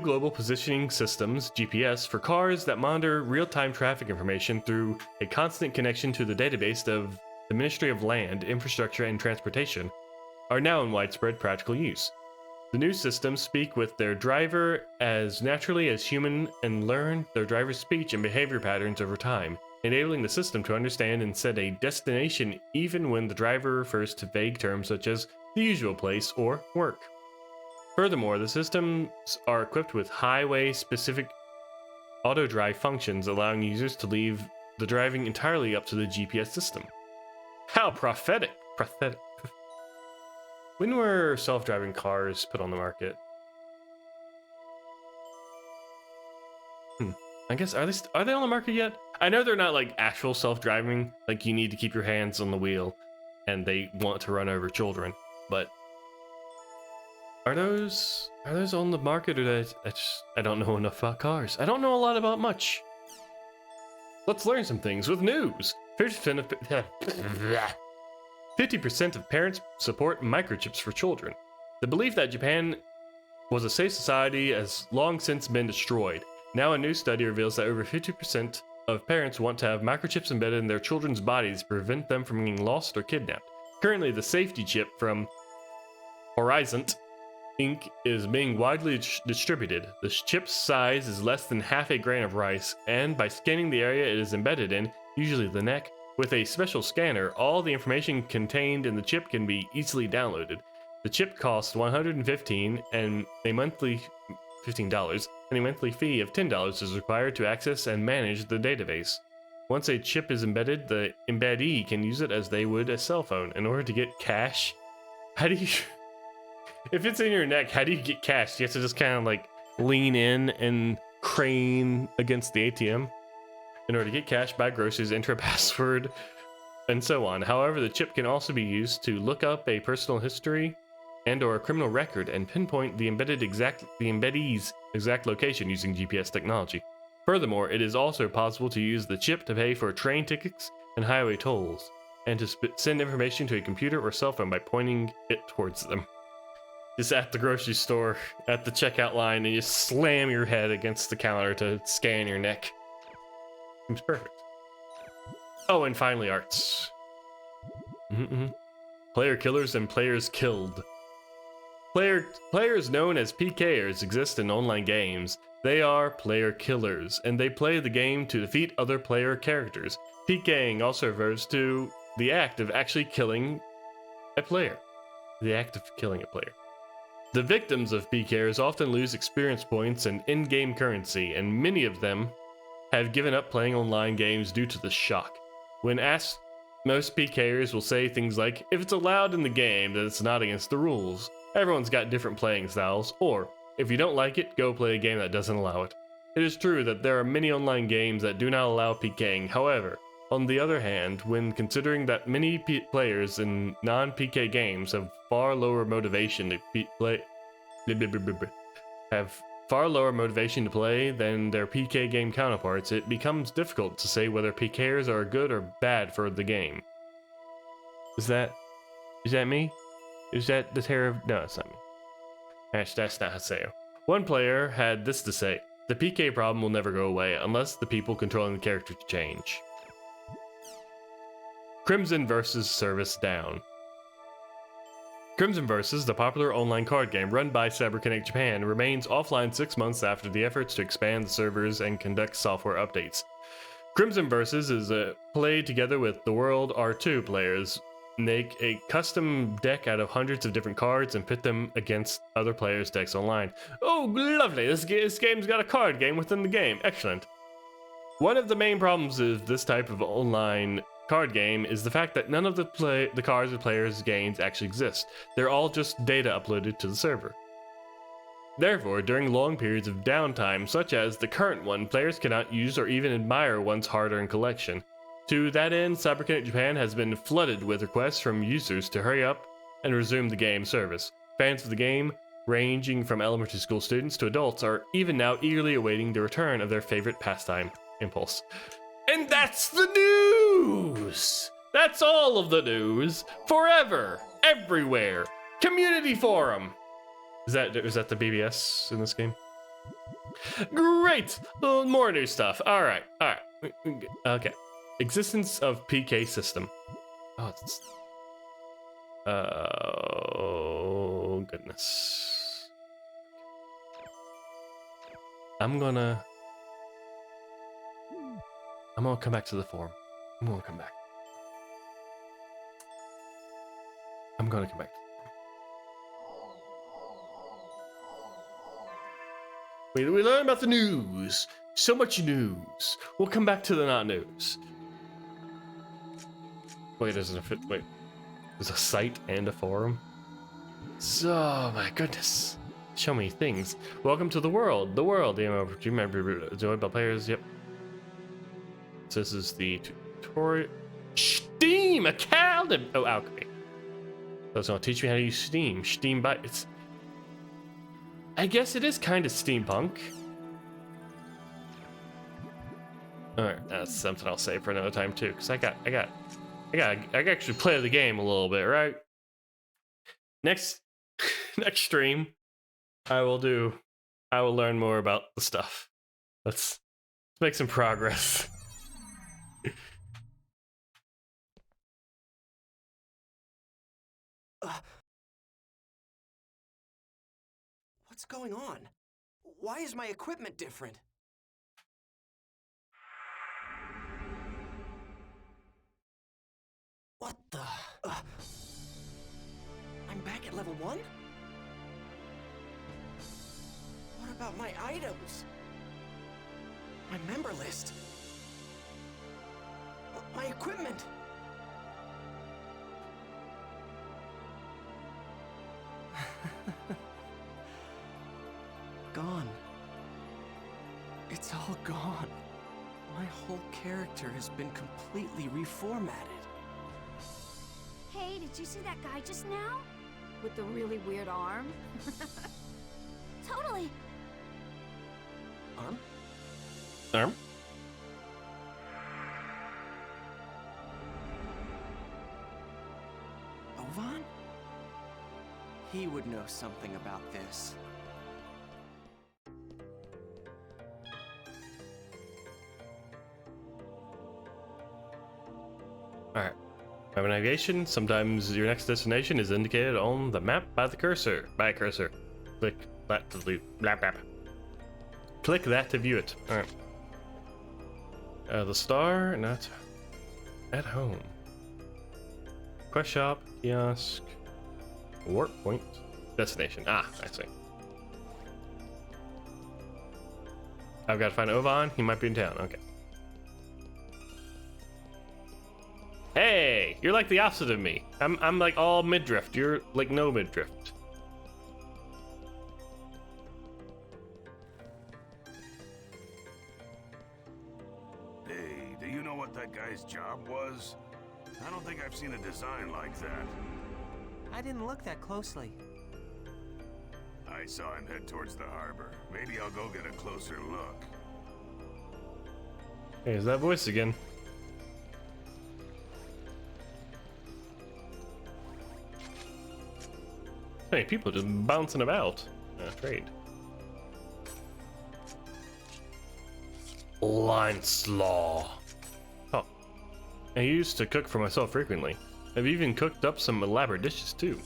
global positioning systems, GPS, for cars that monitor real-time traffic information through a constant connection to the database of the Ministry of Land, Infrastructure and Transportation, are now in widespread practical use. The new systems speak with their driver as naturally as human and learn their driver's speech and behavior patterns over time, enabling the system to understand and set a destination even when the driver refers to vague terms such as the usual place or work. Furthermore, the systems are equipped with highway-specific auto-drive functions, allowing users to leave the driving entirely up to the GPS system. How prophetic! When were self-driving cars put on the market? I guess, are they on the market yet? I know they're not like actual self-driving, like you need to keep your hands on the wheel and they want to run over children, but Are those on the market, or I don't know enough about cars. I don't know a lot about much. Let's learn some things with news. 50% of parents support microchips for children. The belief that Japan was a safe society has long since been destroyed. Now a new study reveals that over 50% of parents want to have microchips embedded in their children's bodies to prevent them from being lost or kidnapped. Currently, the safety chip from Horizon Inc. is being widely distributed. The chip's size is less than half a grain of rice, and by scanning the area it is embedded in, usually the neck, with a special scanner, all the information contained in the chip can be easily downloaded. The chip costs $115 and a monthly $15, and a monthly fee of $10 is required to access and manage the database. Once a chip is embedded, the embeddee can use it as they would a cell phone. In order to get cash, how do you... If it's in your neck, how do you get cash? You have to just kind of like lean in and crane against the ATM. In order to get cash, buy groceries, enter a password, and so on. However, the chip can also be used to look up a personal history and or a criminal record and pinpoint the embeddee's exact location using GPS technology. Furthermore, it is also possible to use the chip to pay for train tickets and highway tolls, and to send information to a computer or cell phone by pointing it towards them. Just at the grocery store, at the checkout line, and you slam your head against the counter to scan your neck. Seems perfect. Oh, and finally, arts. Player killers and players killed. Players known as PKers exist in online games. They are player killers, and they play the game to defeat other player characters. PKing also refers to the act of actually killing a player. The act of killing a player. The victims of PKers often lose experience points and in-game currency, and many of them have given up playing online games due to the shock. When asked, most PKers will say things like, if it's allowed in the game, then it's not against the rules. Everyone's got different playing styles, or, if you don't like it, go play a game that doesn't allow it. It is true that there are many online games that do not allow PKing. However, on the other hand, when considering that many players in non-PK games have far lower motivation to play than their PK game counterparts, it becomes difficult to say whether PKers are good or bad for the game. Is that me? Is that the terror? No, it's not me. That's not Haseo. One player had this to say: the PK problem will never go away unless the people controlling the character change. Crimson vs. Service down. Crimson vs., the popular online card game run by CyberConnect Japan, remains offline 6 months after the efforts to expand the servers and conduct software updates. Crimson vs. is played together with the World R2 players. Make a custom deck out of hundreds of different cards and pit them against other players' decks online. Oh, lovely! This game's got a card game within the game. Excellent. One of the main problems of this type of online card game is the fact that none of the cards the players gains actually exist. They're all just data uploaded to the server. Therefore, during long periods of downtime, such as the current one, players cannot use or even admire one's hard-earned collection. To that end, CyberConnect Japan has been flooded with requests from users to hurry up and resume the game service. Fans of the game, ranging from elementary school students to adults, are even now eagerly awaiting the return of their favorite pastime, Impulse. And that's the news! That's all of the news, forever, everywhere. Community forum. Is that the BBS in this game? Great! More new stuff. All right. Okay. Existence of PK system. Oh, goodness. I'm gonna come back to the forum. I'm gonna come back. We learn about the news. So much news. We'll come back to the not news. Wait, there's a site and a forum. So, my goodness. Show me things. Welcome to the world. The world. Do you remember enjoyed by players? Yep. So this is the tutorial. Steam Academy. Oh, alchemy. That's gonna teach me how to use Steam. Steam bytes. I guess it is kind of steampunk. Alright, that's something I'll save for another time too, because I can actually play the game a little bit, right? Next stream, I will learn more about the stuff. Let's make some progress. What's going on? Why is my equipment different? What the? I'm back at level 1? What about my items? My member list? My equipment? Gone. It's all gone. My whole character has been completely reformatted. Hey, did you see that guy just now? With the really weird arm? Totally. Arm? Arm? Ovan? He would know something about this. Alright. By navigation, sometimes your next destination is indicated on the map by the cursor. By cursor. Click that to view. Click that to view it. Alright. The star, not at home. Quest shop, kiosk, warp point, destination. Ah, I see. I've got to find Ovan. He might be in town. Okay. Hey, you're like the opposite of me. I'm like all mid-drift. You're like no mid-drift. Hey, do you know what that guy's job was? I don't think I've seen a design like that. I didn't look that closely. I saw him head towards the harbor. Maybe I'll go get a closer look. Hey, is that voice again? Hey, people just bouncing about. Trade. Line slaw. Oh. I used to cook for myself frequently. I've even cooked up some elaborate dishes too.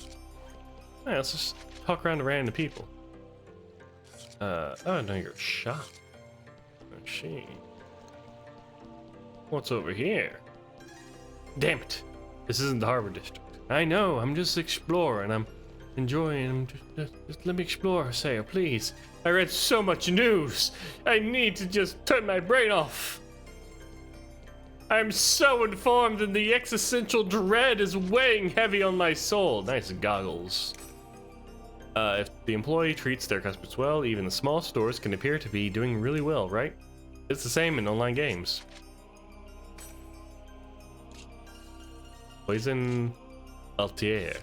Alright, let's just talk around to random people. Oh no, you're a shop. Machine. What's over here? Damn it. This isn't the harbor district. I know, I'm just exploring. I'm enjoying. Just let me explore, Sayo, please. I read so much news. I need to just turn my brain off. I'm so informed and the existential dread is weighing heavy on my soul. Nice goggles. If the employee treats their customers well, even the small stores can appear to be doing really well, right? It's the same in online games. Poison Altier.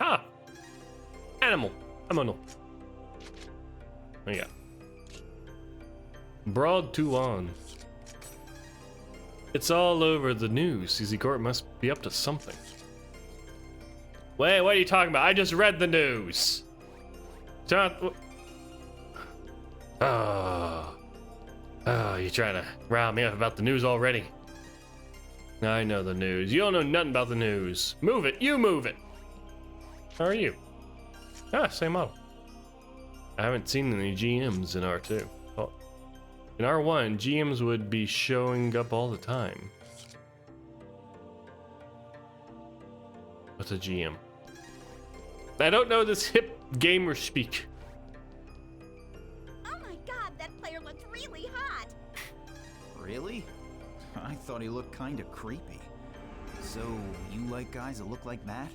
Ah! Animal! Animal. There you go. Broad Tuan. It's all over the news. CZ Corp must be up to something. Wait, what are you talking about? I just read the news. John. Oh, you trying to rile me up about the news already? I know the news. You don't know nothing about the news. Move it. You move it. How are you? Ah, same model. I haven't seen any GMs in R2. Oh. In R1, GMs would be showing up all the time. What's a GM? I don't know this hip gamer speak. Oh my god, that player looked really hot! Really? I thought he looked kinda creepy. So, you like guys that look like that?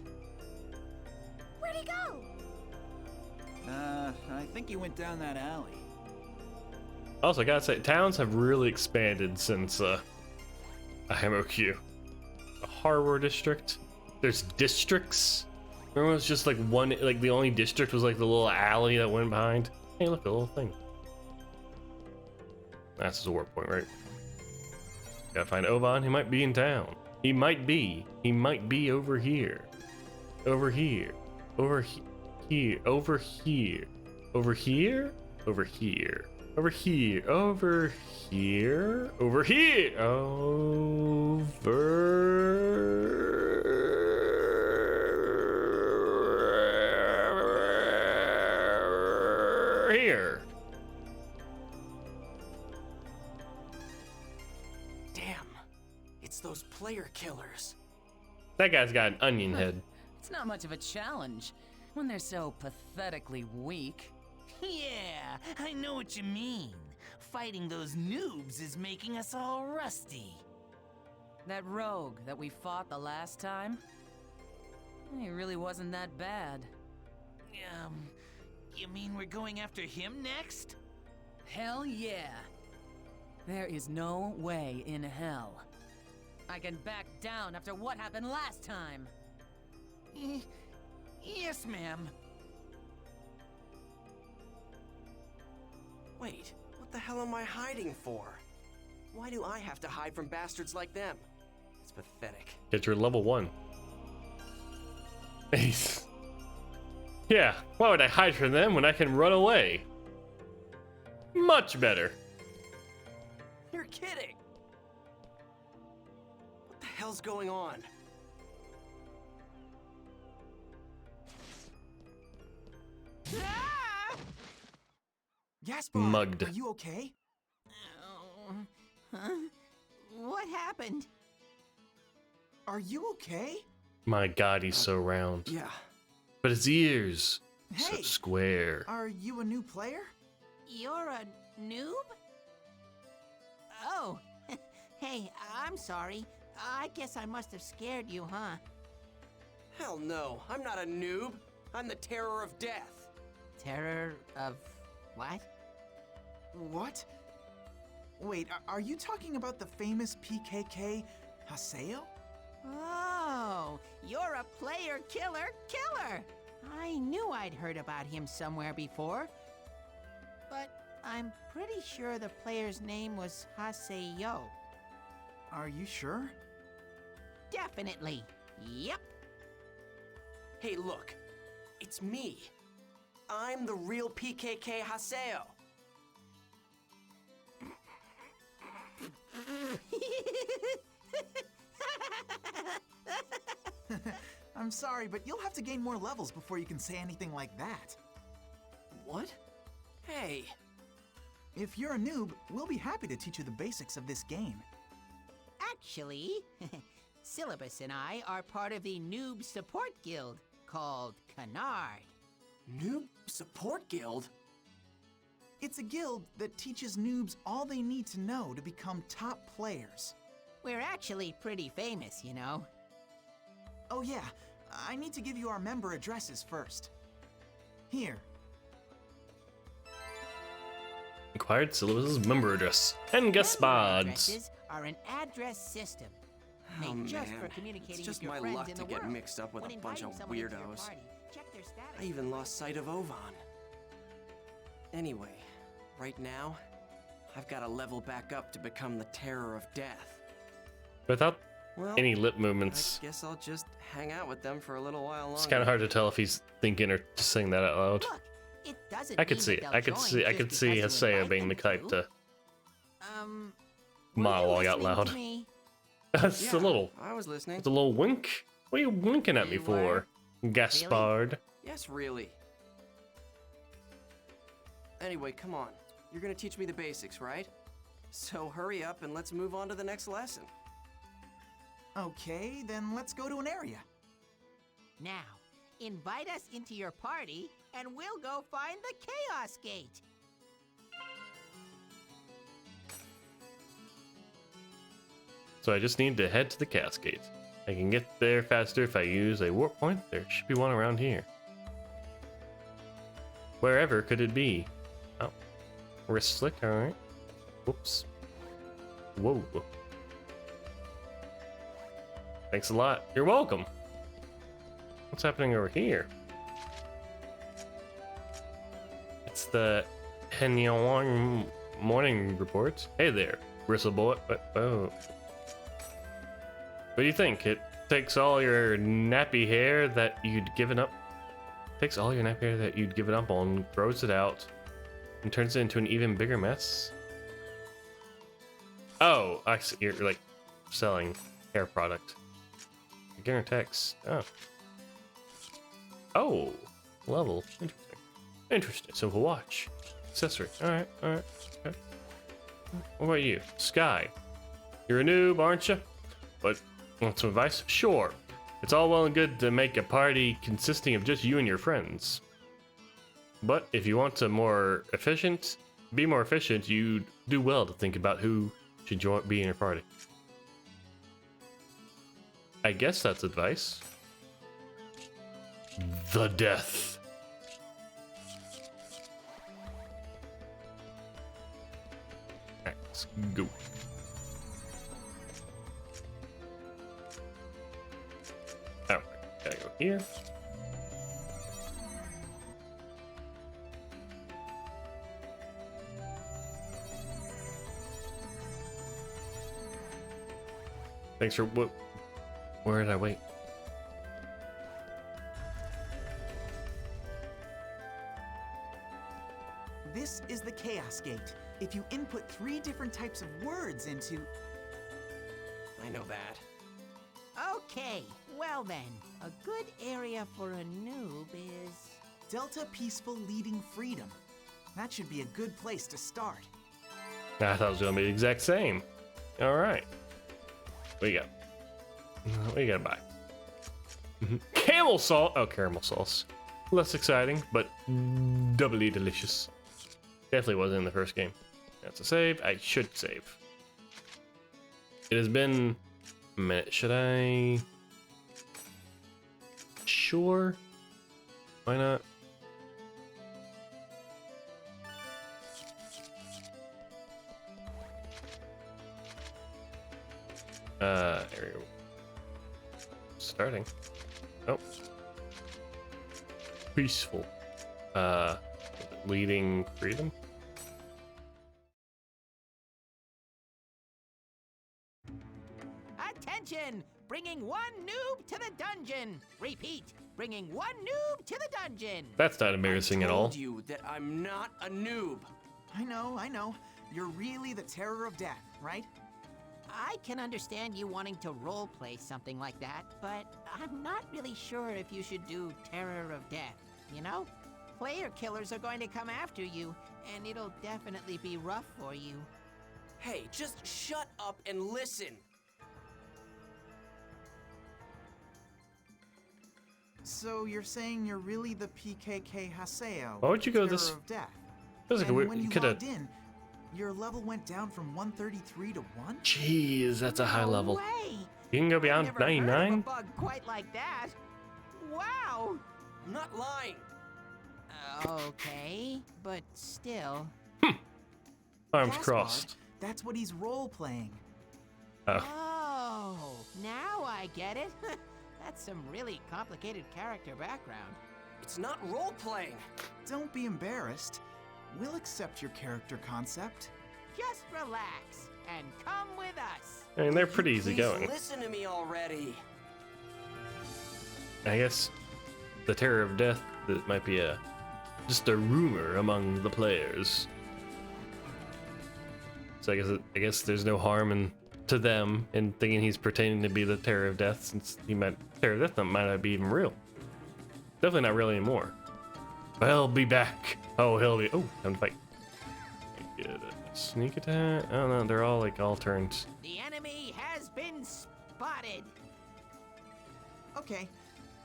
Where'd he go? I think he went down that alley. Also, I gotta say, towns have really expanded since IMOQ. A harbor district. There's districts. Remember, it was just like one. Like the only district was like the little alley that went behind. Hey, look, a little thing. That's his warp point, right? Gotta find Ovan. He might be in town. He might be. He might be over here. Over here. Over here. Over here. Over here. Over here. Over here. Over here. Over here. Over here. Damn. It's those player killers. That guy's got an onion head. It's not much of a challenge when they're so pathetically weak. Yeah, I know what you mean. Fighting those noobs is making us all rusty. That rogue that we fought the last time, he really wasn't that bad. You mean we're going after him next? Hell yeah. There is no way in hell I can back down after what happened last time. Yes, ma'am. Wait, what the hell am I hiding for? Why do I have to hide from bastards like them? It's pathetic. Get your level 1. Ace. Yeah, why would I hide from them when I can run away? Much better. You're kidding. What the hell's going on? Gaspar, Mugged. are you okay? Huh? What happened? Are you okay? My god, he's so round. Yeah. But his ears, so Hey, square. Are you a new player? You're a noob? Oh, hey, I'm sorry. I guess I must have scared you, huh? Hell no, I'm not a noob. I'm the terror of death. Terror of what? What? Wait, are you talking about the famous PKK Haseo? Oh, you're a player killer killer! I knew I'd heard about him somewhere before. But I'm pretty sure the player's name was Haseo. Are you sure? Definitely. Yep. Hey, look. It's me. I'm the real PKK Haseo. I'm sorry, but you'll have to gain more levels before you can say anything like that. What? Hey. If you're a noob, we'll be happy to teach you the basics of this game. Actually, Syllabus and I are part of the Noob Support Guild called Canard. Noob Support Guild? It's a guild that teaches noobs all they need to know to become top players. We're actually pretty famous, you know. Oh yeah, I need to give you our member addresses first. Here. Acquired Syllabus's member address and guest spots. Addresses are an address system. Oh made just man, for communicating it's just with your my friends luck in to the get world. mixed up with When a bunch of inviting someone into your weirdos. party, check their status I even lost sight of Ovan. Anyway, right now, I've got to level back up to become the terror of death. Without Well, any lip movements, I guess I'll just hang out with them for a little while longer. it's kind of hard to tell if he's thinking or just saying that out loud. Look, it doesn't I could mean see that it. they'll I could join see. I just could see because you Haseo invite being the them type to were you monologue out listening loud. to me? That's Yeah, a little. I was listening. It's a little wink. What are you winking at me You for, Gaspard? Yes, really. Anyway, come on. You're gonna teach me the basics, right? So hurry up and let's move on to the next lesson. Okay, then let's go to an area. Now, invite us into your party, and we'll go find the Chaos Gate. So I just need to head to the cascade. I can get there faster if I use a warp point. There should be one around here. Wherever could it be? Oh, wrist flick. All right. Whoops. Whoa. Thanks a lot. You're welcome. What's happening over here? It's the Henyong morning report. Hey there, Bristleboy. Oh. What do you think? It takes all your nappy hair that you'd given up. Takes all your nappy hair that you'd given up on, throws it out, and turns it into an even bigger mess. Oh, I see. You're like selling hair product. Beginner text. Oh. Oh, level. Interesting. Interesting. Simple watch. Accessory. Alright, alright. Okay. What about you? Sky. You're a noob, aren't you? But want some advice? Sure. It's all well and good to make a party consisting of just you and your friends. But if you want to be more efficient, you do well to think about who should be in your party. I guess that's advice. The death. Alright, let's go. Oh, gotta go here. Thanks for what? Where did I wait? This is the Chaos Gate. If you input 3 different types of words into... I know that. Okay, well then, a good area for a noob is... Delta Peaceful Leading Freedom. That should be a good place to start. I thought it was gonna be the exact same. Alright. What you got? What you gotta buy? Camel salt! Oh, caramel sauce. Less exciting, but doubly delicious. Definitely wasn't in the first game. That's a save. I should save. It has been a minute. Should I? Sure. Why not? There we go. Starting. Oh. Peaceful. Leading freedom. Attention! Bringing 1 noob to the dungeon! Repeat, bringing 1 noob to the dungeon! That's not embarrassing at all. I told you that I'm not a noob. I know. You're really the terror of death, right? I can understand you wanting to roleplay something like that, but I'm not really sure if you should do Terror of Death, you know? Player killers are going to come after you, and it'll definitely be rough for you. Hey, just shut up and listen. So you're saying you're really the PKK Haseo? Why would you go Terror this? of Death. Feels like And we when you could have. logged in, your level went down from 133 to 1? Jeez, that's a high level. Way. You can go beyond Never heard of a 99? bug quite like that. Wow. I'm not lying. Okay, but still. Arms Gaspard, crossed. That's what he's role-playing. Oh, now I get it. That's some really complicated character background. It's not role-playing. Don't be embarrassed. We'll accept your character concept. Just relax and come with us. I mean, they're pretty easy Please going. listen to me already. I guess the Terror of Death, that might be just a rumor among the players. So I guess there's no harm to them in thinking he's pretending to be the Terror of Death, since Terror of Death might not be even real. Definitely not real anymore. But he'll be back. Oh, time to fight. Get a sneak attack. Oh no, they're all like all turns. The enemy has been spotted. Okay,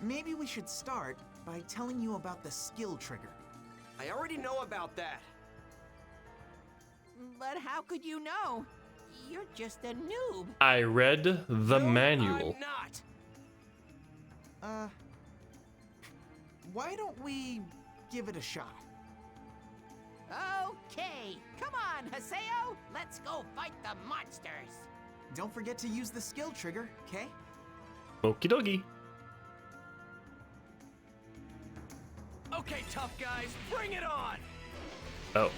maybe we should start by telling you about the skill trigger. I already know about that. But how could you know? You're just a noob. I read the manual. I'm not. Why don't we give it a shot? Okay, come on, Haseo. Let's go fight the monsters. Don't forget to use the skill trigger, okay? Okie dokie. Okay, tough guys, bring it on! Oh.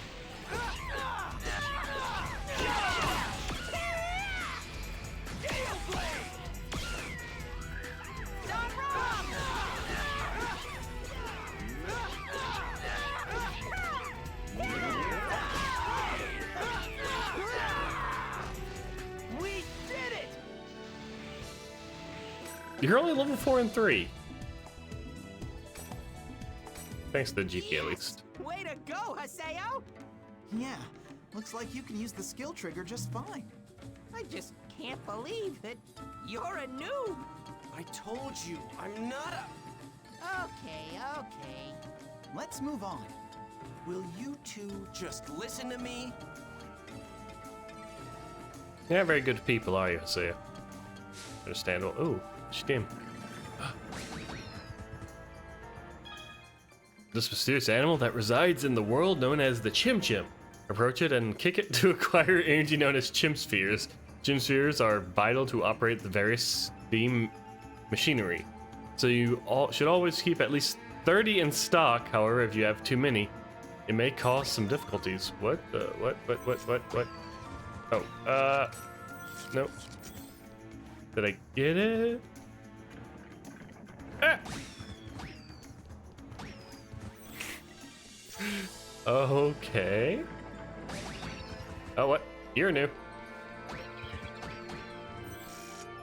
We did it! You're only level 4 and 3. Thanks to the GP at least. Way to go, Haseo! Yeah, looks like you can use the skill trigger just fine. I just can't believe that you're a noob. I told you, I'm not a... Okay, okay. Let's move on. Will you two just listen to me? You're not very good people, are you, Haseo? Understandable. Ooh, stim. This mysterious animal that resides in the world known as the Chim Chim. Approach it and kick it to acquire energy known as Chim Spheres. Chim Spheres are vital to operate the various steam machinery. So you should always keep at least 30 in stock. However, if you have too many, it may cause some difficulties. What? What? Oh, nope. Did I get it? Ah! Okay. Oh, what? You're new.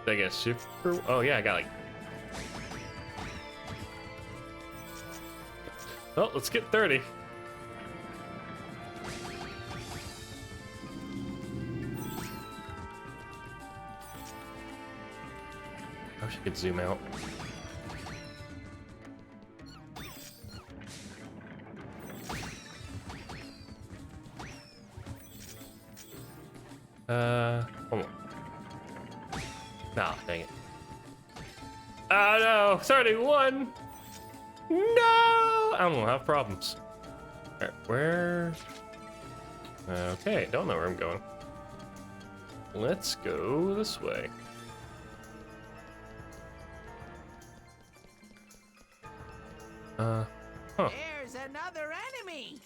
Did I get a super? Oh, yeah, I got like... Well, let's get 30. I wish I could zoom out. Hold on. Nah, dang it. Oh no, 31! No! I don't have problems. Alright, where? Okay, don't know where I'm going. Let's go this way. Huh. There's another enemy!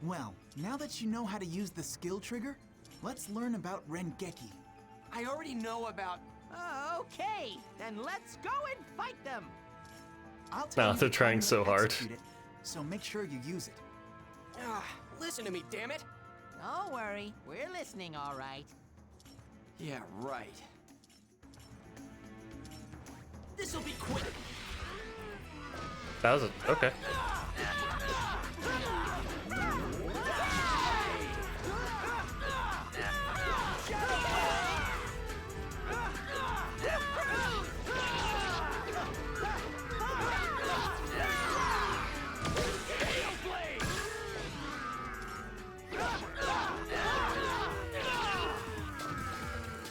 Well, now that you know how to use the skill trigger, let's learn about Rengeki. I already know about... Okay, then let's go and fight them! I'll tell No, you they're the trying time so to hard. execute it, so make sure you use it. Listen to me, damn it! Don't worry, we're listening all right. Yeah, right. This'll be quick! That was a... okay.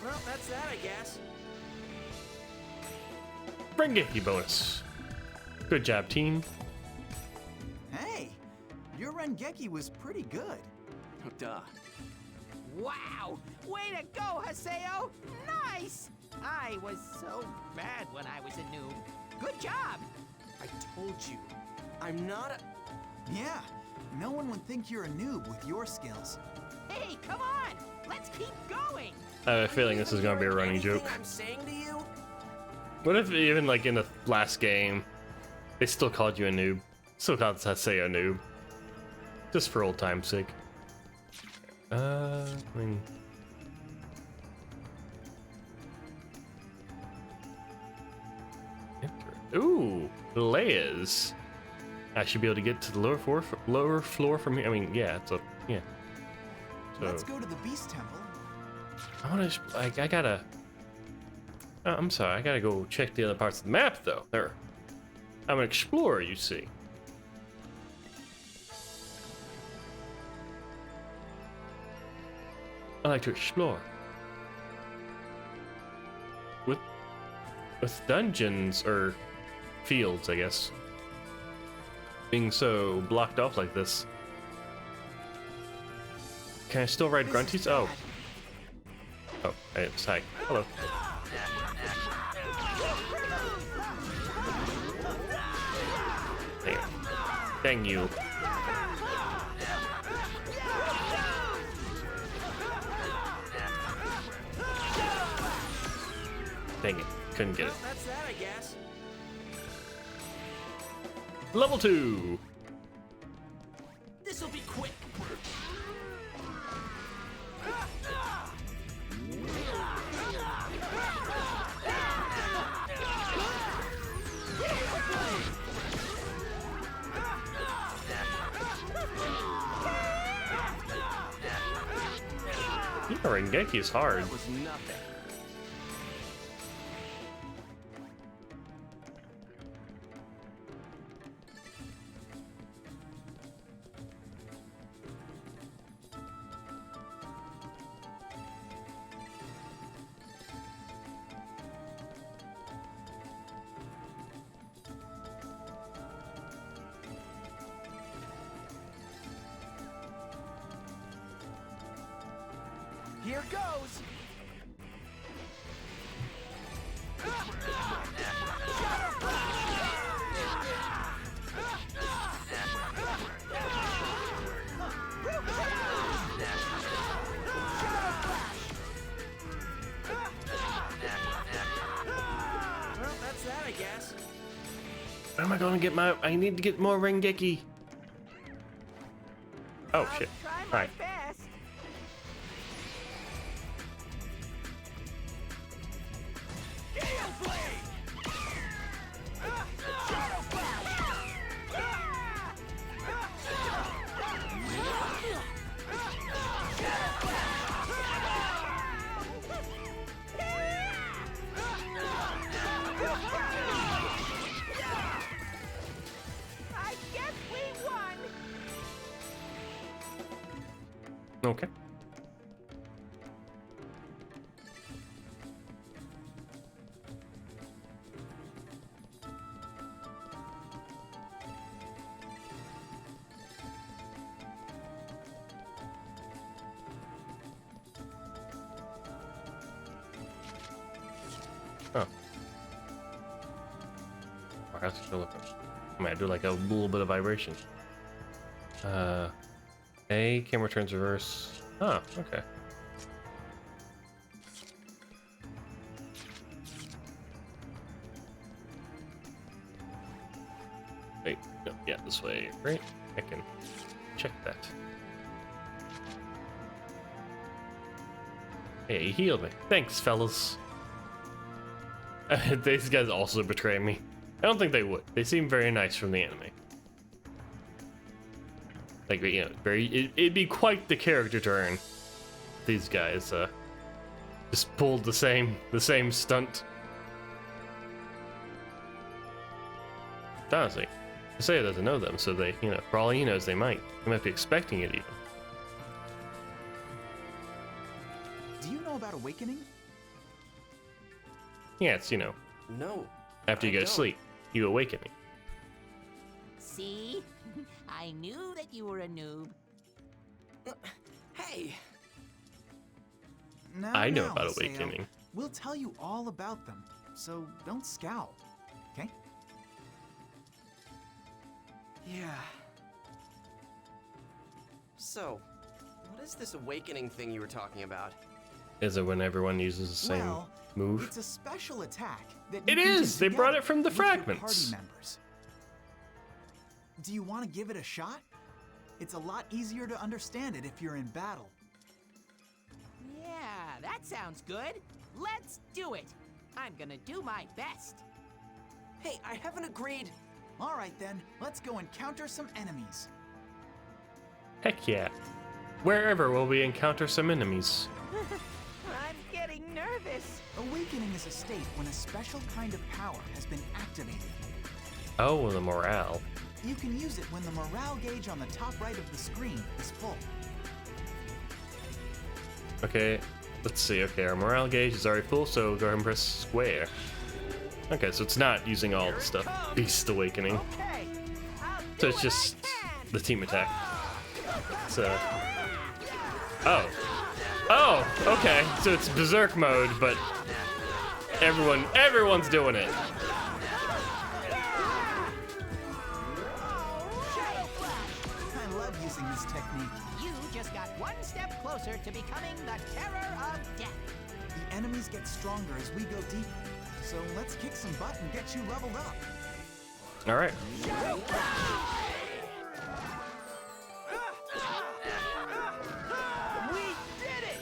Well, that's that, I guess. Rengeki bonus. Good job, team. Hey, your Rengeki was pretty good. Duh. Wow! Way to go, Haseo! Nice! I was so bad when I was a noob. Good job! I told you, I'm not a... Yeah, no one would think you're a noob with your skills. Hey, come on! Let's keep going! I have a feeling this is gonna be a running joke. I'm saying to you? What if even like in the last game, they still called you a noob? Still called Haseo a noob. Just for old time's sake. I mean... Ooh, layers. I should be able to get to the lower floor from here. I mean, yeah, it's a yeah. So, Let's go to the Beast Temple. I want to. I gotta. I'm sorry. I gotta go check the other parts of the map, though. There. I'm an explorer, you see. I like to explore. With dungeons or fields, I guess, being so blocked off like this. Can I still ride grunties? Oh. Oh, it's hi. Hello. Dang you. Dang it. Couldn't get it. That's that, I guess. Level 2. This'll be quick. Yeah, Rengeki's hard. That was nothing. Here goes! Well, that's that, I guess. Where am I gonna get my... I need to get more Rengeki. Oh, shit. Alright. I guess we won! Okay. Oh. Alright, that's still looking. I might do like a little bit of vibration. A, camera turns reverse. Oh, okay. Wait, no, yeah, this way, right? I can check that. Hey, he healed me. Thanks, fellas. These guys also betray me. I don't think they would. They seem very nice from the anime. Like, you know, it'd be quite the character turn. These guys, just pulled the same stunt. Honestly, Isaiah doesn't know them, so they, you know, for all he knows, they might be expecting it even. Do you know about awakening? Yeah, it's, you know, No. after you go to sleep, you awaken. See? I knew that you were a noob. Hey! Now, I know now, about Isao. awakening. We'll tell you all about them, so don't scowl, okay? Yeah. So, what is this awakening thing you were talking about? Is it when everyone uses the same Well, move? it's a special attack that It you can is! do They brought together it from the with your fragments. Party members. Do you want to give it a shot? It's a lot easier to understand it if you're in battle. Yeah, that sounds good. Let's do it. I'm gonna do my best. Hey, I haven't agreed. All right then, let's go encounter some enemies. Heck yeah. Wherever will we encounter some enemies? I'm getting nervous. Awakening is a state when a special kind of power has been activated. Oh, the morale. You can use it when the morale gauge on the top right of the screen is full. Okay, let's see. Okay, our morale gauge is already full, so go ahead and press square. Okay, so it's not using all the stuff. Beast Awakening. So it's just the team attack. It's oh. Oh, okay. So it's Berserk mode, but everyone's doing it. closer to becoming the terror of death. The enemies get stronger as we go deeper. So let's kick some butt and get you leveled up. All right. We did it!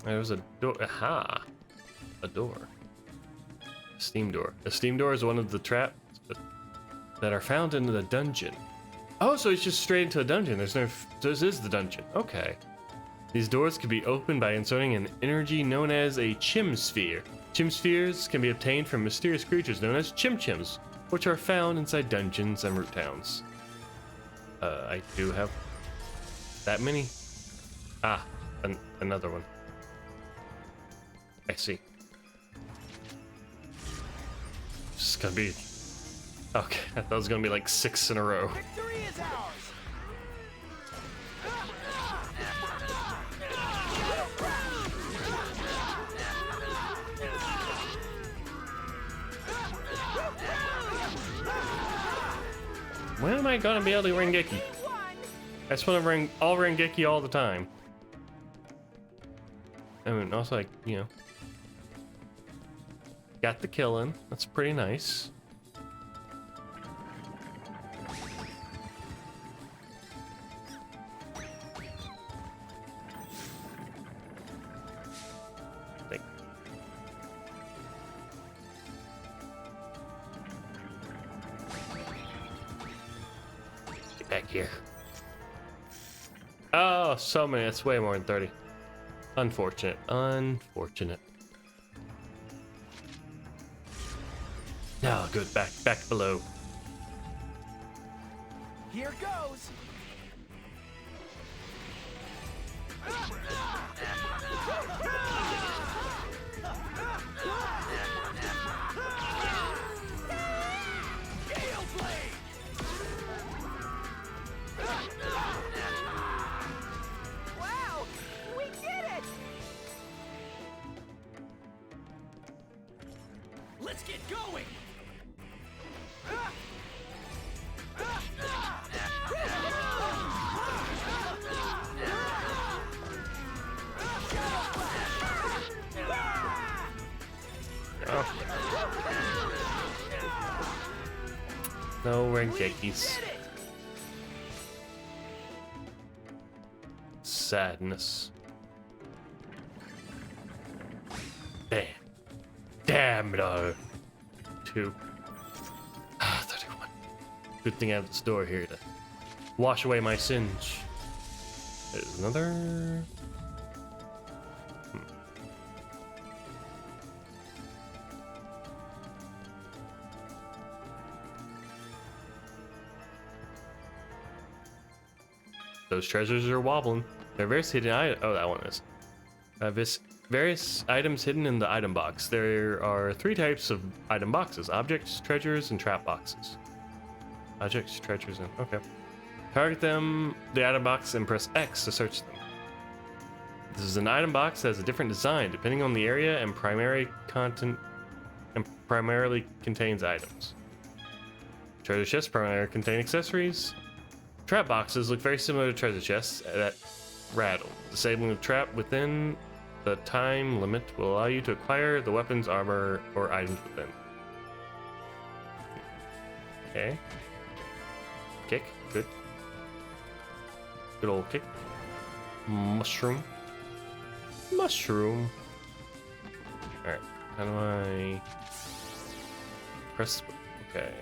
There's a door. Aha! A door. Steam door. A steam door is one of the traps that are found in the dungeon. Oh, so it's just straight into a dungeon. There's no. This is the dungeon. Okay. These doors can be opened by inserting an energy known as a chim sphere. Chim spheres can be obtained from mysterious creatures known as chim-chims, which are found inside dungeons and root towns. I do have that many. Ah, another one. I see. It's gonna be. Okay, I thought it was gonna be like 6 in a row. Victory is ours! When am I gonna be able to Rengeki? I just want to ring all Rengeki all the time. I mean, also like, you know, got the killing. That's pretty nice. Back here. Oh, so many. That's way more than 30. Unfortunate. Unfortunate. No, good. Back below. Here goes! Wow! We did it! Let's get going! Oh. No Rengekis. Sadness. Damn. Damn no. 2. 31. Good thing I have the store here to wash away my sins. There's another. Those treasures are wobbling. There are various hidden items. Oh, that one is. Various items hidden in the item box. There are 3 types of item boxes: objects, treasures, and trap boxes. Objects, treasures, and okay. Target them, the item box, and press X to search them. This is an item box that has a different design depending on the area and primary content, and primarily contains items. Treasure chests primarily contain accessories. Trap boxes look very similar to treasure chests that rattle. Disabling the trap within the time limit will allow you to acquire the weapons, armor, or items within. Okay. Kick. Good. Good old kick. Mushroom. Mushroom. Alright. How do I press? Okay.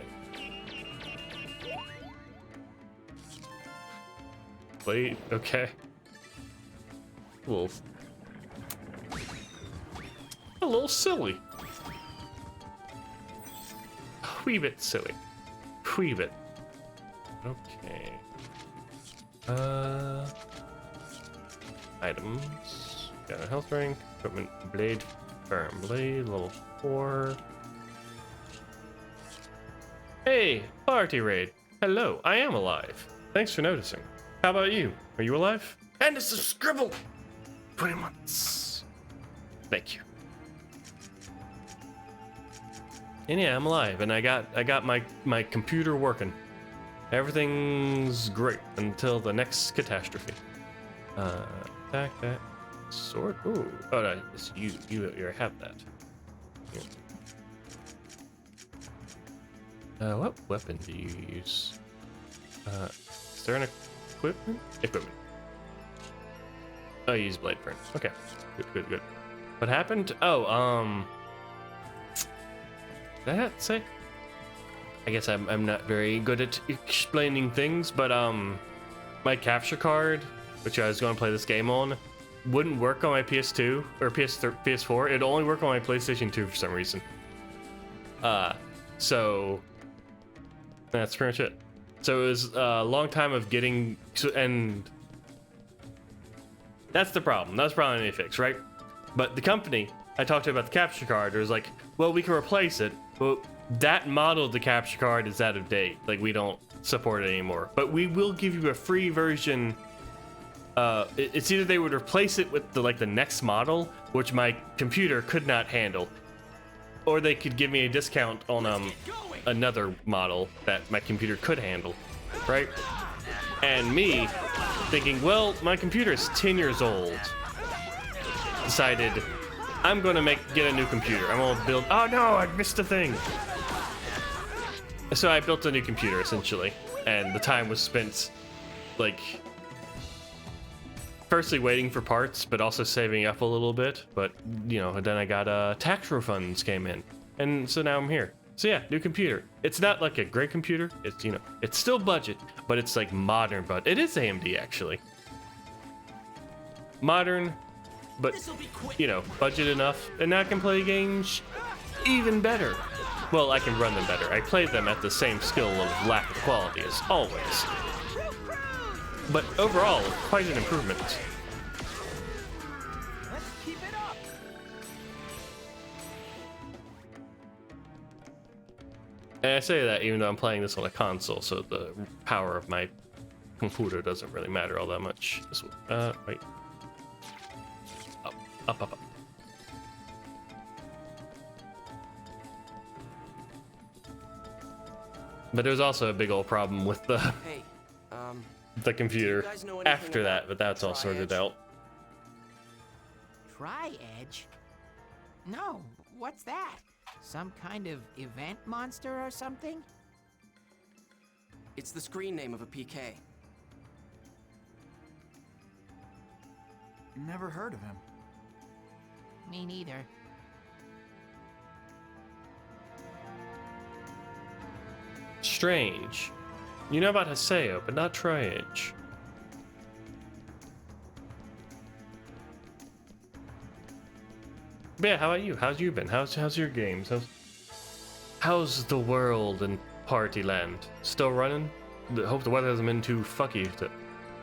Wait, okay. A little silly. A wee bit silly. Wee bit. Okay. Items. Got a health rank. Equipment. Blade. Firm blade. Level 4. Hey, party raid. Hello, I am alive. Thanks for noticing. How about you? Are you alive? And it's a scribble! 20 months. Thank you. And yeah, I'm alive, and I got my computer working. Everything's great until the next catastrophe. Attack that sword. Ooh. Oh no, it's you already have that. Yeah. What weapon do you use? Is there an equipment? Equipment. Oh, you use blade burn. Okay. Good. What happened? Oh, did I say? I guess I'm not very good at explaining things, but my capture card, which I was going to play this game on, wouldn't work on my PS2 or PS4. It'd only work on my PlayStation 2 for some reason. So that's pretty much it. So it was a long time of getting, and that's the problem. That's probably need to fix, right? But the company I talked to about the capture card, it was like, well, we can replace it, but that model of the capture card is out of date. Like, we don't support it anymore. But we will give you a free version. It's either they would replace it with the next model, which my computer could not handle, or they could give me a discount on another model that my computer could handle, right? And me thinking, well, my computer is 10 years old, decided I'm gonna get a new computer. I'm gonna build. Oh no, I missed a thing. So I built a new computer essentially, and the time was spent like firstly waiting for parts, but also saving up a little bit. But you know, then I got tax refunds came in, and so now I'm here. So yeah, new computer. It's not like a great computer. It's, you know, it's still budget, but it's like modern. But it is AMD actually. Modern, but you know, budget enough, and now I can play games even better. Well, I can run them better. I played them at the same skill of lack of quality as always. But overall, quite an improvement. Let's keep it up. And I say that even though I'm playing this on a console, so the power of my computer doesn't really matter all that much. Wait. Up. But there's also a big old problem with the the computer after that, but that's all sorted out. Tri-Edge? No, what's that? Some kind of event monster or something? It's the screen name of a PK. Never heard of him. Me neither. Strange. You know about Haseo, but not Tri-Edge. But yeah, how about you? How's you been? How's your games? How's the world and Party Land? Still running? Hope the weather hasn't been too fucky to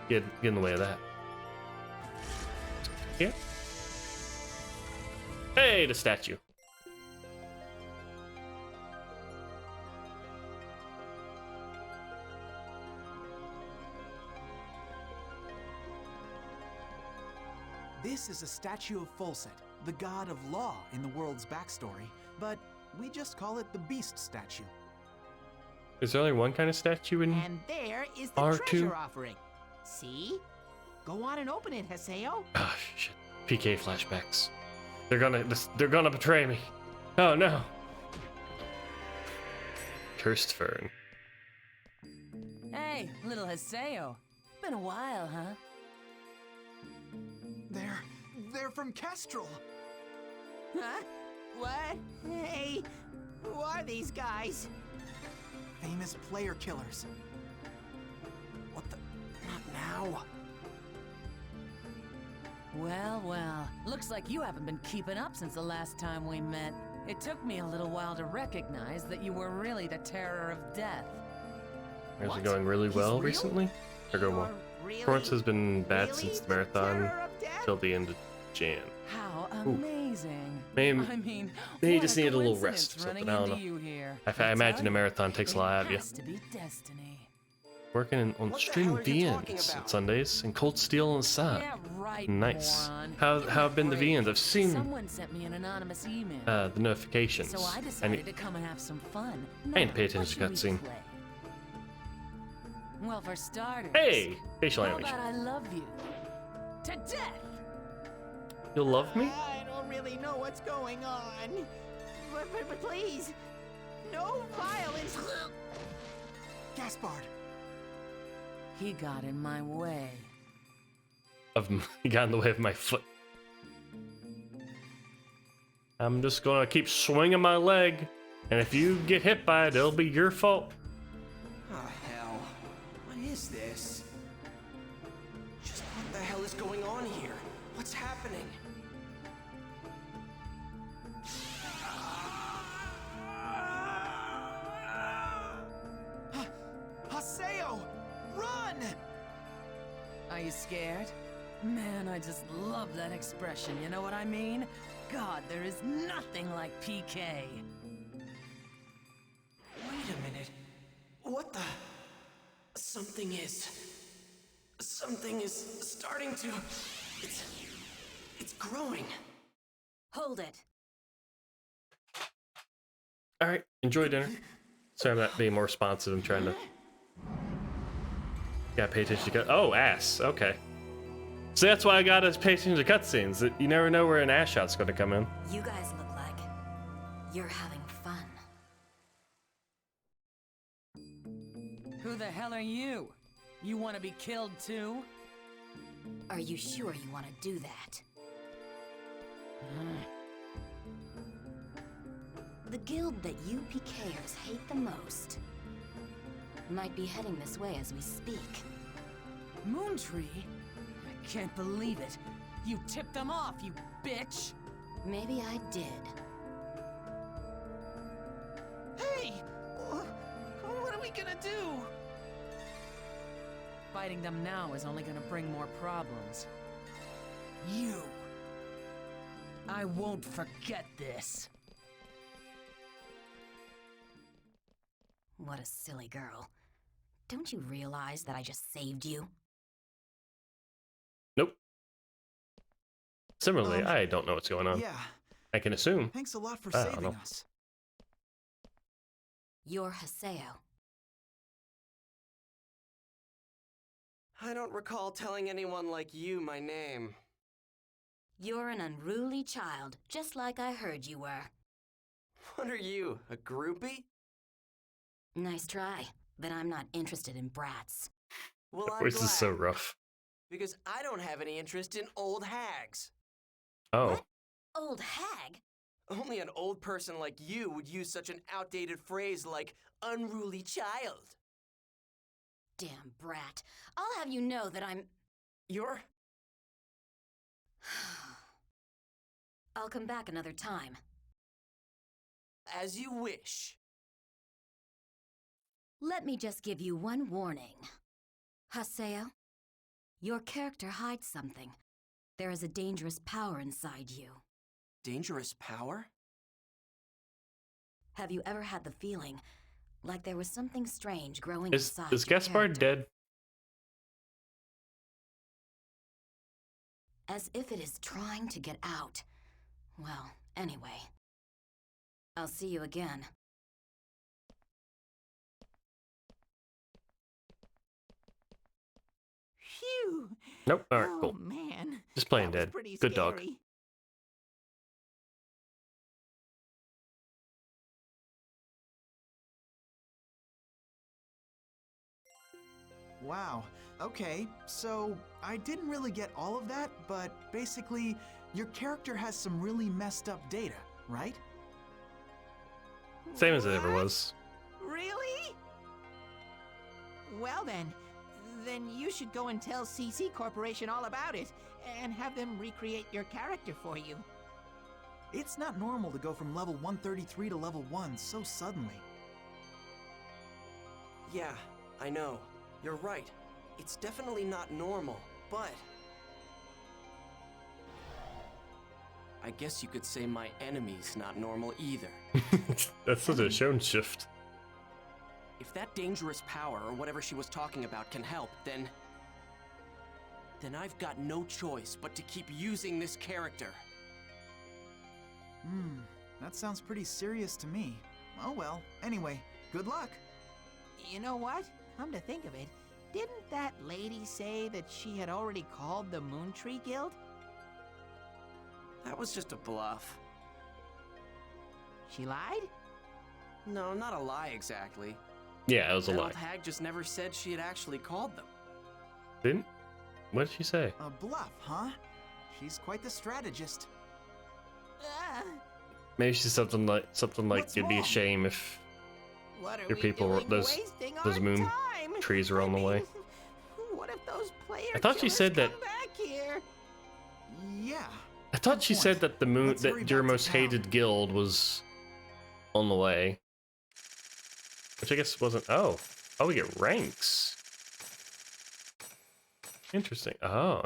get in the way of that. Yeah. Hey, the statue. This is a statue of Folset, the god of law in the world's backstory, but we just call it the Beast statue. Is there only one kind of statue in And there is the R2? treasure offering. See? Go on and open it, Haseo. Oh shit. PK flashbacks. They're gonna betray me. Oh no. Cursed fern. Hey, little Haseo. Been a while, huh? They're from Kestrel. Huh? What? Hey, who are these guys? Famous player killers. What the? Not now. Well. Looks like you haven't been keeping up since the last time we met. It took me a little while to recognize that you were really the terror of death. Is it going really well recently? Or go well? Performance has been bad since the marathon till the end of Jan. How amazing. Maybe, I mean, maybe you what just a need a little coincidence rest or something. running I don't into know. you here. I imagine a marathon takes a lot out of you. Has to be destiny. Working on string VNs on Sundays and cold steel on the side. Yeah, right, Nice. moron. How have been the VNs? I've seen Someone sent me an anonymous email. the notifications. So I decided to come and have some fun. I didn't pay attention to What should we cutscene. play? Well, for starters. Hey! Facial how animation. about I love you to death? You'll love me? I don't really know what's going on. But please, no violence. Gaspard! He got in my way. He got in the way of my foot. I'm just gonna keep swinging my leg, and if you get hit by it, it'll be your fault. Oh, hell. What is this? Just what the hell is going on here? What's happening? Haseo! Run! Are you scared? Man, I just love that expression, you know what I mean? God, there is nothing like PK. Wait a minute. What the? Something is starting to... It's growing. Hold it. Alright, enjoy dinner. Sorry I'm not being more responsive. I'm trying to... Gotta pay attention to oh, ass. Okay. So that's why I gotta pay attention to cutscenes. That you never know where an ass shot's gonna come in. You guys look like you're having fun. Who the hell are you? You want to be killed too? Are you sure you want to do that? The guild that you PKers hate the most might be heading this way as we speak. Moontree? I can't believe it. You tipped them off, you bitch! Maybe I did. Hey! What are we gonna do? Fighting them now is only gonna bring more problems. You! I won't forget this. What a silly girl. Don't you realize that I just saved you? Nope. Similarly, I don't know what's going on. Yeah. I can assume. Thanks a lot for I don't saving know. us. You're Haseo. I don't recall telling anyone like you my name. You're an unruly child, just like I heard you were. What are you, a groupie? Nice try, but I'm not interested in brats. Well, That I'm voice glad, is so rough. because I don't have any interest in old hags. Oh. Old hag? Only an old person like you would use such an outdated phrase like unruly child. Damn brat. I'll have you know that I'm... You're... I'll come back another time. As you wish. Let me just give you one warning. Haseo, your character hides something. There is a dangerous power inside you. Dangerous power? Have you ever had the feeling like there was something strange growing Is inside your Gaspard character? dead? As if it is trying to get out. Well, anyway. I'll see you again. Phew! Nope. Alright, Oh cool. man. Just playing That was dead. pretty Good dog. scary. Wow. Okay, so I didn't really get all of that, but basically, your character has some really messed up data, right? Same as it ever was. Really? Well then you should go and tell CC Corporation all about it, and have them recreate your character for you. It's not normal to go from level 133 to level 1 so suddenly. Yeah, I know. You're right. It's definitely not normal, but... I guess you could say my enemy's not normal either. That's such a shown shift. If that dangerous power, or whatever she was talking about, can help, then I've got no choice but to keep using this character. That sounds pretty serious to me. Oh well, anyway, good luck. You know what? Come to think of it, Didn't that lady say that she had already called the Moon Tree Guild? That was just a bluff. She lied? No, not a lie exactly. Yeah, it was a That lie. old hag just never said she had actually called them. Didn't? What did she say? A bluff, huh? She's quite the strategist. Maybe she's something like What's it'd be a wrong? shame if What are your we people were doing those wasting our moon time? trees are on the way. What if those player I thought she killers said that. come back here? Yeah. I thought she said that the moon Let's hurry that your back to most town. hated guild was on the way, which I guess wasn't. Oh, we get ranks. Interesting. Oh.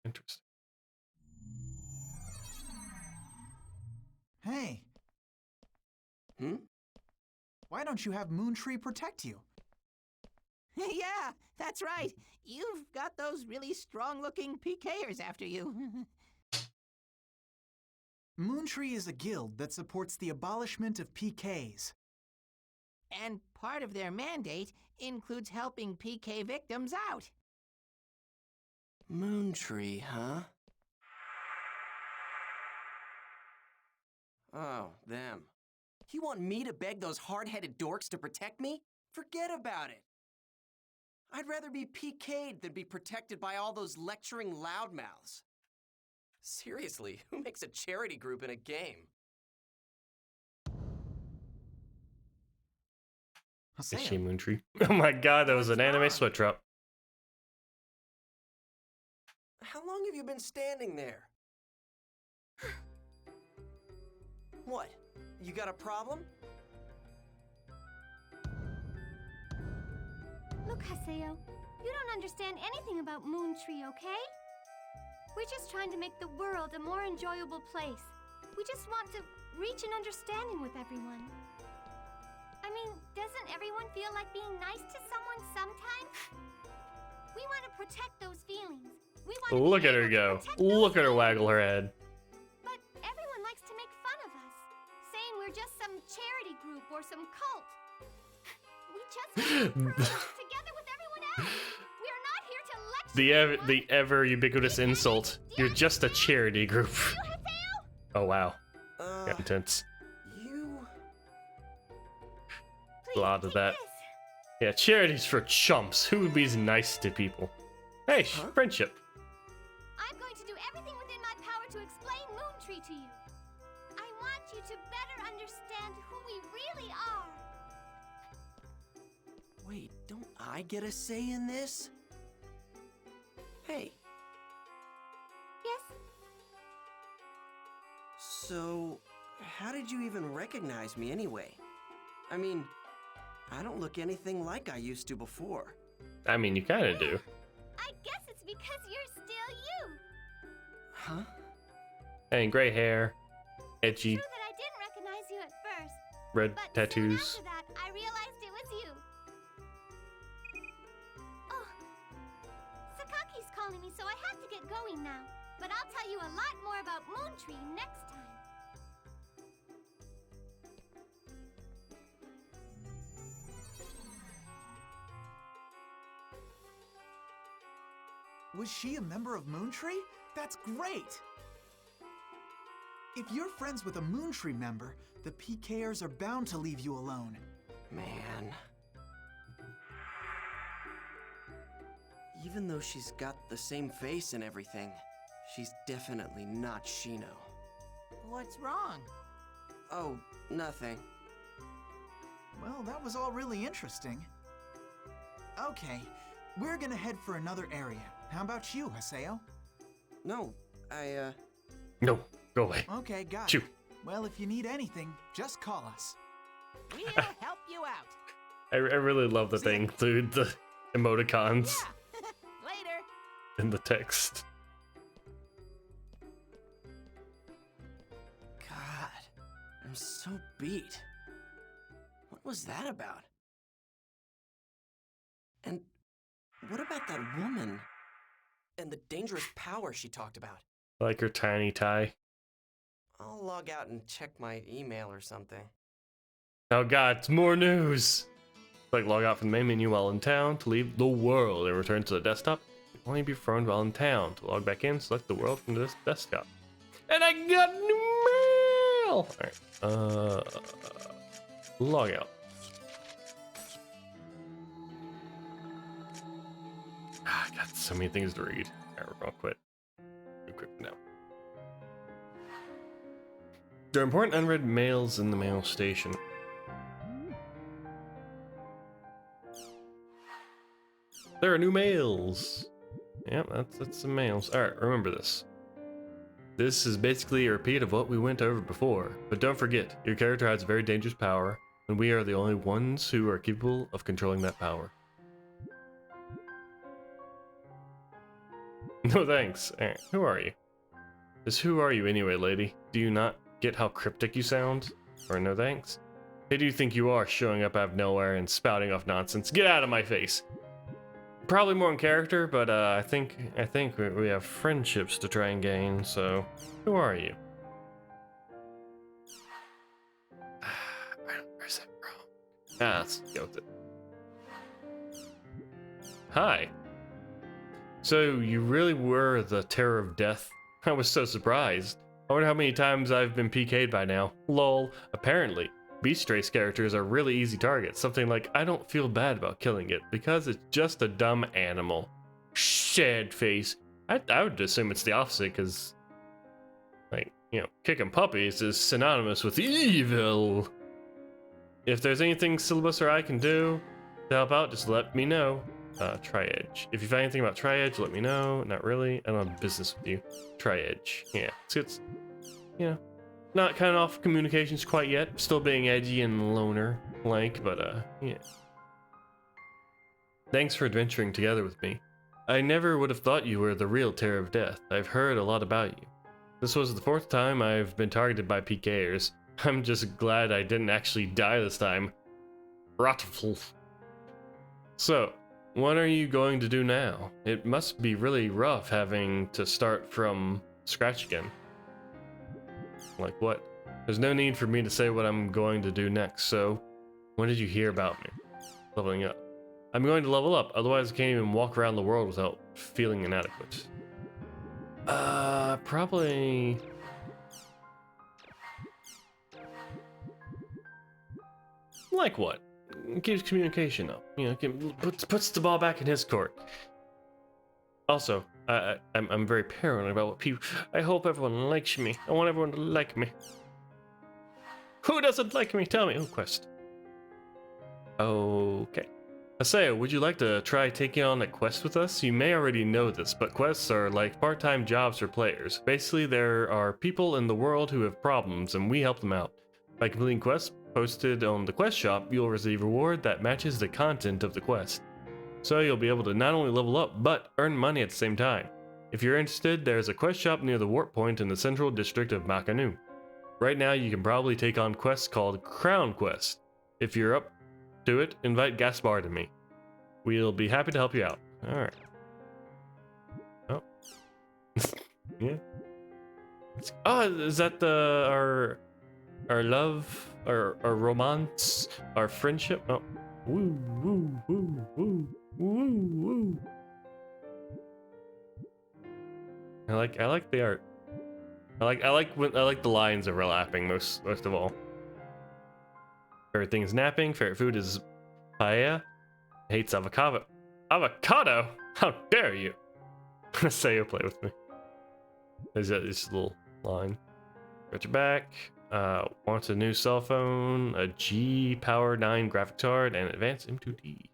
Interesting. Hey. Hmm? Why don't you have Moontree protect you? Yeah, that's right. You've got those really strong-looking PKers after you. Moontree is a guild that supports the abolishment of PKs. And part of their mandate includes helping PK victims out. Moon Tree, huh? Oh, them. You want me to beg those hard-headed dorks to protect me? Forget about it. I'd rather be PK'd than be protected by all those lecturing loudmouths. Seriously, who makes a charity group in a game? Is she Moontree? Oh my god, that was an anime sweat drop. How long have you been standing there? What? You got a problem? Look, Haseo, you don't understand anything about Moontree, okay? We're just trying to make the world a more enjoyable place. We just want to reach an understanding with everyone. I mean, doesn't everyone feel like being nice to someone sometimes? We want to protect those feelings. We want to Look at her go. Look at her waggle her head. But everyone likes to make fun of us, saying we're just some charity group or some cult. We just want to be friends together with everyone else. We are not here to lecture. The ever ubiquitous insult. You're just a charity group. Oh wow. Got intense. A lot of that. Yeah, charity's for chumps. Who would be nice to people? Hey, friendship. I'm going to do everything within my power to explain Moontree to you. I want you to better understand who we really are. Wait, don't I get a say in this? Hey. Yes? So, how did you even recognize me anyway? I mean, I don't look anything like I used to before. I mean, you kind of do. I guess it's because you're still you. Huh? And gray hair, edgy, True that I didn't recognize you at first, red but tattoos. soon after that, I realized it was you. Oh, Sakaki's calling me, so I have to get going now. But I'll tell you a lot more about Moontree next time. Was she a member of Moontree? That's great! If you're friends with a Moontree member, the PKers are bound to leave you alone. Man. Even though she's got the same face and everything, she's definitely not Shino. What's wrong? Oh, nothing. Well, that was all really interesting. Okay, we're gonna head for another area. How about you, Haseo? No, No, go away. Okay, got Shoo. it. Well, if you need anything, just call us. We'll help you out. I really love that they include the emoticons Later. in the text. God, I'm so beat. What was that about? And what about that woman? And the dangerous power she talked about? I like her tiny tie. I'll log out and check my email or something. Oh god, it's more news! Like log out from the main menu while in town to leave the world and return to the desktop. You can only be phoned while in town. To log back in, select the world from this desktop. And I got new mail! Alright, log out. I got so many things to read. Alright, we're gonna quit. Real quick now. There are important unread mails in the mail station. There are new mails. Yep, that's some mails. Alright, remember this. This is basically a repeat of what we went over before, but don't forget, your character has a very dangerous power, and we are the only ones who are capable of controlling that power. No thanks. Alright, who are you? Just who are you anyway, lady? Do you not get how cryptic you sound? Or no thanks? Who do you think you are, showing up out of nowhere and spouting off nonsense? Get out of my face! Probably more in character, but I think we have friendships to try and gain, so who are you? Where's that from? Ah, let's go with it. Hi. So you really were the terror of death? I was so surprised. I wonder how many times I've been PK'd by now. Lol. Apparently, Beast Race characters are really easy targets. Something like, I don't feel bad about killing it because it's just a dumb animal. Sad face. I would assume it's the opposite because, like, you know, kicking puppies is synonymous with evil. If there's anything Syllabus or I can do to help out, just let me know. Tri-Edge. If you find anything about Tri-Edge, let me know. Not really. I don't have business with you. Tri-Edge. Yeah. It's, you know, not kind of off communications quite yet. Still being edgy and loner-like, but, yeah. Thanks for adventuring together with me. I never would have thought you were the real terror of death. I've heard a lot about you. This was the 4th time I've been targeted by PKers. I'm just glad I didn't actually die this time. Rotful. So, what are you going to do now? It must be really rough having to start from scratch again. Like what? There's no need for me to say what I'm going to do next, so when did you hear about me? Leveling up. I'm going to level up, otherwise I can't even walk around the world without feeling inadequate. Probably... Like what? Keeps communication up. You know, puts the ball back in his court. Also, I'm very paranoid about what people... I hope everyone likes me. I want everyone to like me. Who doesn't like me? Tell me. Oh, quest. Okay. Aseo, would you like to try taking on a quest with us? You may already know this, but quests are like part-time jobs for players. Basically, there are people in the world who have problems, and we help them out. By completing quests posted on the quest shop, you'll receive a reward that matches the content of the quest. So you'll be able to not only level up, but earn money at the same time. If you're interested, there's a quest shop near the warp point in the central district of Makanu. Right now, you can probably take on quests called Crown Quest. If you're up to it, invite Gaspar to me. We'll be happy to help you out. Alright. Oh. Yeah. Oh, is that our love, our romance, our friendship? Oh. Woo, woo, woo, woo, woo, woo. I like the art. I like the lines overlapping most of all. Favorite thing is napping. Favorite food is paella. Hates avocado. Avocado? How dare you? Say you play with me. There's this little line. Got your back. Wants a new cell phone, a G Power 9 graphics card, and advanced M2D.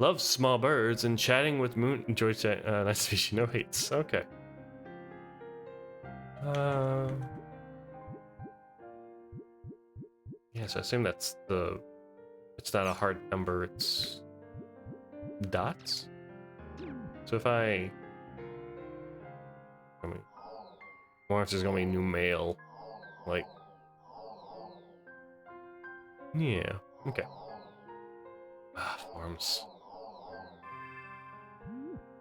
Loves small birds and chatting with Moon. Enjoys chat. Nice to meet you. No hates. Okay. Yeah, so I assume that's the... It's not a hard number, it's... dots? So if I mean, once there's gonna be new mail, like... Yeah, okay. Forms.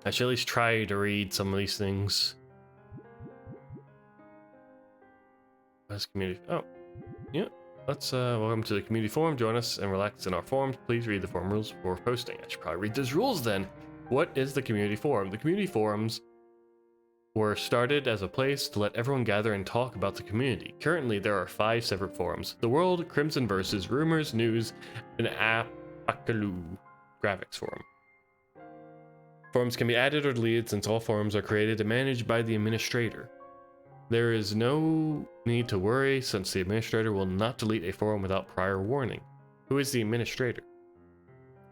I should at least try to read some of these things. Community. Oh, yeah. let's welcome to the community forum. Join us and relax in our forums. Please read the forum rules before posting. I should probably read those rules then. What is the community forum? The community forums were started as a place to let everyone gather and talk about the community. Currently, there are 5 separate forums: The World, Crimson Versus, Rumors, News, and Apakalu Graphics Forum. Forums can be added or deleted since all forums are created and managed by the administrator. There is no need to worry since the administrator will not delete a forum without prior warning. Who is the administrator?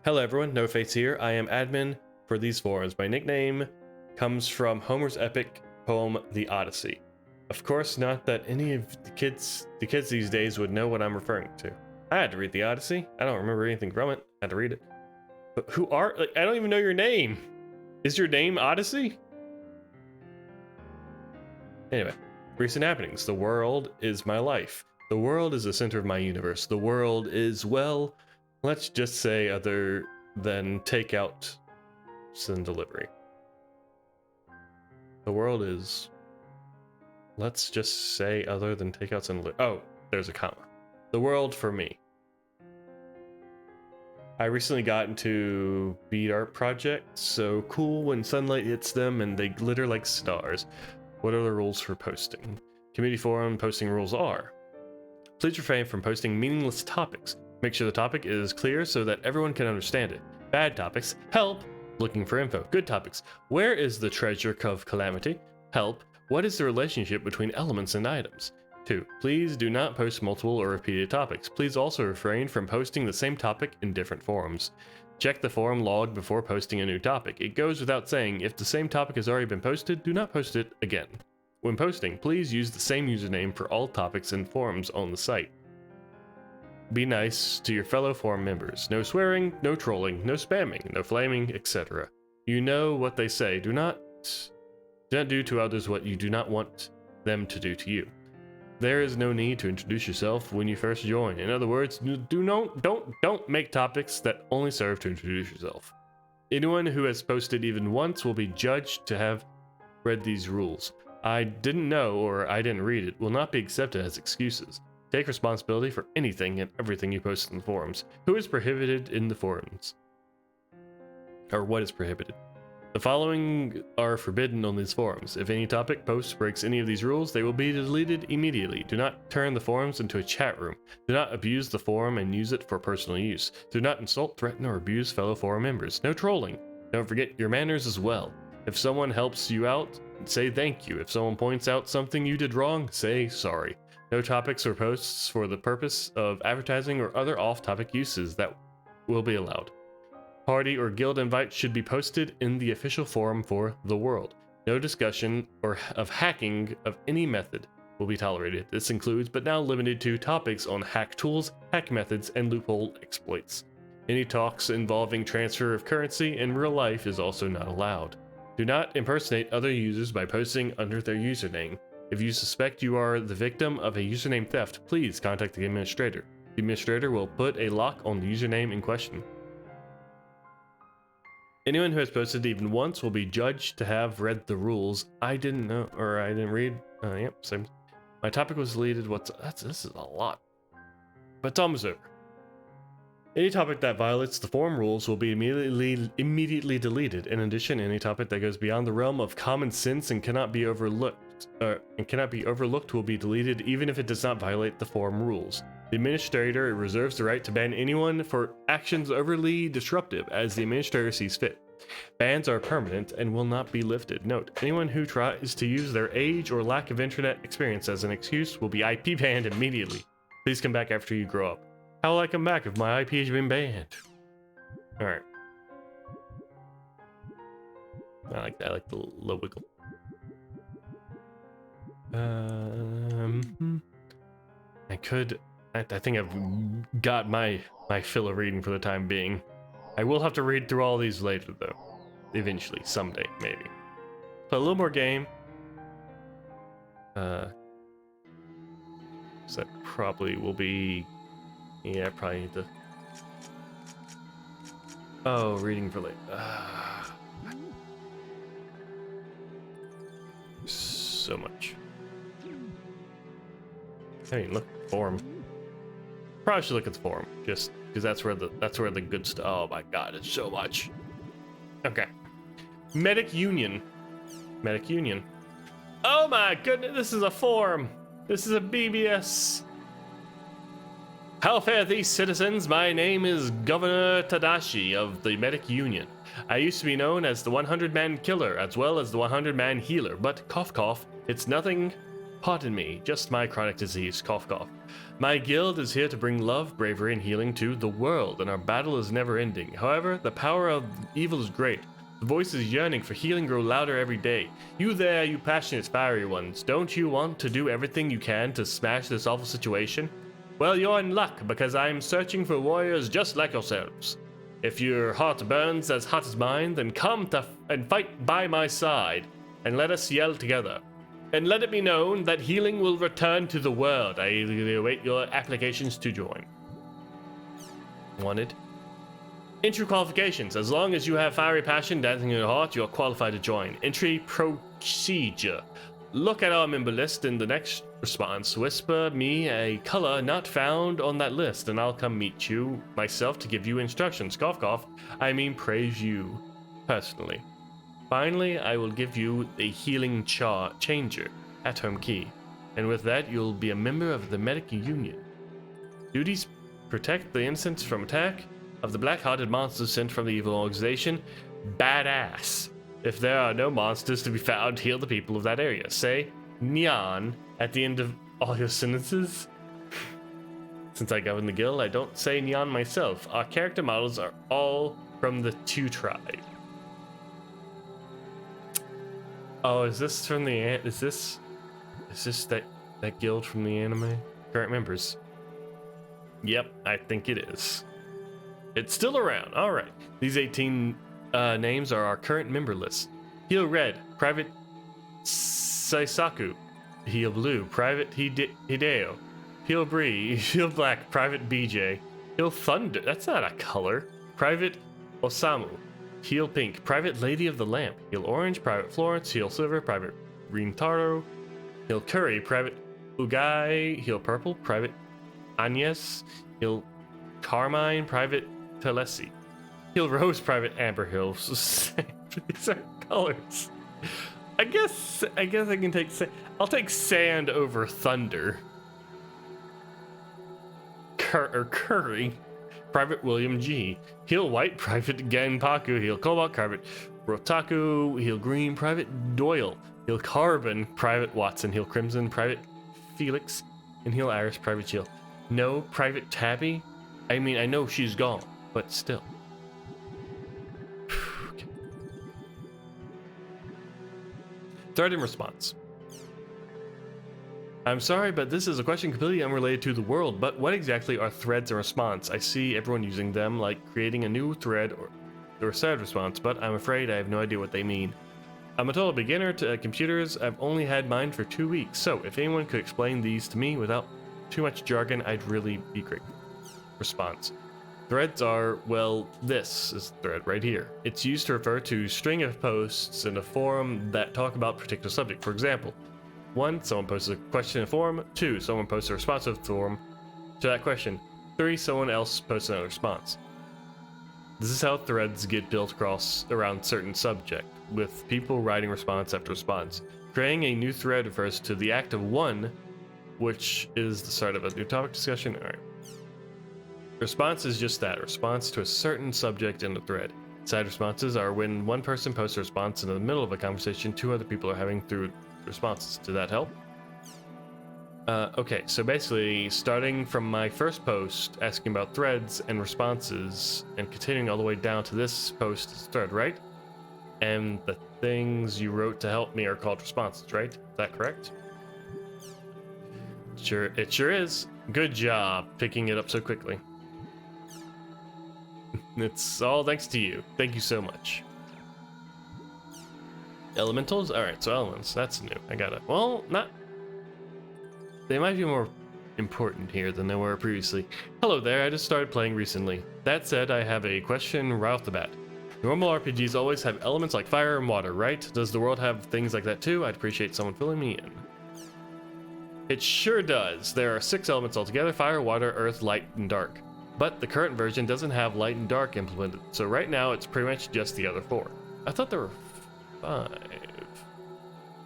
Hello everyone, No Fates here. I am admin for these forums. My nickname comes from Homer's epic poem, The Odyssey. Of course, not that any of the kids these days would know what I'm referring to. I had to read The Odyssey. I don't remember anything from it. I had to read it. But who are, like, I don't even know your name. Is your name Odyssey? Anyway, recent happenings. The world is my life. The world is the center of my universe. The world is, well, let's just say other than takeout and delivery. The world is, let's just say other than takeouts and oh, there's a comma. The world for me. I recently got into bead art projects, so cool when sunlight hits them and they glitter like stars. What are the rules for posting? Community forum posting rules are: please refrain from posting meaningless topics. Make sure the topic is clear so that everyone can understand it. Bad topics: help, looking for info. Good topics: where is the treasure of calamity? Help, what is the relationship between elements and items? 2. Please do not post multiple or repeated topics. Please also refrain from posting the same topic in different forums. Check the forum log before posting a new topic. It goes without saying, if the same topic has already been posted, do not post it again. When posting, please use the same username for all topics and forums on the site. Be nice to your fellow forum members. No swearing, no trolling, no spamming, no flaming, etc. You know what they say. Do not do to others what you do not want them to do to you. There is no need to introduce yourself when you first join. In other words, don't make topics that only serve to introduce yourself. Anyone who has posted even once will be judged to have read these rules. I didn't know or I didn't read it will not be accepted as excuses. Take responsibility for anything and everything you post in the forums. Who is prohibited in the forums? Or what is prohibited? The following are forbidden on these forums. If any topic post breaks any of these rules, they will be deleted immediately. Do not turn the forums into a chat room. Do not abuse the forum and use it for personal use. Do not insult, threaten, or abuse fellow forum members. No trolling. Don't forget your manners as well. If someone helps you out, say thank you. If someone points out something you did wrong, say sorry. No topics or posts for the purpose of advertising or other off-topic uses that will be allowed. Party or guild invites should be posted in the official forum for the world. No discussion of hacking of any method will be tolerated. This includes, but not limited to, topics on hack tools, hack methods, and loophole exploits. Any talks involving transfer of currency in real life is also not allowed. Do not impersonate other users by posting under their username. If you suspect you are the victim of a username theft, please contact the administrator. The administrator will put a lock on the username in question. Anyone who has posted even once will be judged to have read the rules. I didn't know, or I didn't read. Yep, same. My topic was deleted. This is a lot. But it's almost over. Any topic that violates the forum rules will be immediately deleted. In addition, any topic that goes beyond the realm of common sense and cannot be overlooked will be deleted, even if it does not violate the forum rules. The administrator reserves the right to ban anyone for actions overly disruptive as the administrator sees fit. Bans are permanent and will not be lifted. Note, anyone who tries to use their age or lack of internet experience as an excuse will be IP banned immediately. Please come back after you grow up. How will I come back if my IP has been banned? Alright. I like that. I like the low wiggle. I think I've got my fill of reading for the time being. I will have to read through all these later though. Eventually, someday, maybe. Play a little more game. So that probably will be... Yeah, I probably need to... Oh, reading for late. So much. I mean, look, form. Probably should look at the forum, just because that's where the good stuff. Oh my god, it's so much. Okay. Medic Union. Medic Union. Oh my goodness, this is a forum. This is a BBS. How fare these citizens? My name is Governor Tadashi of the Medic Union. I used to be known as the 100-man killer as well as the 100-man healer, but cough cough, it's nothing, pardon me, just my chronic disease, cough cough. My guild is here to bring love, bravery, and healing to the world, and our battle is never ending. However, the power of evil is great. The voices yearning for healing grow louder every day. You there, you passionate, fiery ones, don't you want to do everything you can to smash this awful situation? Well, you're in luck, because I'm searching for warriors just like yourselves. If your heart burns as hot as mine, then come and fight by my side, and let us yell together. And let it be known that healing will return to the world. I await your applications to join. Wanted. Entry qualifications. As long as you have fiery passion dancing in your heart, you are qualified to join. Entry procedure. Look at our member list in the next response. Whisper me a color not found on that list, and I'll come meet you myself to give you instructions. Cough cough. I mean praise you personally. Finally, I will give you a healing changer at home key, and with that you'll be a member of the Medic Union. Duties: protect the innocents from attack of the black-hearted monsters sent from the evil organization. Badass. If there are no monsters to be found, heal the people of that area. Say Nyan at the end of all your sentences. Since I govern the guild, I don't say Nyan myself. Our character models are all from the Two tribe. Oh, is this from the is this that guild from the anime? Current members. Yep, I think it is. It's still around. All right. These 18 names are our current member list. Heal Red, Private Saisaku. Heal Blue, Private Hideo. Heal Bree, Heal Black, Private BJ. Heal Thunder, that's not a color. Private Osamu. Heal Pink, Private Lady of the Lamp. Heal Orange, Private Florence. Heal Silver, Private Rintaro. Heal Curry, Private Ugai. Heal Purple, Private Agnes. Heal Carmine, Private Telesi. Heal Rose, Private Amber Hills. These are colors. I guess I can take I'll take sand over thunder. Curry, Private William G. Heal White, Private Genpaku. Heal Cobalt, Private Rotaku. Heal Green, Private Doyle. Heal Carbon, Private Watson. Heal Crimson, Private Felix. And heal Iris, Private Jill. No Private Tabby? I mean, I know she's gone, but still. Okay. Thread and response. I'm sorry, but this is a question completely unrelated to the world, but what exactly are threads and response? I see everyone using them, like creating a new thread or sad response, but I'm afraid I have no idea what they mean. I'm a total beginner to computers. I've only had mine for 2 weeks, so if anyone could explain these to me without too much jargon, I'd really be grateful. Response. Threads are, well, this is the thread right here. It's used to refer to a string of posts in a forum that talk about a particular subject. For example, 1, someone posts a question in a forum. 2, someone posts a response to the forum to that question. 3, someone else posts another response. This is how threads get built around certain subject, with people writing response after response. Creating a new thread refers to the act of one, which is the start of a new topic discussion. All right. Response is just that, a response to a certain subject in the thread. Side responses are when one person posts a response in the middle of a conversation 2 other people are having through responses. Did that help? Okay, so basically, starting from my first post asking about threads and responses, and continuing all the way down to this post is thread, right? And the things you wrote to help me are called responses, right? Is that correct? Sure, it sure is. Good job picking it up so quickly. It's all thanks to you. Thank you so much. Elementals? Alright, so elements. That's new. I got it. Well, not... They might be more important here than they were previously. Hello there, I just started playing recently. That said, I have a question right off the bat. Normal RPGs always have elements like fire and water, right? Does the world have things like that too? I'd appreciate someone filling me in. It sure does. There are 6 elements altogether: fire, water, earth, light, and dark. But the current version doesn't have light and dark implemented, so right now it's pretty much just the other 4. I thought there were 5.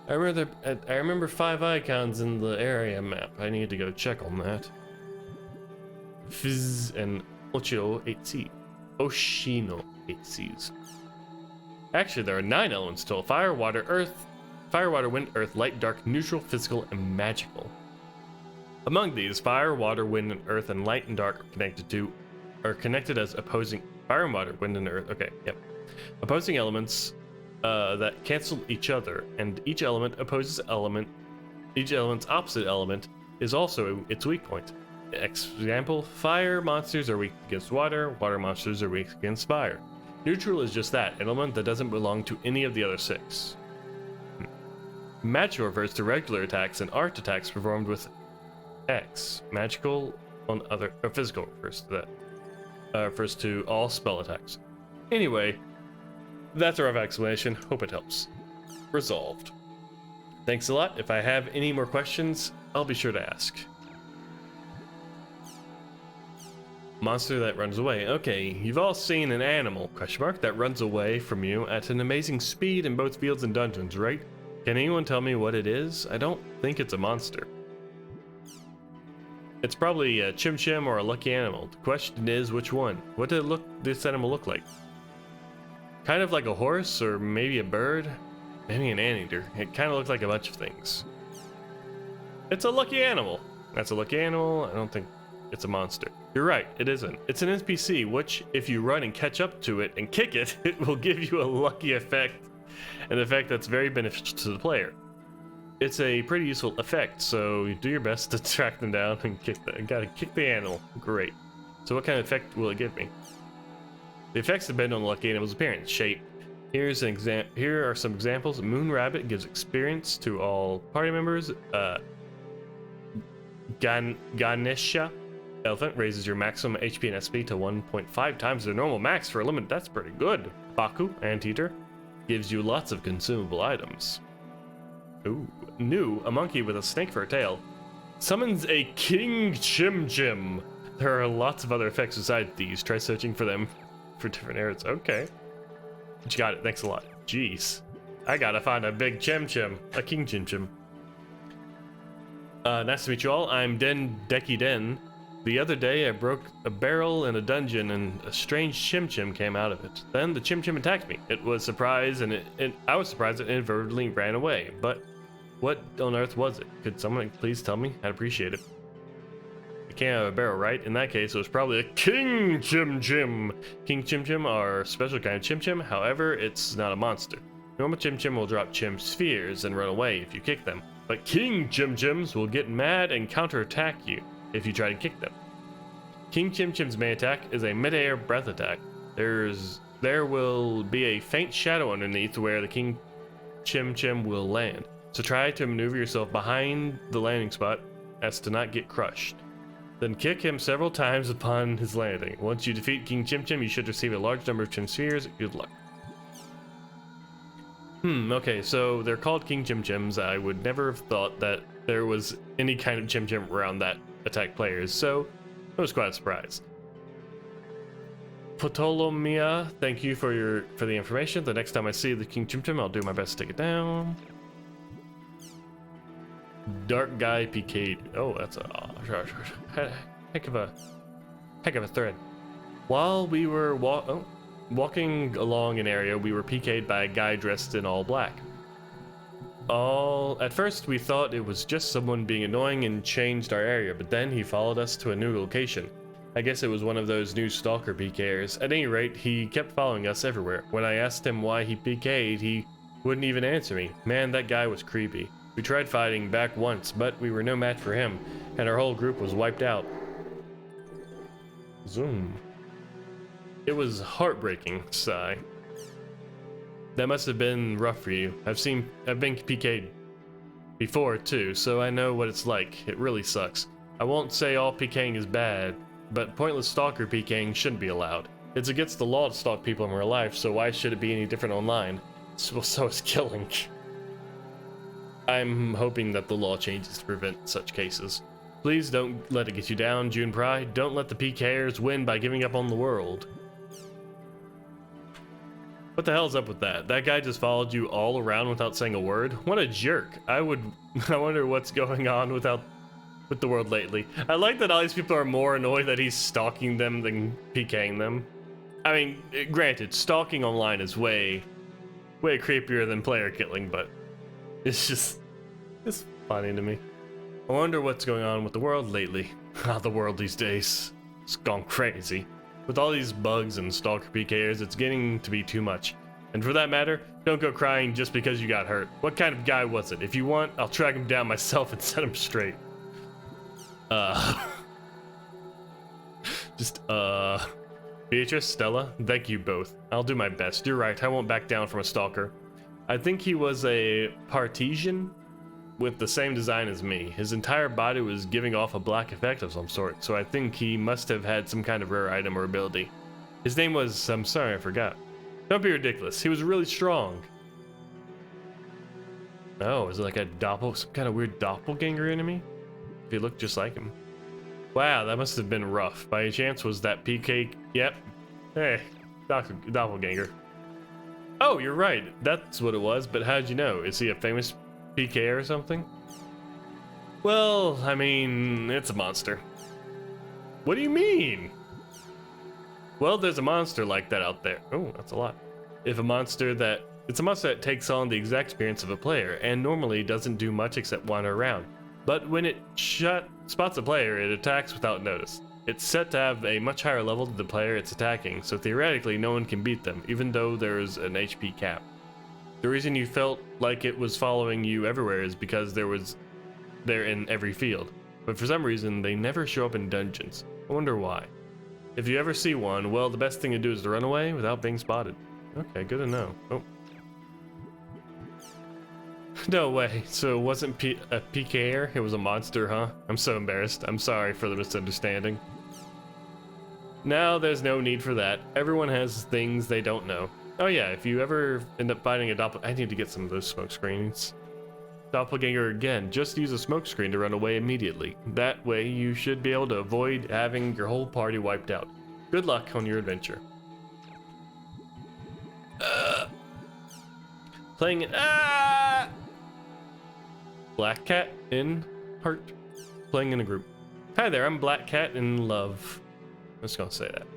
I remember 5 icons in the area map. I need to go check on that. Fizz and Ocho 8C. Oshino 8Cs. Actually, there are 9 elements total: fire, water, wind, earth, light, dark, neutral, physical, and magical. Among these, fire, water, wind, and earth, and light and dark are connected as opposing fire and water, wind, and earth. Okay, yep. Opposing elements that cancel each other, and each element's opposite element is also its weak point. Example: fire monsters are weak against water, water monsters are weak against fire. Neutral is just that, an element that doesn't belong to any of the other 6. Magical refers to regular attacks, and art attacks performed with X. Magical on other, or physical refers to that. Refers to all spell attacks. Anyway, that's a rough explanation. Hope it helps. Resolved. Thanks a lot. If I have any more questions, I'll be sure to ask. Monster that runs away. Okay, you've all seen an animal, that runs away from you at an amazing speed in both fields and dungeons, right? Can anyone tell me what it is? I don't think it's a monster. It's probably a Chim Chim or a lucky animal. The question is, which one? What did this animal look like? Kind of like a horse, or maybe a bird? Maybe an anteater. It kind of looked like a bunch of things. It's a lucky animal. That's a lucky animal. I don't think it's a monster. You're right, it isn't. It's an NPC, which, if you run and catch up to it and kick it, it will give you a lucky effect, an effect that's very beneficial to the player. It's a pretty useful effect, so you do your best to track them down and gotta kick the animal. Great. So what kind of effect will it give me? The effects depend on the lucky animal's appearance, shape. Here are some examples. Moon Rabbit gives experience to all party members. Ganesha Elephant raises your maximum HP and SP to 1.5 times their normal max for a limit. That's pretty good. Baku, Anteater, gives you lots of consumable items. Ooh. New, a monkey with a snake for a tail, summons a King Chim Chim. There are lots of other effects besides these. Try searching for them for different areas. Okay. But you got it. Thanks a lot. Jeez. I gotta find a big Chim Chim. A King Chim Chim. Nice to meet you all. I'm Deki Den. The other day I broke a barrel in a dungeon and a strange Chim Chim came out of it. Then the Chim Chim attacked me. It was surprised and I was surprised it inadvertently ran away. But what on earth was it? Could someone please tell me? I'd appreciate it. I can't have a barrel, right? In that case, it was probably a King Chim Chim. King Chim Chim are a special kind of Chim Chim. However, it's not a monster. Normal Chim Chim will drop Chim spheres and run away if you kick them. But King Chim Chims will get mad and counterattack you if you try to kick them. King Chim Chim's main attack is a mid-air breath attack. There will be a faint shadow underneath where the King Chim Chim will land. So try to maneuver yourself behind the landing spot as to not get crushed. Then kick him several times upon his landing. Once you defeat King Chim Chim, you should receive a large number of Chim spheres. Good luck. Okay, so they're called King Chim Chims. I would never have thought that there was any kind of Chim Chim around that attack players, so I was quite surprised. Potolomia, thank you for the information. The next time I see the King Chim Chim, I'll do my best to take it down. Dark Guy PK'd. Oh, that's a heck of a thread. While we were walking along an area, we were PK'd by a guy dressed in all black. At first we thought it was just someone being annoying and changed our area, but then he followed us to a new location. I guess it was one of those new stalker PKers. At any rate, he kept following us everywhere. When I asked him why he PK'd, he wouldn't even answer me. Man, that guy was creepy. We tried fighting back once, but we were no match for him, and our whole group was wiped out. Zoom. It was heartbreaking, sigh. That must have been rough for you. I've been PK'd before too, so I know what it's like. It really sucks. I won't say all PKing is bad, but pointless stalker PKing shouldn't be allowed. It's against the law to stalk people in real life, so why should it be any different online? So is killing. I'm hoping that the law changes to prevent such cases. Please don't let it get you down, June Pride. Don't let the PKers win by giving up on the world. What the hell's up with that? That guy just followed you all around without saying a word? What a jerk. I wonder what's going on with the world lately. I like that all these people are more annoyed that he's stalking them than PKing them. I mean, granted, stalking online is way creepier than player killing, but it's funny to me. I wonder what's going on with the world lately. The world these days. It's gone crazy. With all these bugs and stalker PKers, it's getting to be too much. And for that matter, don't go crying just because you got hurt. What kind of guy was it? If you want, I'll track him down myself and set him straight. Beatrice, Stella, thank you both. I'll do my best. You're right, I won't back down from a stalker. I think he was a Partesian with the same design as me. His entire body was giving off a black effect of some sort, so I think he must have had some kind of rare item or ability. His name was, I'm sorry, I forgot. Don't be ridiculous, he was really strong. Oh, is it like some kind of weird doppelganger enemy? If he looked just like him. Wow, that must have been rough. By any chance, was that PK? Yep. Hey, doppelganger. Oh, you're right, that's what it was, but how'd you know? Is he a famous PK or something? Well, I mean, it's a monster. What do you mean? Well, there's a monster like that out there. Oh, that's a lot. It's a monster that takes on the exact appearance of a player and normally doesn't do much except wander around. But when it spots a player, it attacks without notice. It's set to have a much higher level than the player it's attacking, so theoretically no one can beat them, even though there's an HP cap. The reason you felt like it was following you everywhere is because they're in every field. But for some reason, they never show up in dungeons. I wonder why. If you ever see one, well, the best thing to do is to run away without being spotted. Okay, good to know. Oh. No way, so it wasn't a PKer, it was a monster, huh? I'm so embarrassed. I'm sorry for the misunderstanding. Now, there's no need for that. Everyone has things they don't know. Oh yeah, if you ever end up finding a doppelganger, I need to get some of those smoke screens. Doppelganger again, just use a smoke screen to run away immediately. That way you should be able to avoid having your whole party wiped out. Good luck on your adventure. Playing it. Black Cat in heart. Playing in a group. Hi there, I'm Black Cat in love. I'm just gonna say that.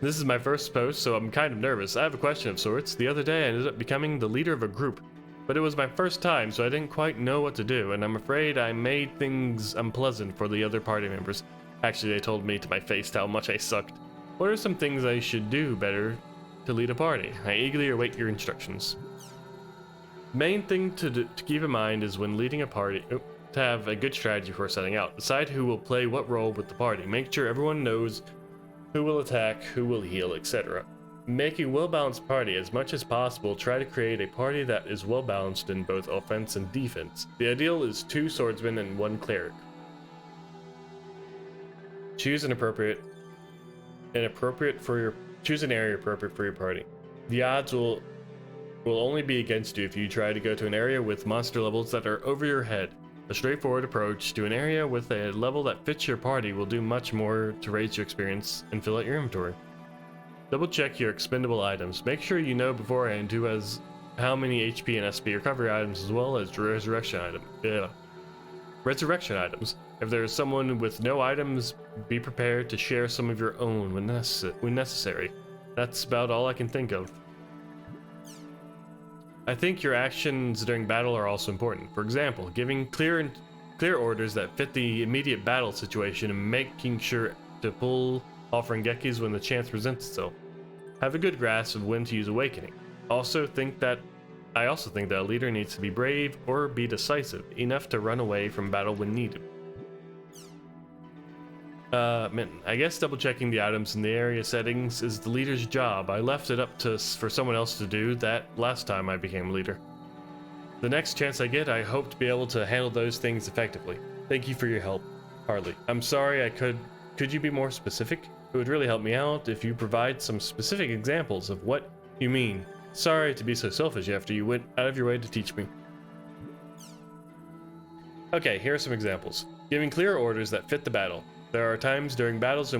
This is my first post, so I'm kind of nervous. I have a question of sorts. The other day I ended up becoming the leader of a group, but it was my first time, so I didn't quite know what to do, and I'm afraid I made things unpleasant for the other party members. Actually, they told me to my face how much I sucked. What are some things I should do better to lead a party? I eagerly await your instructions. Main thing to keep in mind is when leading a party, to have a good strategy before setting out. Decide who will play what role with the party. Make sure everyone knows who will attack, who will heal, etc. Make a well-balanced party as much as possible. Try to create a party that is well-balanced in both offense and defense. The ideal is 2 swordsmen and 1 cleric. Choose an area appropriate for your party. The odds will only be against you if you try to go to an area with monster levels that are over your head. A straightforward approach to an area with a level that fits your party will do much more to raise your experience and fill out your inventory. Double check your expendable items. Make sure you know beforehand who has how many HP and SP recovery items as well as resurrection items. If there is someone with no items, be prepared to share some of your own when necessary. That's about all I can think of. I think your actions during battle are also important. For example, giving clear orders that fit the immediate battle situation and making sure to pull off Rengekis when the chance presents itself. Have a good grasp of when to use Awakening. I also think that a leader needs to be brave or be decisive, enough to run away from battle when needed. I guess double checking the items in the area settings is the leader's job. I left it up for someone else to do that last time I became leader. The next chance I get, I hope to be able to handle those things effectively. Thank you for your help, Harley. I'm sorry could you be more specific? It would really help me out if you provide some specific examples of what you mean. Sorry to be so selfish after you went out of your way to teach me. Okay, here are some examples. Giving clear orders that fit the battle. There are times during battles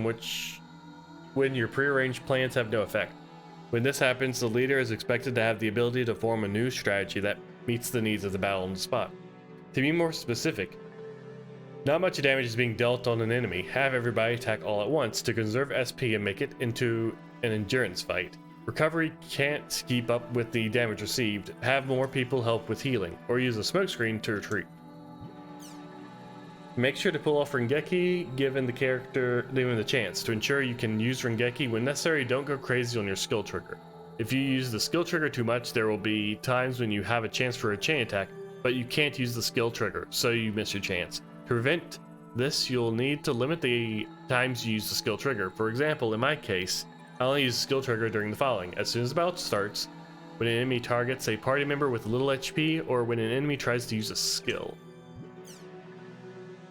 when your prearranged plans have no effect. When this happens, the leader is expected to have the ability to form a new strategy that meets the needs of the battle on the spot. To be more specific, not much damage is being dealt on an enemy. Have everybody attack all at once to conserve SP and make it into an endurance fight. Recovery can't keep up with the damage received. Have more people help with healing, or use a smokescreen to retreat. Make sure to pull off Rengeki given the chance. To ensure you can use Rengeki when necessary, don't go crazy on your skill trigger. If you use the skill trigger too much, there will be times when you have a chance for a chain attack, but you can't use the skill trigger, so you miss your chance. To prevent this, you'll need to limit the times you use the skill trigger. For example, in my case, I only use the skill trigger during the following: as soon as the battle starts, when an enemy targets a party member with little HP, or when an enemy tries to use a skill.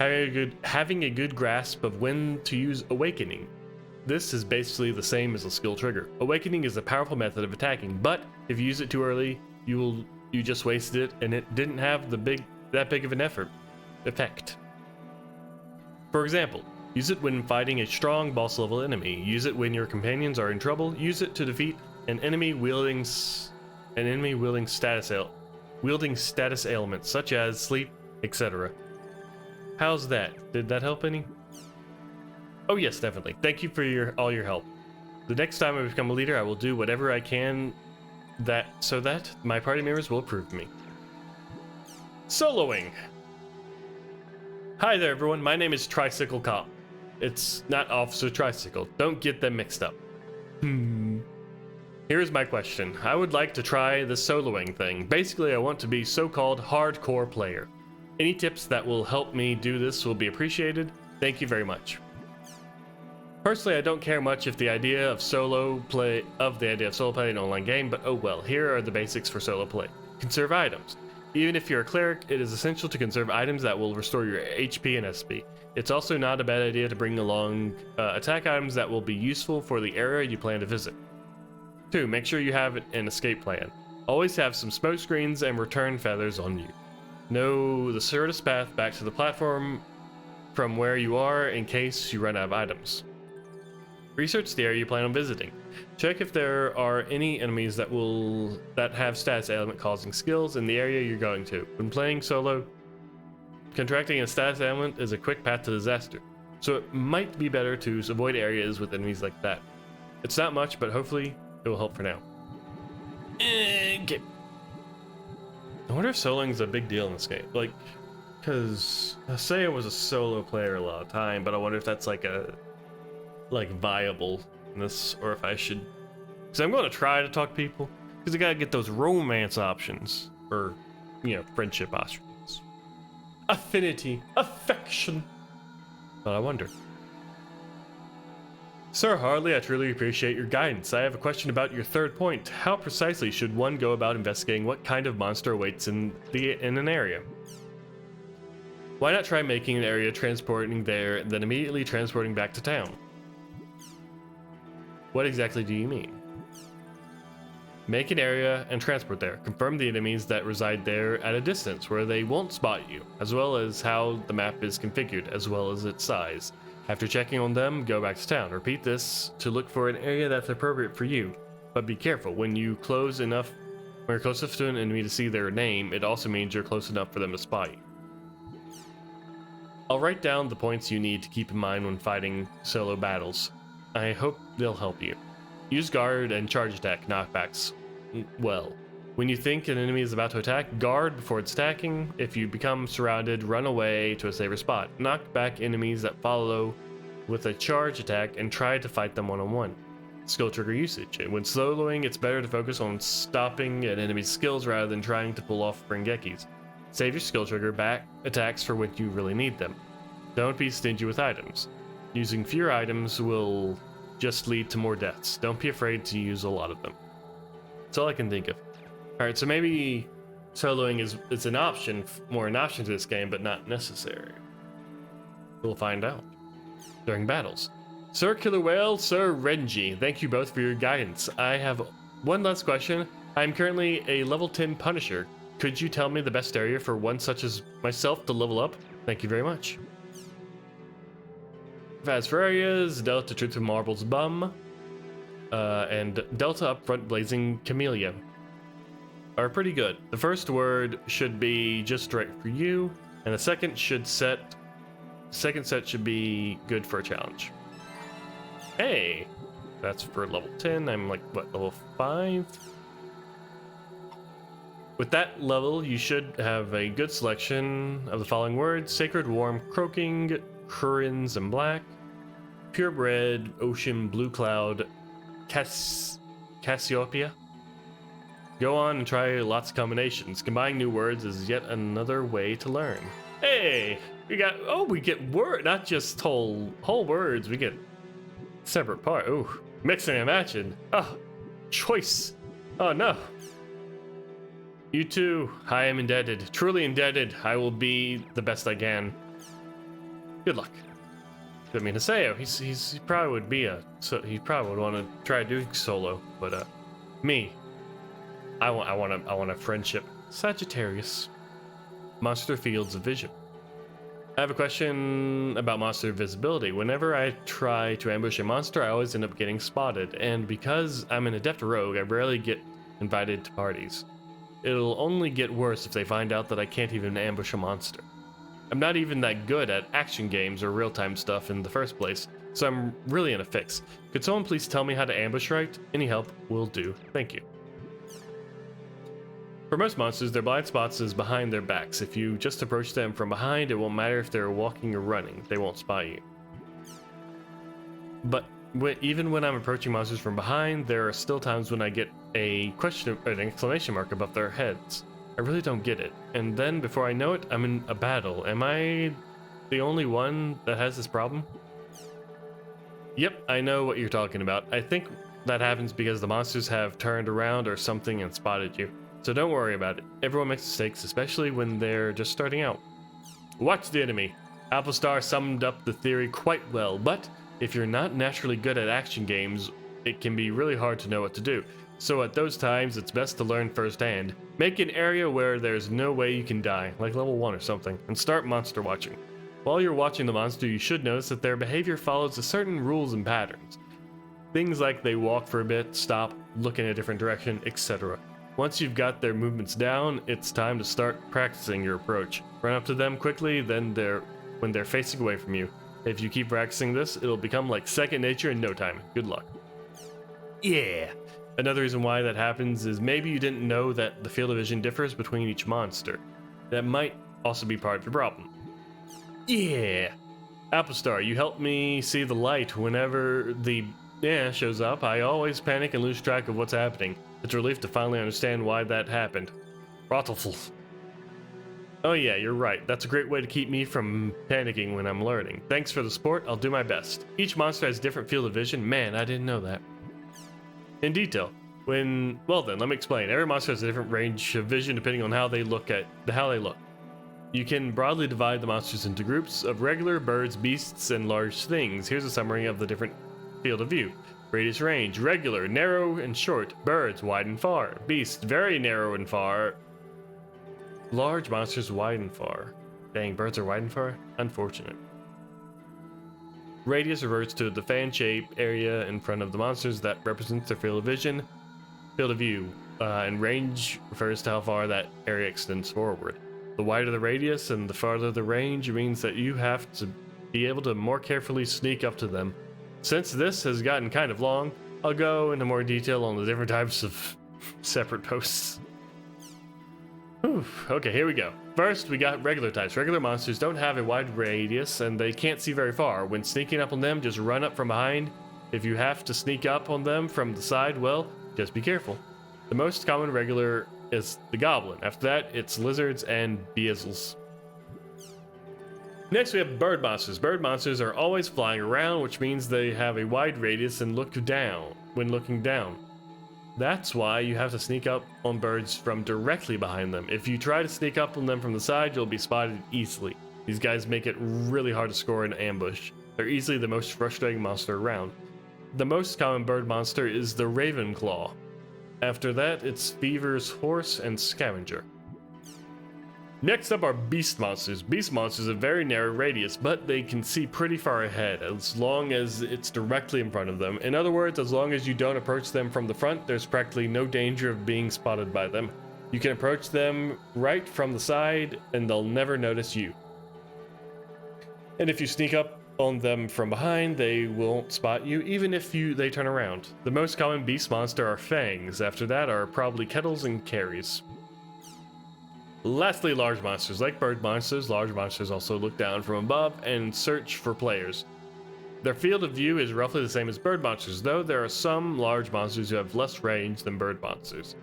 Having a good grasp of when to use Awakening. This is basically the same as a skill trigger. Awakening is a powerful method of attacking, but if you use it too early, you just wasted it, and it didn't have that big of an effect. For example, use it when fighting a strong boss level enemy. Use it when your companions are in trouble. Use it to defeat an enemy wielding status ailments such as sleep, etc. How's that? Did that help any? Oh yes, definitely. Thank you for all your help. The next time I become a leader, I will do whatever I can so that my party members will approve me. Soloing. Hi there everyone, my name is Tricycle Cop. It's not Officer Tricycle, don't get them mixed up. Here's my question. I would like to try the soloing thing. Basically, I want to be so-called hardcore player. Any tips that will help me do this will be appreciated. Thank you very much. Personally, I don't care much if the idea of solo play in an online game, but oh well, here are the basics for solo play. Conserve items. Even if you're a cleric, it is essential to conserve items that will restore your HP and SP. It's also not a bad idea to bring along attack items that will be useful for the area you plan to visit. 2. Make sure you have an escape plan. Always have some smoke screens and return feathers on you. Know the shortest path back to the platform from where you are in case you run out of items. Research the area you plan on visiting. Check if there are any enemies that have status ailment causing skills in the area you're going to. When playing solo, contracting a status ailment is a quick path to disaster, so it might be better to avoid areas with enemies like that. It's not much, but hopefully it will help for now. Okay. I wonder if soloing is a big deal in this game. Like, because I say I was a solo player a lot of time, but I wonder if that's viable in this, or if I should, because I'm going to try to talk to people, because I gotta get those romance options, or, friendship options, affinity, affection, but I wonder. Sir Harley, I truly appreciate your guidance. I have a question about your third point. How precisely should one go about investigating what kind of monster awaits in an area? Why not try making an area transporting there, and then immediately transporting back to town? What exactly do you mean? Make an area and transport there. Confirm the enemies that reside there at a distance where they won't spot you, as well as how the map is configured, as well as its size. After checking on them, go back to town. Repeat this to look for an area that's appropriate for you. But be careful, when you're close enough to an enemy to see their name, it also means you're close enough for them to spot you. I'll write down the points you need to keep in mind when fighting solo battles. I hope they'll help you. Use guard and charge attack knockbacks well. When you think an enemy is about to attack, guard before it's attacking. If you become surrounded, run away to a safer spot. Knock back enemies that follow with a charge attack and try to fight them one-on-one. Skill trigger usage. When soloing, it's better to focus on stopping an enemy's skills rather than trying to pull off Rengekis. Save your skill trigger back attacks for when you really need them. Don't be stingy with items. Using fewer items will just lead to more deaths. Don't be afraid to use a lot of them. That's all I can think of. Alright, so maybe soloing is an option, more an option to this game, but not necessary. We'll find out during battles. Sir Killer Whale, Sir Renji, thank you both for your guidance. I have one last question. I'm currently a level 10 Punisher. could you tell me the best area for one such as myself to level up? Thank you very much. As for areas, Delta Truth of Marble's Bum, and Delta Upfront Blazing Camellia are pretty good. The first word should be just right for you, and the second set should be good for a challenge. Hey, that's for level 10. I'm like, what, level 5? With that level, you should have a good selection of the following words: Sacred Warm Croaking, Currens and Black, Purebred, Ocean Blue Cloud, Cassiopeia. Go on and try lots of combinations. Combining new words is yet another way to learn. Hey, we get word, not just whole words. We get separate part. Ooh, mixing and matching. Oh, choice. Oh no. You too. I am indebted, truly indebted. I will be the best I can. Good luck. I mean, Haseo, he probably would be he probably would want to try doing solo, but me, I want a friendship. Sagittarius. Monster Fields of Vision. I have a question about monster visibility. Whenever I try to ambush a monster, I always end up getting spotted, and because I'm an adept rogue, I rarely get invited to parties. It'll only get worse if they find out that I can't even ambush a monster. I'm not even that good at action games or real-time stuff in the first place, so I'm really in a fix. Could someone please tell me how to ambush right? Any help will do. Thank you. For most monsters, their blind spots is behind their backs. If you just approach them from behind, it won't matter if they're walking or running. They won't spot you. But even when I'm approaching monsters from behind, there are still times when I get an exclamation mark above their heads. I really don't get it. And then, before I know it, I'm in a battle. Am I the only one that has this problem? Yep, I know what you're talking about. I think that happens because the monsters have turned around or something and spotted you. So don't worry about it. Everyone makes mistakes, especially when they're just starting out. Watch the enemy. Applestar summed up the theory quite well, but if you're not naturally good at action games, it can be really hard to know what to do. So at those times, it's best to learn firsthand. Make an area where there's no way you can die, like level 1 or something, and start monster watching. While you're watching the monster, you should notice that their behavior follows a certain rules and patterns. Things like they walk for a bit, stop, look in a different direction, etc. Once you've got their movements down, it's time to start practicing your approach. Run up to them quickly, then when they're facing away from you. If you keep practicing this, it'll become like second nature in no time. Good luck. Yeah. Another reason why that happens is maybe you didn't know that the field of vision differs between each monster. That might also be part of your problem. Yeah. Applestar, you help me see the light. Whenever the shows up, I always panic and lose track of what's happening. It's a relief to finally understand why that happened. Rottleful. Oh yeah, you're right. That's a great way to keep me from panicking when I'm learning. Thanks for the support. I'll do my best. Each monster has a different field of vision. Man, I didn't know that. In detail. Well then, let me explain. Every monster has a different range of vision depending on how they look. You can broadly divide the monsters into groups of regular, birds, beasts, and large things. Here's a summary of the different field of view. Radius range, regular, narrow and short. Birds, wide and far. Beasts, very narrow and far. Large monsters, wide and far. Dang, birds are wide and far? Unfortunate. Radius refers to the fan-shaped area in front of the monsters that represents their field of vision, field of view, and range refers to how far that area extends forward. The wider the radius and the farther the range means that you have to be able to more carefully sneak up to them. Since this has gotten kind of long, I'll go into more detail on the different types of separate posts. Okay, here we go. First, we got regular types. Regular monsters don't have a wide radius and they can't see very far. When sneaking up on them, just run up from behind. If you have to sneak up on them from the side, well, just be careful. The most common regular is the goblin. After that, it's lizards and beazles. Next, we have bird monsters. Bird monsters are always flying around, which means they have a wide radius and look down when looking down. That's why you have to sneak up on birds from directly behind them. If you try to sneak up on them from the side, you'll be spotted easily. These guys make it really hard to score an ambush. They're easily the most frustrating monster around. The most common bird monster is the Ravenclaw. After that, it's Beaver's Horse and Scavenger. Next up are beast monsters. Beast monsters have a very narrow radius, but they can see pretty far ahead as long as it's directly in front of them. In other words, as long as you don't approach them from the front, there's practically no danger of being spotted by them. You can approach them right from the side and they'll never notice you. And if you sneak up on them from behind, they won't spot you even if they turn around. The most common beast monster are fangs. After that are probably kettles and carries. Lastly, large monsters. Like bird monsters, large monsters also look down from above and search for players. Their field of view is roughly the same as bird monsters, though there are some large monsters who have less range than bird monsters.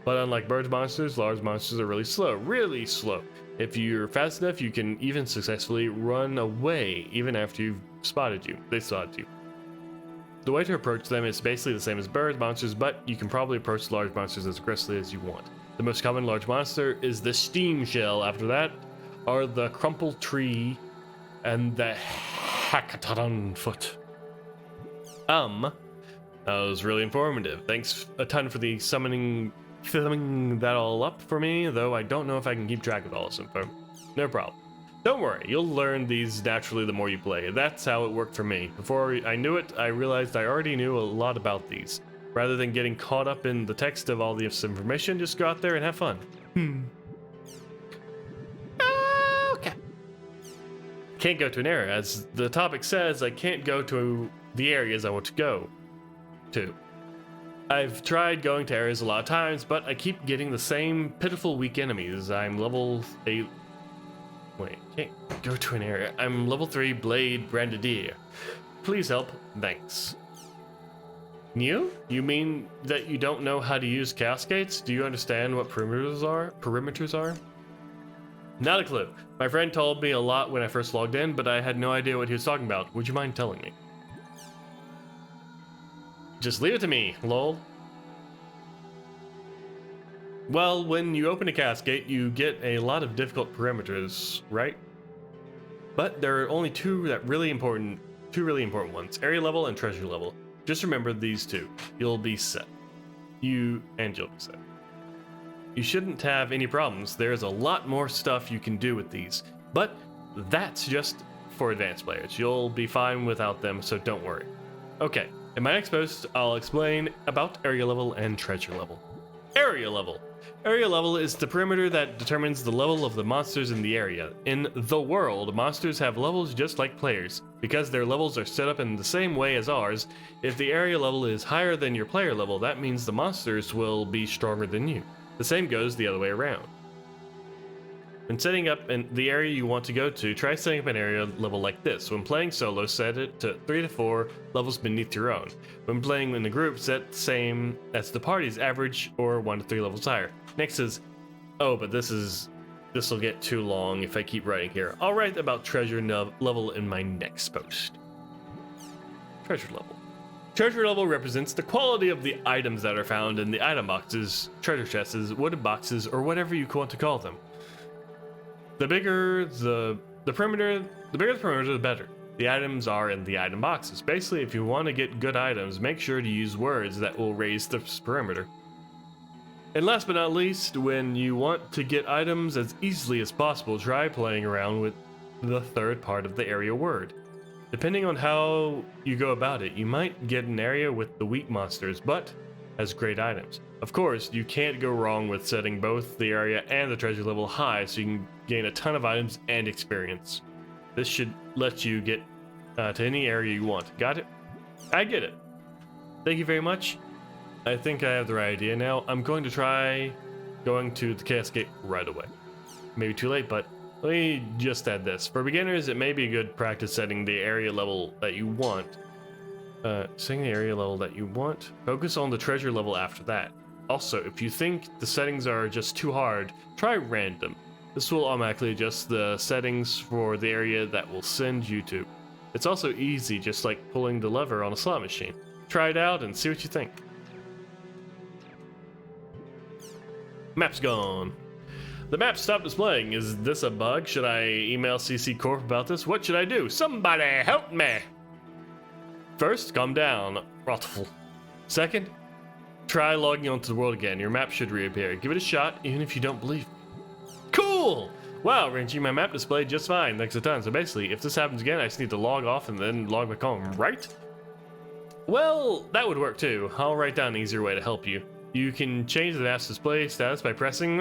But unlike bird monsters, large monsters are really slow. If you're fast enough, you can even successfully run away even after they spotted you. The way to approach them is basically the same as bird monsters, but you can probably approach large monsters as aggressively as you want. The most common large monster is the steam shell. After that are the crumple tree and the hackathon foot. That was really informative. Thanks a ton for the summing that all up for me, though I don't know if I can keep track of all this info. No problem. Don't worry, you'll learn these naturally the more you play. That's how it worked for me. Before I knew it, I realized I already knew a lot about these. Rather than getting caught up in the text of all this information, just go out there and have fun. Okay. Can't go to an area. As the topic says, I can't go to the areas I want to go to. I've tried going to areas a lot of times, but I keep getting the same pitiful weak enemies. I'm level 8. Wait, can't go to an area. I'm level 3 Blade Brandidier. Please help. Thanks. New? You mean that you don't know how to use cascades? Do you understand what perimeters are? Not a clue. My friend told me a lot when I first logged in, but I had no idea what he was talking about. Would you mind telling me? Just leave it to me, lol. Well, when you open a cascade, you get a lot of difficult perimeters, right? But there are only two really important ones: area level and treasure level. Just remember these two. You'll be set. You'll be set. You shouldn't have any problems. There's a lot more stuff you can do with these, but that's just for advanced players. You'll be fine without them, so don't worry. Okay, in my next post, I'll explain about area level and treasure level. Area level. Area level is the perimeter that determines the level of the monsters in the area. In the world, monsters have levels just like players. Because their levels are set up in the same way as ours, if the area level is higher than your player level, that means the monsters will be stronger than you. The same goes the other way around. When setting up the area you want to go to, try setting up an area level like this. When playing solo, set it to 3 to 4 levels beneath your own. When playing in a group, set the same as the party's average or 1 to 3 levels higher. Next is, but this will get too long if I keep writing here. I'll write about treasure level in my next post. Treasure level. Treasure level represents the quality of the items that are found in the item boxes, treasure chests, wooden boxes, or whatever you want to call them. The bigger the perimeter, the better. The items are in the item boxes. Basically, if you want to get good items, make sure to use words that will raise the perimeter. And last but not least, when you want to get items as easily as possible, try playing around with the third part of the area word. Depending on how you go about it, you might get an area with the weak monsters, but has great items. Of course, you can't go wrong with setting both the area and the treasure level high so you can gain a ton of items and experience. This should let you get to any area you want. Got it? I get it. Thank you very much. I think I have the right idea now. I'm going to try going to the cascade right away. Maybe too late, but let me just add this. For beginners, it may be a good practice setting the area level that you want. Setting the area level that you want. Focus on the treasure level after that. Also, if you think the settings are just too hard, try random. This will automatically adjust the settings for the area that will send you to. It's also easy, just like pulling the lever on a slot machine. Try it out and see what you think. Map's gone. The map stopped displaying. Is this a bug? Should I email CC Corp about this? What should I do? Somebody help me! First, calm down, Rothful. Second, try logging onto the world again. Your map should reappear. Give it a shot, even if you don't believe me. Cool! Wow, arranging my map displayed just fine next to ton. So basically, if this happens again, I just need to log off and then log back on, right? Well, that would work too. I'll write down an easier way to help you. You can change the map's display status by pressing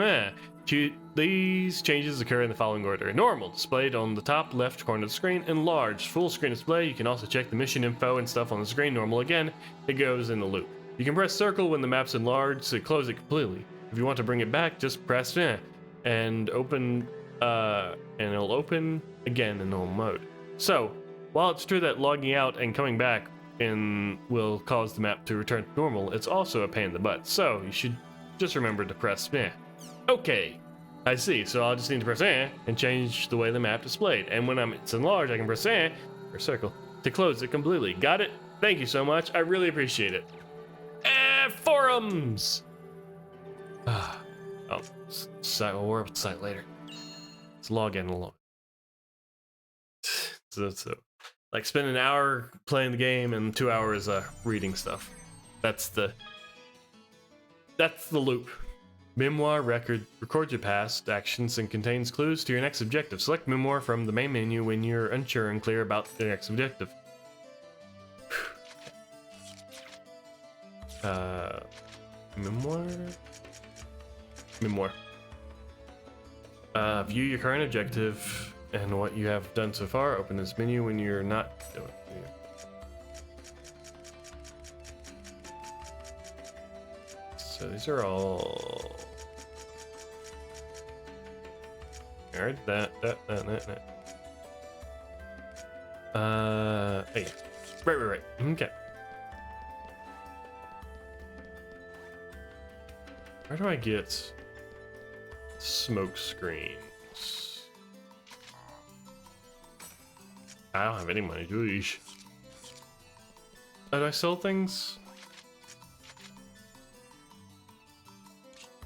these changes occur in the following order. Normal, displayed on the top left corner of the screen. Enlarged, full screen display. You can also check the mission info and stuff on the screen. Normal again, it goes in the loop. You can press circle when the map's enlarged to close it completely. If you want to bring it back, just press and open, and it'll open again in normal mode. So, while it's true that logging out and coming back will cause the map to return to normal, it's also a pain in the butt. So, you should just remember to press Okay, I see. So I'll just need to press and change the way the map displayed. And when it's enlarged, I can press or circle to close it completely. Got it? Thank you so much. I really appreciate it. Forums! Oh, we'll worry about the site later. Let's log in alone. So, like, spend an hour playing the game and 2 hours reading stuff. That's the loop. Memoir record records your past actions and contains clues to your next objective. Select Memoir from the main menu when you're unsure and clear about the next objective. Memoir. View your current objective and what you have done so far. Open this menu when you're not doing it. So these are all. Alright, that. Hey. Right. Okay. Where do I get smoke screens? I don't have any money, do you? Do I sell things?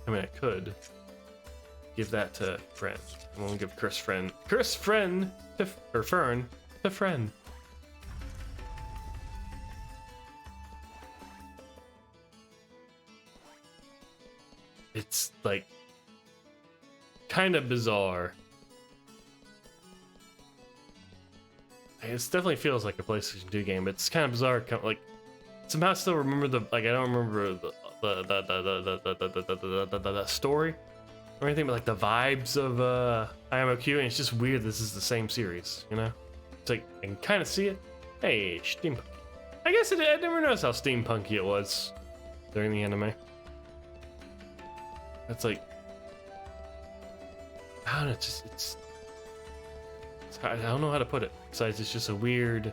I mean, I could give that to friend. I won't give Fern to friend. It's like kind of bizarre. It definitely feels like a PlayStation 2 game, but it's kind of bizarre. Like somehow I still remember I don't remember the story or anything, but like the vibes of IMOQ, and it's just weird. This is the same series, you know? It's like I can kind of see it. Hey, steampunk. I guess I never noticed how steampunky it was during the anime. It's like I don't know. I don't know how to put it. Besides, it's just a weird.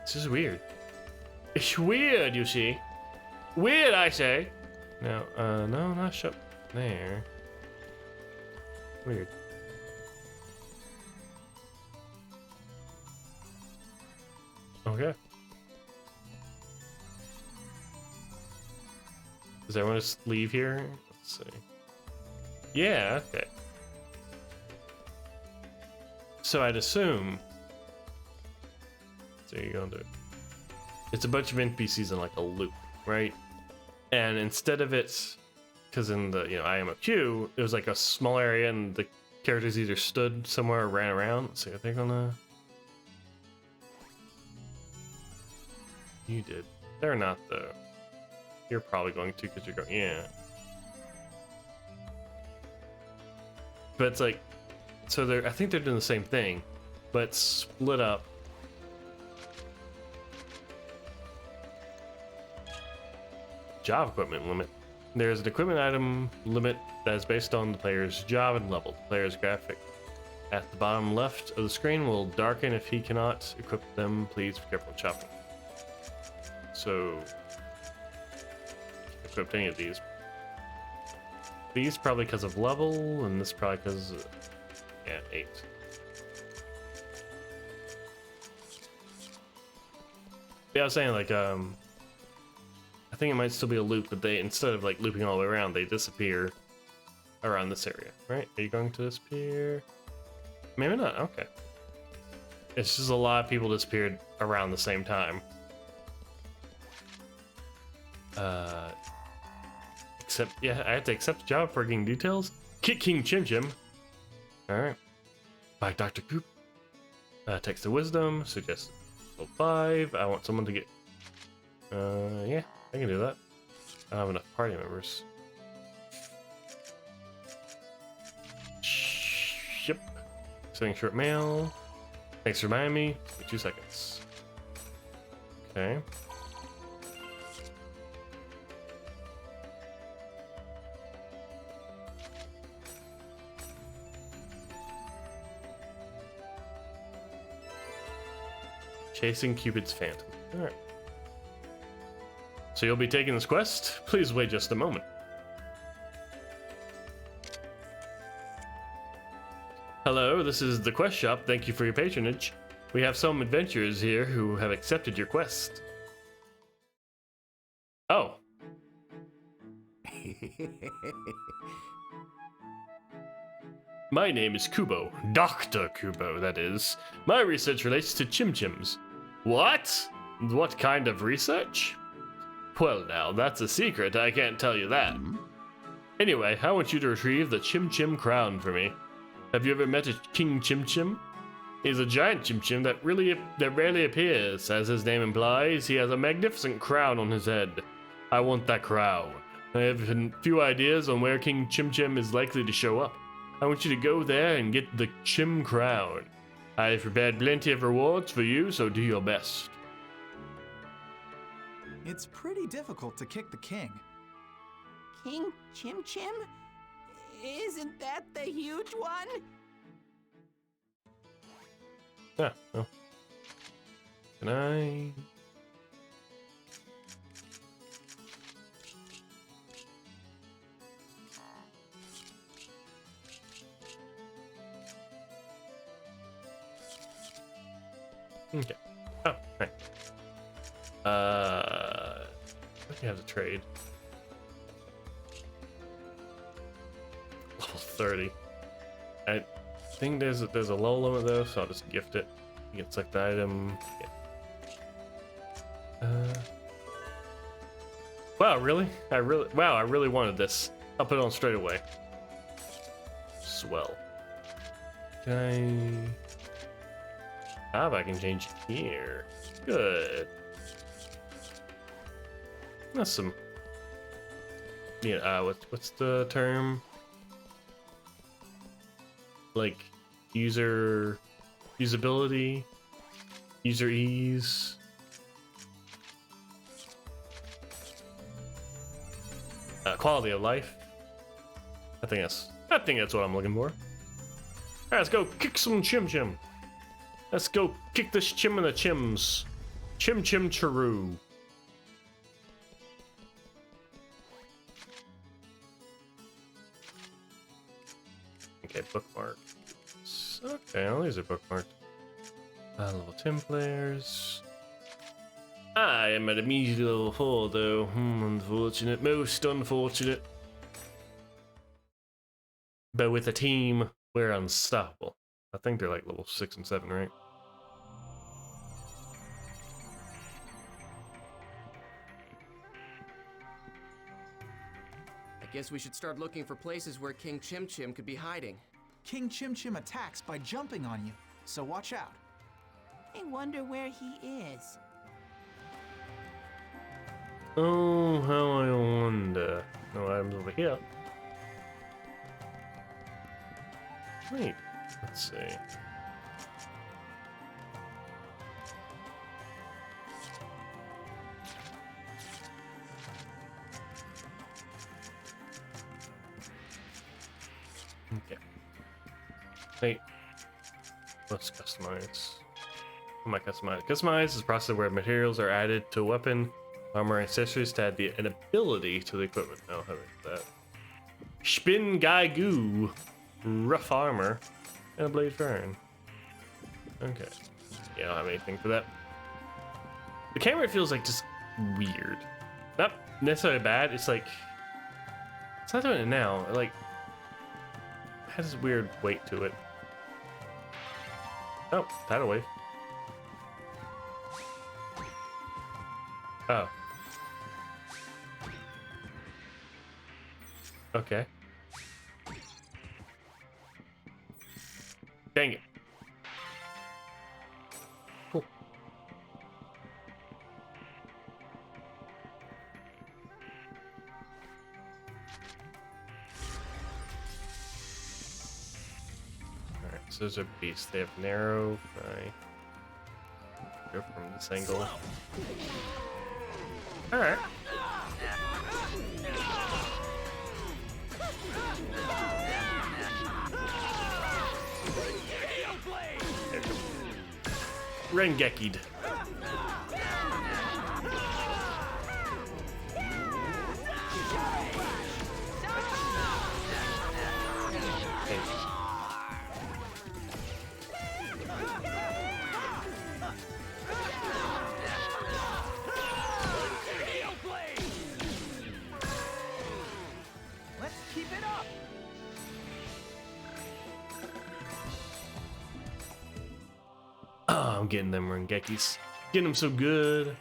It's just weird. It's weird, you see. Weird, I say. No, no, not shut there. Weird. Okay. Does everyone just leave here? Let's see. Yeah, okay. So I'd assume. So you're gonna do it. It's a bunch of NPCs in like a loop, right? And instead of it, because in the IMOQ, it was like a small area and the characters either stood somewhere or ran around. Let's see, are they gonna? You did. They're not though. You're probably going to because you're going, yeah. But it's like, so I think they're doing the same thing, but split up. Job equipment limit. There's an equipment item limit that is based on the player's job and level. The player's graphic at the bottom left of the screen will darken if he cannot equip them. Please be careful chopping. So, equipped any of these. These probably because of level, and this probably because of, 8. Yeah, I was saying like I think it might still be a loop, but they instead of like looping all the way around, they disappear around this area, right? Are you going to disappear? Maybe not. Okay. It's just a lot of people disappeared around the same time. accept. Yeah, I have to accept the job for getting details. Kick King Chim Chim. All right. By Dr. Coop. Text of wisdom. Suggest level 5. I want someone to get. Yeah, I can do that. I don't have enough party members. Yep. Sending short mail. Thanks for reminding me. 2 seconds. Okay. Chasing Cupid's Phantom. Alright. So you'll be taking this quest? Please wait just a moment. Hello, this is the quest shop. Thank you for your patronage. We have some adventurers here who have accepted your quest. Oh. My name is Kubo. Dr. Kubo, that is. My research relates to Chim Chims. What? What kind of research? Well now, that's a secret. I can't tell you that. Anyway, I want you to retrieve the Chim Chim crown for me. Have you ever met a King Chim Chim? He's a giant Chim Chim that rarely appears. As his name implies, he has a magnificent crown on his head. I want that crown. I have a few ideas on where King Chim Chim is likely to show up. I want you to go there and get the Chim crown. I have prepared plenty of rewards for you, so do your best. It's pretty difficult to kick the king. King Chim Chim? Isn't that the huge one? Yeah, well. Can I... Okay. Oh, right. What do you have to trade? Level 30. I think there's a low limit though, so I'll just gift it. You can select the item. Yeah. Wow, really? I really wanted this. I'll put it on straight away. Swell. Can I... I can change it here. Good. That's some... Yeah, what's the term? Like, usability, user ease. Quality of life. I think that's what I'm looking for. Alright, let's go kick some Chim Chim. Let's go kick this Chim in the Chims. Chim Chim Chiroo. Okay, bookmark. Okay, all these are bookmarked. Level 10 players. I am at immediately level 4 though. Unfortunate, most unfortunate. But with a team, we're unstoppable. I think they're like level 6 and 7, right? I guess we should start looking for places where King Chim Chim could be hiding. King Chim Chim attacks by jumping on you, so watch out. I wonder where he is. Oh, how I wonder. No items over here. Wait, let's see. Okay. Wait. Let's customize. What am I customizing? Customize is a process where materials are added to a weapon, armor, and accessories to add an ability to the equipment. I don't have that. Spin Guy Goo. Rough armor. And a blade fern. Okay. Yeah, I don't have anything for that. The camera feels like just weird. Not necessarily bad, it's like... It's not doing it now. Like... It has this weird weight to it. Oh, tidal wave. Oh. Okay. Dang it. Cool. Alright, so those are beasts. They have narrow. Right. Go from this angle. Alright. Rengeki'd. Let's keep it up. Oh, I'm getting them Rengekis. Getting them so good.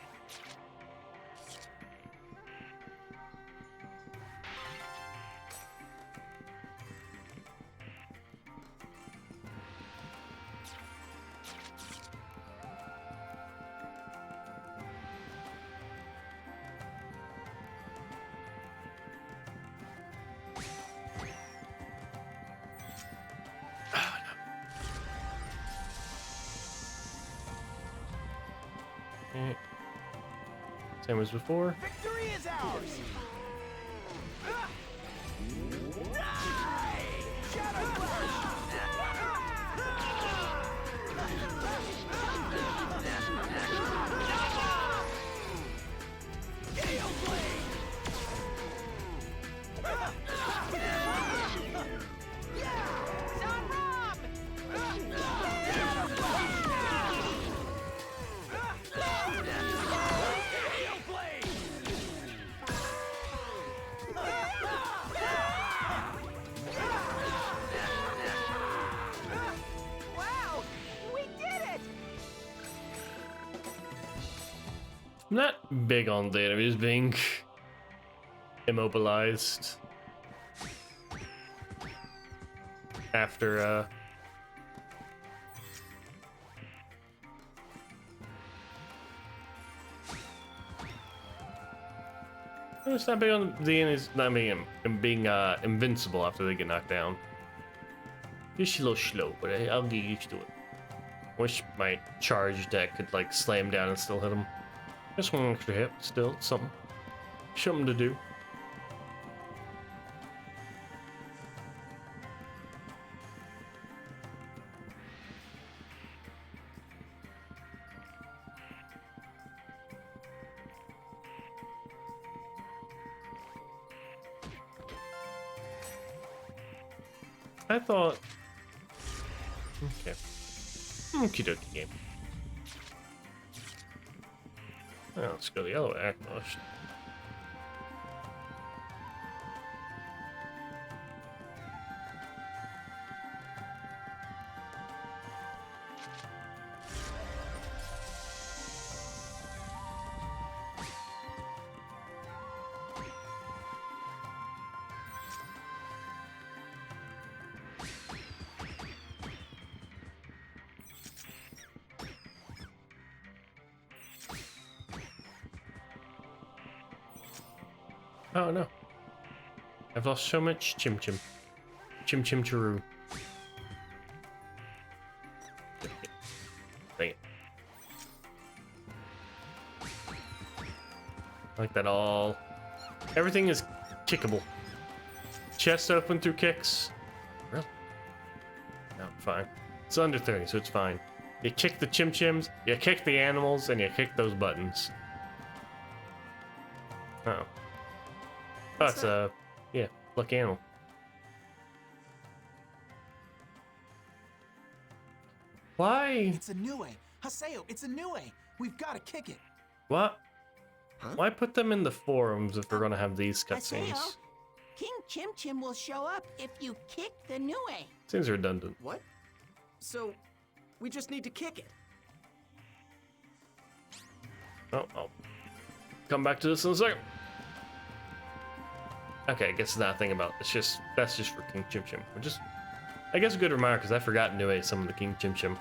Same as before. Victory is ours. I'm not big on the enemies being immobilized after it's not big on the enemies not being invincible after they get knocked down. Just a little slow, but I'll get used to it. Wish my charge deck could like slam down and still hit them. Just one extra hit, still something to do. I thought, okay, okie dokie game. Well, let's go the other way. First. Oh no. I've lost so much Chim Chim. Chim Chim Chiroo. Dang it. Like that all. Everything is kickable. Chest open through kicks. Really? No, fine. It's under 30, so it's fine. You kick the Chim Chims, you kick the animals, and you kick those buttons. Uh-oh. Oh, it's a, yeah, lucky animal. Why? It's a new way. Haseo, it's a new way. We've got to kick it. What? Huh? Why put them in the forums if we're gonna have these cutscenes? Haseo, King Chim Chim will show up if you kick the Nue. Seems redundant. What? So, we just need to kick it. Oh, I'll come back to this in a second. Okay, I guess it's not a thing about. That's just for King Chim Chim. Which is, I guess, a good remark because I've forgotten to some of the King Chim Chim.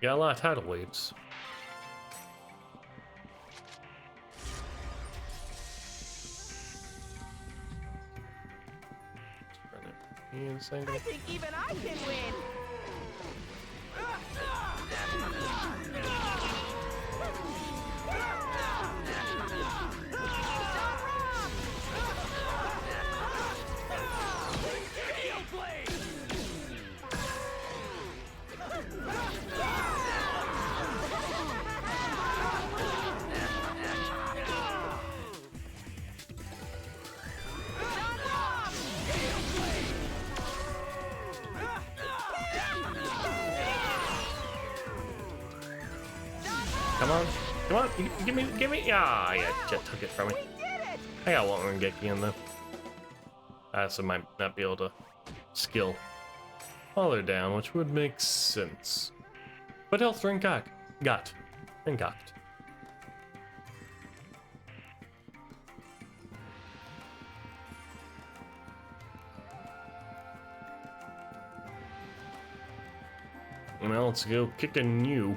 Got a lot of tidal waves. I think even I can win. Come on, come on, give me. Ah, yeah, Jet took it from me. I got one Rengeki in though. So might not be able to skill while they're down, which would make sense. But health Rengok got Rengocked. Well, let's go kick a new.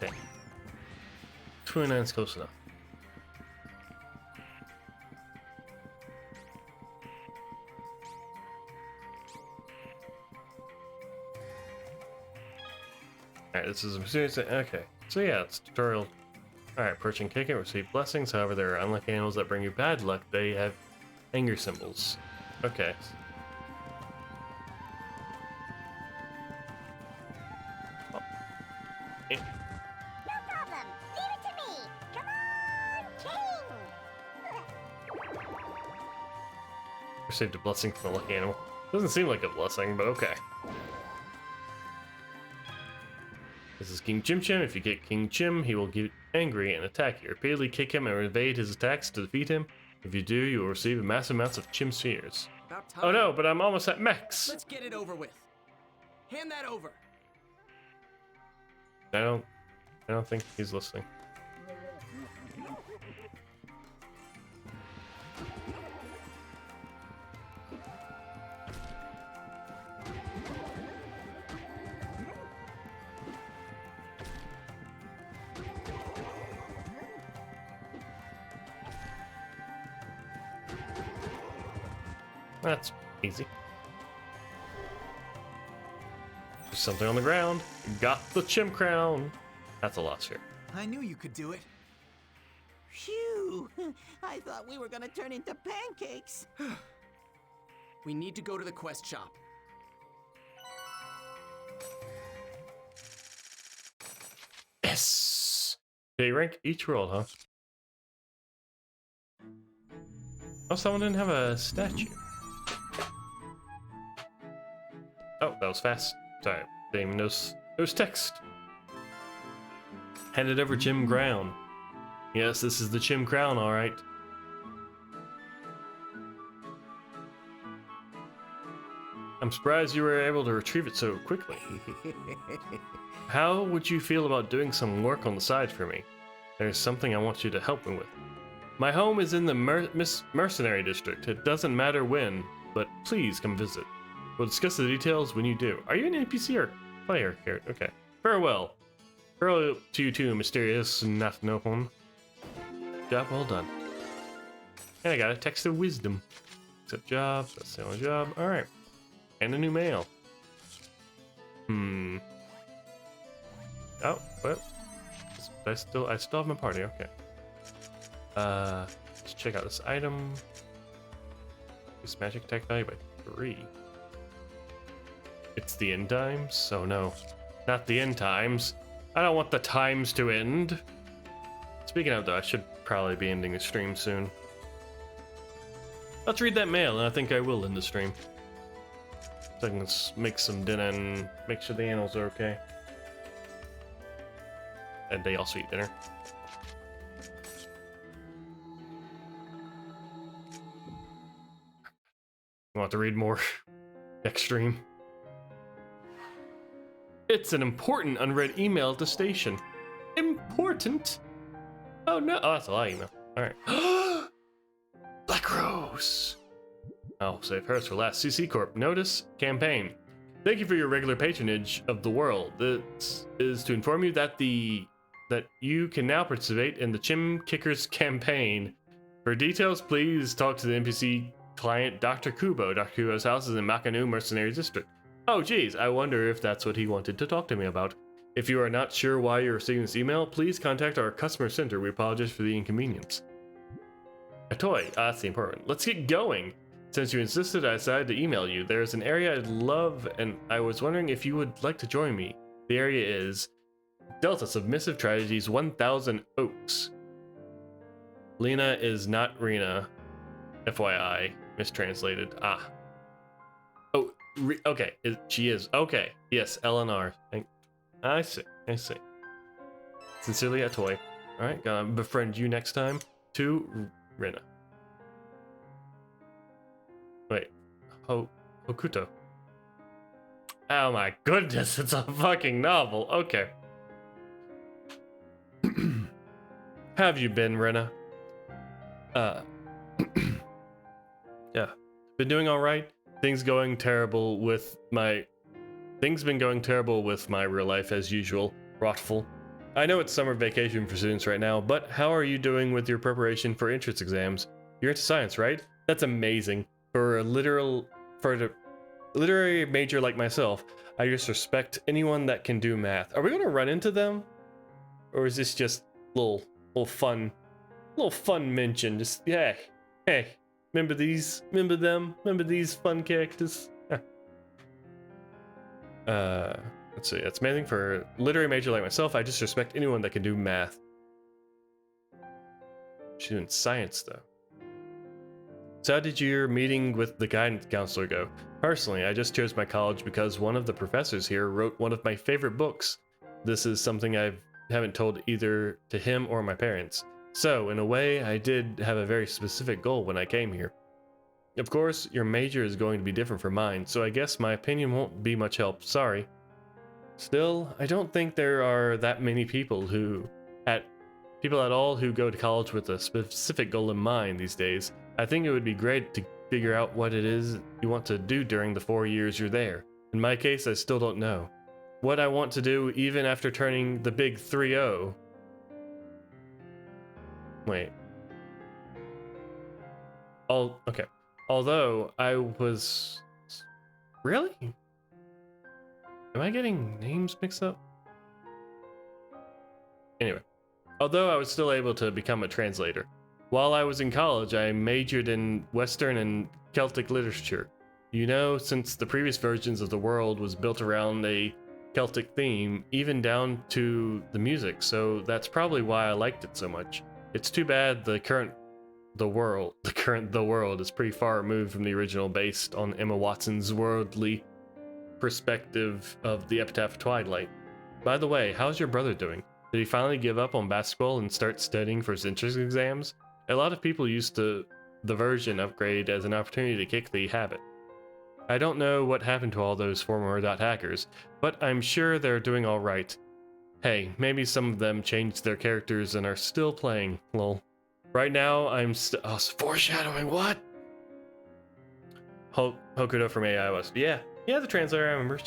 Okay. 29's close enough. Alright, this is a serious. Okay, so yeah, it's tutorial. Alright, perch and kick it, receive blessings. However, there are unlucky animals that bring you bad luck. They have anger symbols. Okay. Oh. Eh. No problem. Leave it to me. Come on, King. Received a blessing from a lucky animal. Doesn't seem like a blessing, but okay. This is King Chim Chim. If you get King Chim, he will get angry and attack you. Repeatedly kick him and evade his attacks to defeat him. If you do, you will receive massive amounts of Chim Spheres. Oh no, but I'm almost at max. Let's get it over with. Hand that over. I don't think he's listening. That's easy. There's something on the ground. Got the Chim Crown. That's a loss here. I knew you could do it. Phew! I thought we were gonna turn into pancakes. We need to go to the quest shop. Yes! They rank each world, huh? Oh, someone didn't have a statue. Oh, that was fast. Sorry, didn't even notice. There's text. Handed over Chim Crown. Yes, this is the Chim Crown, alright. I'm surprised you were able to retrieve it so quickly. How would you feel about doing some work on the side for me? There's something I want you to help me with. My home is in the mercenary district. It doesn't matter when, but please come visit. We'll discuss the details when you do. Are you an NPC or player character? Okay. Farewell. Farewell to you too, mysterious not no one. Job well done. And I got a text of wisdom. Accept jobs. That's the only job. Alright. And a new mail. Oh, what? I still have my party, okay. Let's check out this item. This magic attack value by 3. It's the end times? Oh no. Not the end times. I don't want the times to end. Speaking of though, I should probably be ending the stream soon. Let's read that mail, and I think I will end the stream. So I can make some dinner and make sure the animals are okay. And they also eat dinner. You want to read more next stream? It's an important unread email at the station. Important? Oh no, oh, that's a lot of email. Alright. Black Rose! I'll save hers for last. CC Corp. Notice. Campaign. Thank you for your regular patronage of the world. This is to inform you that that you can now participate in the Chim Kickers campaign. For details, please talk to the NPC client Dr. Kubo. Dr. Kubo's house is in Makanu Mercenary District. Oh geez, I wonder if that's what he wanted to talk to me about. If you are not sure why you're receiving this email, please contact our customer center. We apologize for the inconvenience. A toy. That's the important. Let's get going. Since you insisted, I decided to email you. There's an area I'd love, and I was wondering if you would like to join me. The area is Delta Submissive Tragedies 1000 Oaks. Lena is not Rena. FYI. Mistranslated. Ah. Oh, okay. She is. Okay. Yes, LNR. I see. I see. Sincerely, a toy. Alright, gonna befriend you next time. To Rena. Wait. Hokuto. Oh my goodness, it's a fucking novel. Okay. Have you been, Rena? Yeah. Been doing alright? Things been going terrible with my real life as usual. Rotful. I know it's summer vacation for students right now, but how are you doing with your preparation for entrance exams? You're into science, right? That's amazing. For a literary major like myself, I just respect anyone that can do math. Are we gonna run into them? Or is this just little fun mention? Just, yeah, hey, remember these? Remember them? Remember these fun characters? Let's see. It's amazing for a literary major like myself. I just respect anyone that can do math. She's doing science though. So how did your meeting with the guidance counselor go? Personally, I just chose my college because one of the professors here wrote one of my favorite books. This is something I haven't told either to him or my parents. So, in a way, I did have a very specific goal when I came here. Of course, your major is going to be different from mine, so I guess my opinion won't be much help, sorry. Still, I don't think there are that many people at all who go to college with a specific goal in mind these days. I think it would be great to figure out what it is you want to do during the 4 years you're there. In my case, I still don't know what I want to do even after turning the big 3-0. Wait. Okay. Although I was... Really? Am I getting names mixed up? Anyway. Although I was still able to become a translator. While I was in college, I majored in Western and Celtic literature. You know, since the previous versions of the world was built around a Celtic theme, even down to the music, so that's probably why I liked it so much. It's too bad the current The World is pretty far removed from the original, based on Emma Watson's worldly perspective of the Epitaph of Twilight. By the way, how's your brother doing? Did he finally give up on basketball and start studying for his entrance exams? A lot of people used the version upgrade as an opportunity to kick the habit. I don't know what happened to all those former hackers, but I'm sure they're doing alright. Hey, maybe some of them changed their characters and are still playing, lol. Right now, foreshadowing, what? Hokuto from AI was, yeah, the translator, I remember,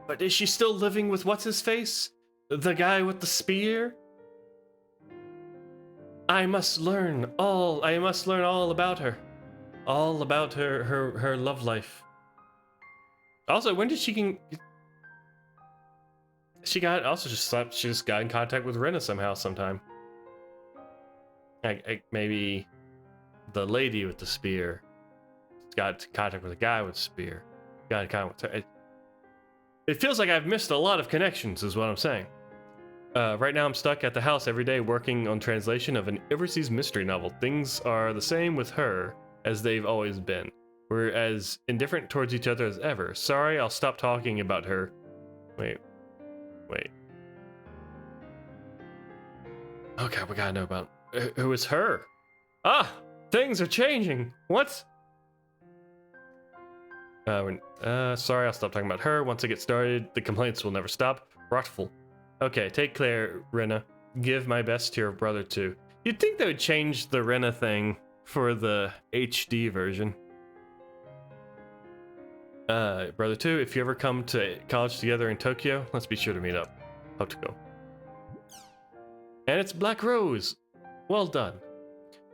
but is she still living with what's-his-face? The guy with the spear? I must learn all about her. All about her love life. Also, when did she just got in contact with Rena sometime. Maybe the lady with the spear got in contact with the guy with the spear. Got in contact with her. It feels like I've missed a lot of connections, is what I'm saying. Right now I'm stuck at the house every day working on translation of an overseas mystery novel. Things are the same with her as they've always been. We're as indifferent towards each other as ever. Sorry, I'll stop talking about her. Wait. Okay, we gotta know about who is her. Ah, things are changing. What? Sorry, I'll stop talking about her. Once I get started, the complaints will never stop. Rotful. Okay, take care, Rena. Give my best to your brother too. You'd think they would change the Rena thing for the HD version. Brother too, if you ever come to college together in Tokyo, let's be sure to meet up. Hope to go. And it's Black Rose. Well done.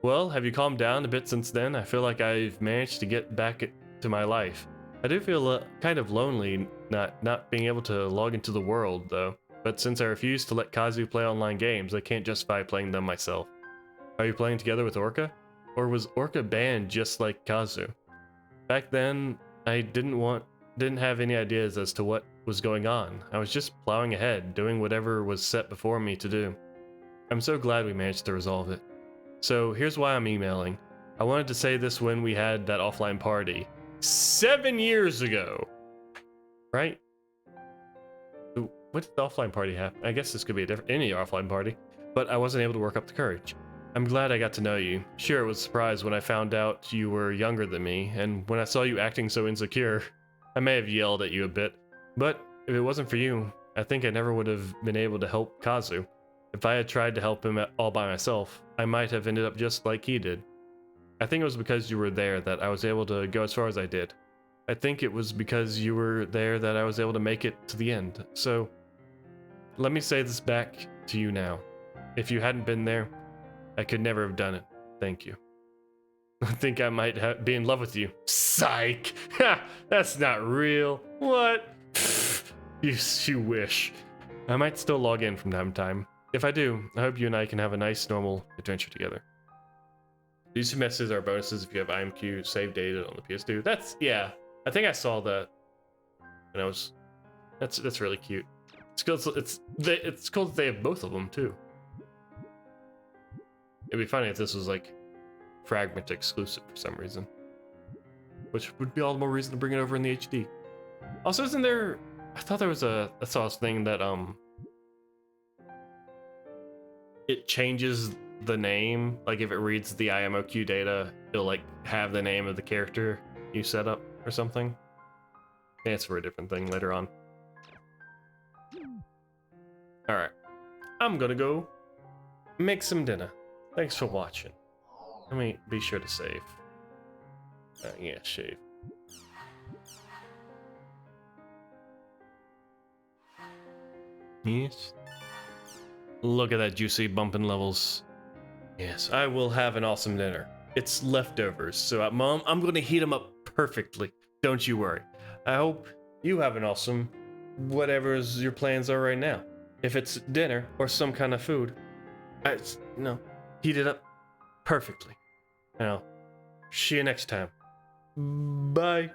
Well, have you calmed down a bit since then? I feel like I've managed to get back to my life. I do feel kind of lonely not being able to log into the world, though. But since I refuse to let Kazu play online games, I can't justify playing them myself. Are you playing together with Orca? Or was Orca banned just like Kazu? Back then, I didn't have any ideas as to what was going on. I was just plowing ahead, doing whatever was set before me to do. I'm so glad we managed to resolve it. So here's why I'm emailing. I wanted to say this when we had that offline party. 7 years ago! Right? What did the offline party have? I guess this could be any offline party, but I wasn't able to work up the courage. I'm glad I got to know you. Sure, it was a surprise when I found out you were younger than me, and when I saw you acting so insecure, I may have yelled at you a bit, but if it wasn't for you, I think I never would have been able to help Kazu. If I had tried to help him all by myself, I might have ended up just like he did. I think it was because you were there that I was able to go as far as I did. I think it was because you were there that I was able to make it to the end. So, let me say this back to you now. If you hadn't been there, I could never have done it. Thank you. I think I might be in love with you. Psych! Ha! That's not real. What? You wish. I might still log in from time to time. If I do, I hope you and I can have a nice, normal adventure together. These semesters are bonuses if you have IMQ save data on the PS2. That's, yeah. I think I saw that when I was... That's really cute. It's cool that they have both of them, too. It'd be funny if this was, like, Fragment exclusive for some reason. Which would be all the more reason to bring it over in the HD. Also, isn't there... I thought there was I saw this thing that, it changes the name. Like, if it reads the IMOQ data, it'll, like, have the name of the character you set up or something. Yeah, it's for a different thing later on. Alright. I'm gonna go make some dinner. Thanks for watching. Let me be sure to save. Yeah, save. Yes. Look at that juicy bumping levels. Yes, I will have an awesome dinner. It's leftovers, so Mom, I'm gonna heat them up perfectly. Don't you worry. I hope you have an awesome whatever your plans are right now. If it's dinner or some kind of food, heat it up perfectly. Now, see you next time. Bye.